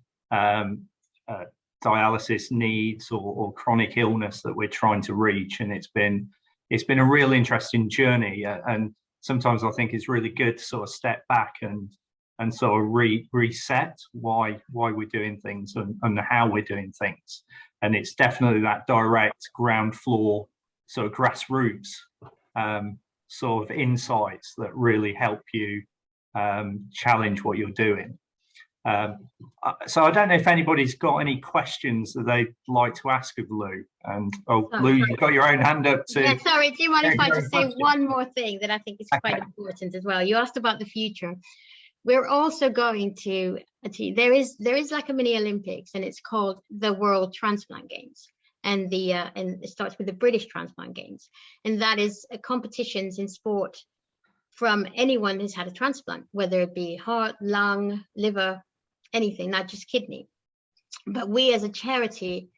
dialysis needs or chronic illness that we're trying to reach. And it's been a real interesting journey, and sometimes I think it's really good to sort of step back and sort of reset why we're doing things and how we're doing things. And it's definitely that direct ground floor, sort of grassroots sort of insights that really help you challenge what you're doing. So I don't know if anybody's got any questions that they'd like to ask of Lou. And Lou, you've got your own hand up too. Yeah, sorry, do you mind if I just say one more thing that I think is quite important as well? You asked about the future. We're also going to there is like a mini Olympics, and it's called the World Transplant Games, and and it starts with the British Transplant Games, and that is competitions in sport from anyone who's had a transplant, whether it be heart, lung, liver, anything, not just kidney. But we as a charity,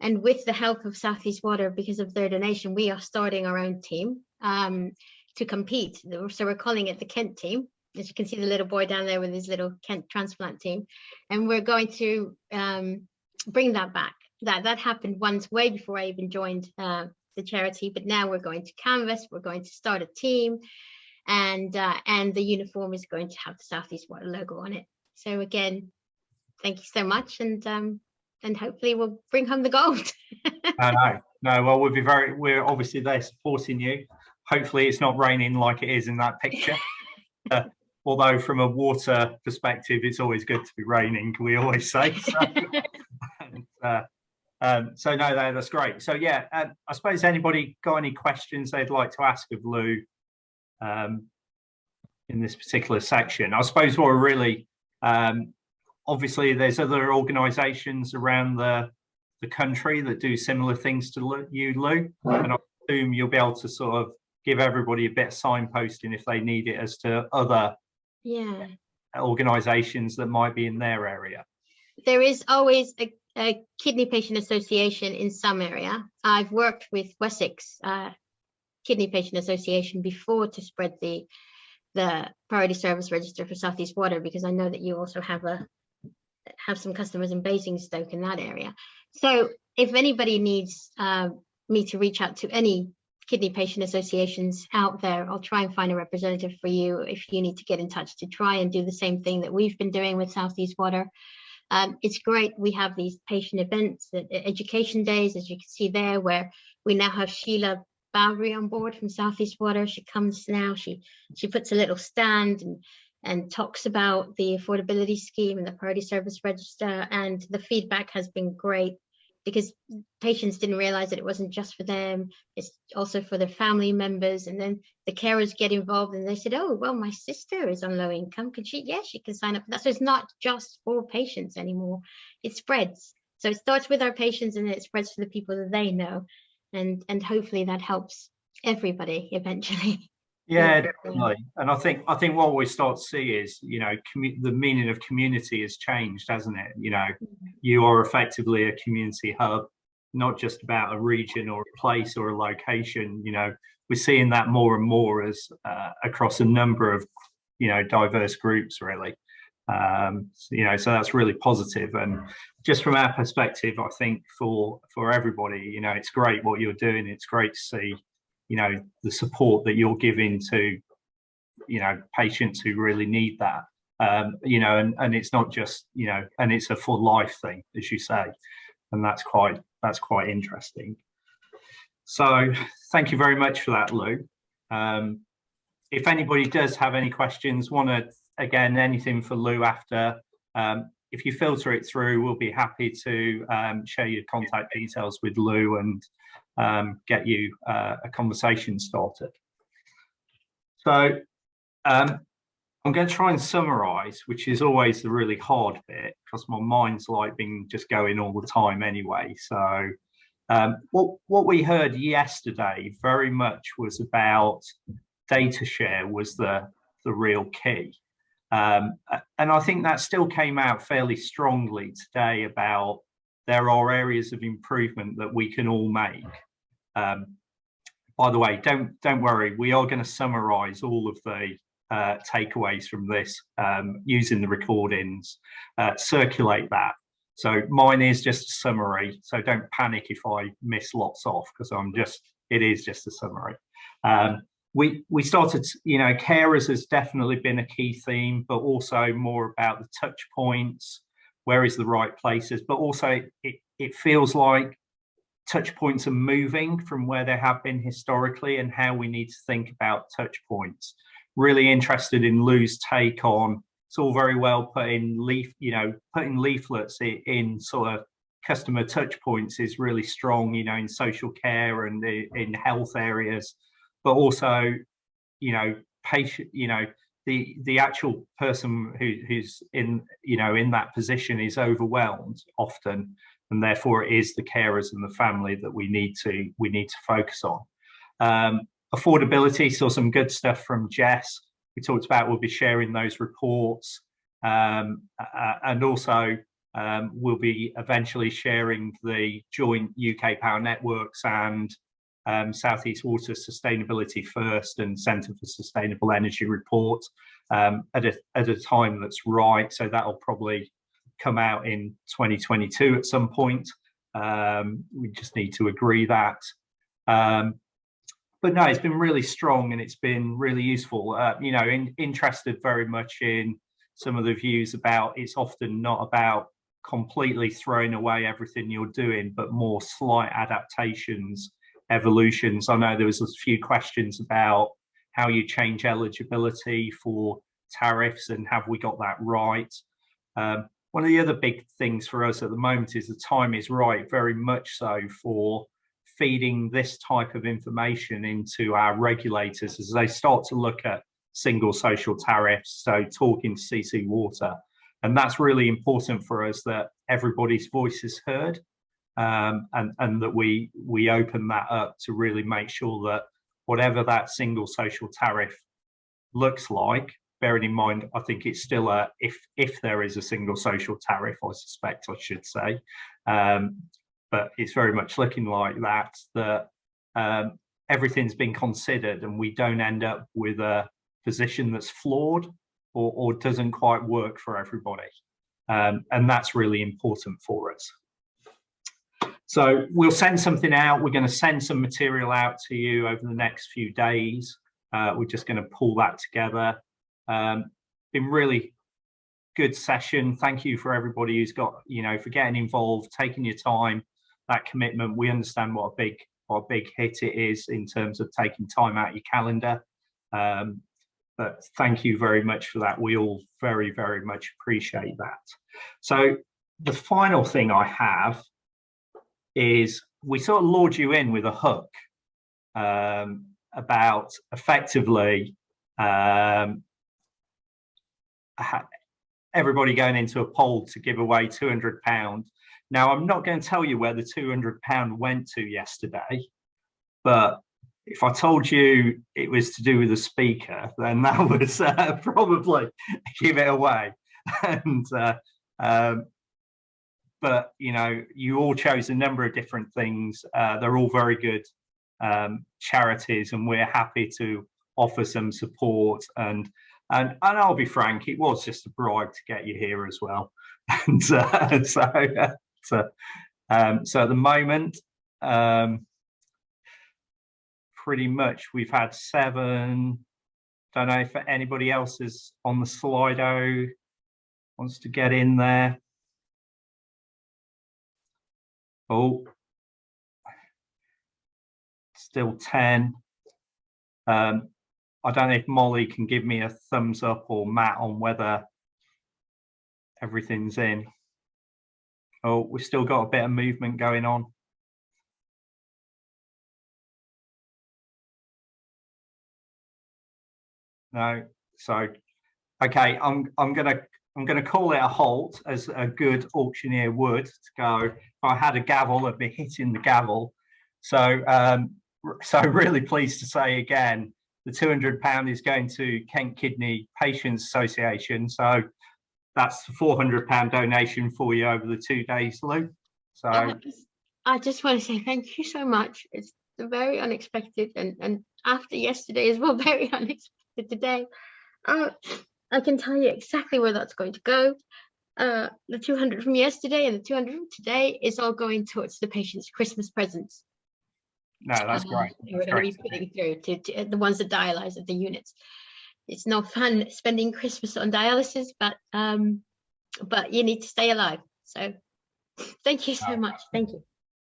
and with the help of Southeast Water, because of their donation, we are starting our own team to compete. So we're calling it the Kent team. As you can see, the little boy down there with his little Kent transplant team. And we're going to bring that back. That happened once, way before I even joined the charity. But now we're going to canvas, we're going to start a team, and the uniform is going to have the Southeast Water logo on it. So again, thank you so much, and hopefully we'll bring home the gold. No. Well, we're obviously there supporting you. Hopefully, it's not raining like it is in that picture. Although from a water perspective, it's always good to be raining, we always say. So no, that's great. So yeah, I suppose anybody got any questions they'd like to ask of Lou in this particular section? I suppose what we're really obviously there's other organisations around the country that do similar things to you, Lou, and I assume you'll be able to sort of give everybody a bit of signposting if they need it as to other organisations that might be in their area. There is always a kidney patient association in some area. I've worked with Wessex Kidney Patient Association before to spread the priority service register for Southeast Water, because I know that you also have some customers in Basingstoke in that area. So if anybody needs me to reach out to any kidney patient associations out there, I'll try and find a representative for you if you need to get in touch to try and do the same thing that we've been doing with Southeast Water. It's great. We have these patient events, education days, as you can see there, where we now have Sheila Bowery on board from Southeast Water. She comes now, she puts a little stand and talks about the affordability scheme and the priority service register, and the feedback has been great, because patients didn't realize that it wasn't just for them, it's also for their family members. And then the carers get involved and they said, oh, well, my sister is on low income. Could she? Yeah, she can sign up for that. So it's not just for patients anymore. It spreads. So it starts with our patients and then it spreads to the people that they know. And hopefully that helps everybody eventually. Yeah, definitely. And I think what we start to see is, you know, the meaning of community has changed, hasn't it? You know, you are effectively a community hub, not just about a region or a place or a location. You know, we're seeing that more and more as across a number of, you know, diverse groups, really. You know, so that's really positive. And just from our perspective, I think for everybody, you know, it's great what you're doing. It's great to see, you know, the support that you're giving to, you know, patients who really need that. You know, and it's not just, you know, and it's a for life thing, as you say, and that's quite interesting. So thank you very much for that, Lou. If anybody does have any questions, again, anything for Lou after, if you filter it through, we'll be happy to share your contact details with Lou and get you a conversation started. So I'm going to try and summarize, which is always the really hard bit because my mind's like being just going all the time anyway. So what we heard yesterday very much was about data share was the real key. And I think that still came out fairly strongly today about there are areas of improvement that we can all make. By the way, don't worry, we are going to summarize all of the takeaways from this using the recordings, circulate that. So mine is just a summary, so don't panic if I miss lots off because it is just a summary. We started, you know, carers has definitely been a key theme, but also more about the touch points, where is the right places, but also it feels like touch points are moving from where they have been historically and how we need to think about touch points. Really interested in Lou's take on, it's all very well putting leaflets in sort of customer touch points is really strong, you know, in social care and in health areas. But also, you know, patient, you know, the actual person who's in, you know, in that position is overwhelmed often, and therefore it is the carers and the family that we need to focus on. Affordability, saw some good stuff from Jess. We talked about we'll be sharing those reports, and also we'll be eventually sharing the joint UK Power Networks and South East Water Sustainability First and Centre for Sustainable Energy report at a time that's right. So that'll probably come out in 2022 at some point. We just need to agree that. But no, it's been really strong and it's been really useful. You know, interested very much in some of the views about it's often not about completely throwing away everything you're doing, but more slight adaptations, evolutions. I know there was a few questions about how you change eligibility for tariffs and have we got that right. One of the other big things for us at the moment is the time is right, very much so, for feeding this type of information into our regulators as they start to look at single social tariffs, so talking to Ccw Water. And that's really important for us that everybody's voice is heard. And that we open that up to really make sure that whatever that single social tariff looks like, bearing in mind, I think it's still if there is a single social tariff, I suspect I should say, but it's very much looking like that everything's been considered and we don't end up with a position that's flawed or doesn't quite work for everybody. And that's really important for us. So we'll send something out. We're going to send some material out to you over the next few days. We're just going to pull that together. Been really good session. Thank you for everybody who's got, you know, for getting involved, taking your time, that commitment. We understand what a big hit it is in terms of taking time out of your calendar. But thank you very much for that. We all very, very much appreciate that. So the final thing I have is we sort of lured you in with a hook about effectively everybody going into a poll to give away £200. Now, I'm not going to tell you where the £200 went to yesterday, but if I told you it was to do with a speaker, then that was probably give it away. And but you know, you all chose a number of different things. They're all very good charities, and we're happy to offer some support. And I'll be frank, it was just a bribe to get you here as well. And so at the moment, pretty much we've had 7. Don't know if anybody else is on the Slido wants to get in there. Oh, still 10. I don't know if Molly can give me a thumbs up, or Matt, on whether everything's in. Oh, we've still got a bit of movement going on. No, so okay, I'm gonna call it a halt, as a good auctioneer would, to go. If I had a gavel, I'd be hitting the gavel. So so really pleased to say again, the £200 is going to Kent Kidney Patients Association. So that's the £400 donation for you over the 2 days, Lou. So I just want to say thank you so much. It's very unexpected, and after yesterday as well, very unexpected today. I can tell you exactly where that's going to go. The 200 from yesterday and the 200 from today is all going towards the patient's Christmas presents. No, that's great. We're going to be putting through to the ones that dialyze at the units. It's no fun spending Christmas on dialysis, but you need to stay alive. So thank you so much. Thank you.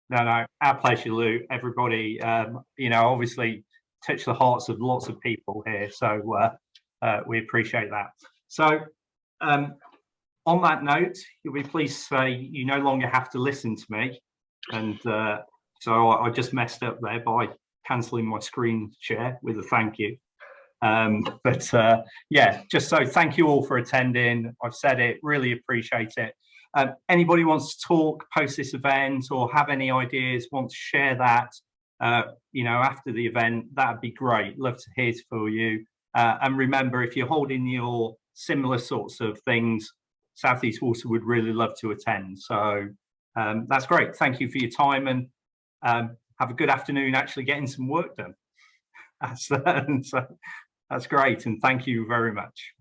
No, our pleasure, Lou. Everybody, you know, obviously touch the hearts of lots of people here. So we appreciate that. So on that note, you'll be pleased to say you no longer have to listen to me. And so I just messed up there by cancelling my screen share with a thank you. But yeah, just so thank you all for attending. I've said it, really appreciate it. Anybody wants to talk post this event, or have any ideas, want to share that, you know, after the event, that'd be great. Love to hear for you. And remember, if you're holding your similar sorts of things, South East Water would really love to attend. So that's great. Thank you for your time, and have a good afternoon actually getting some work done. So that's great, and thank you very much.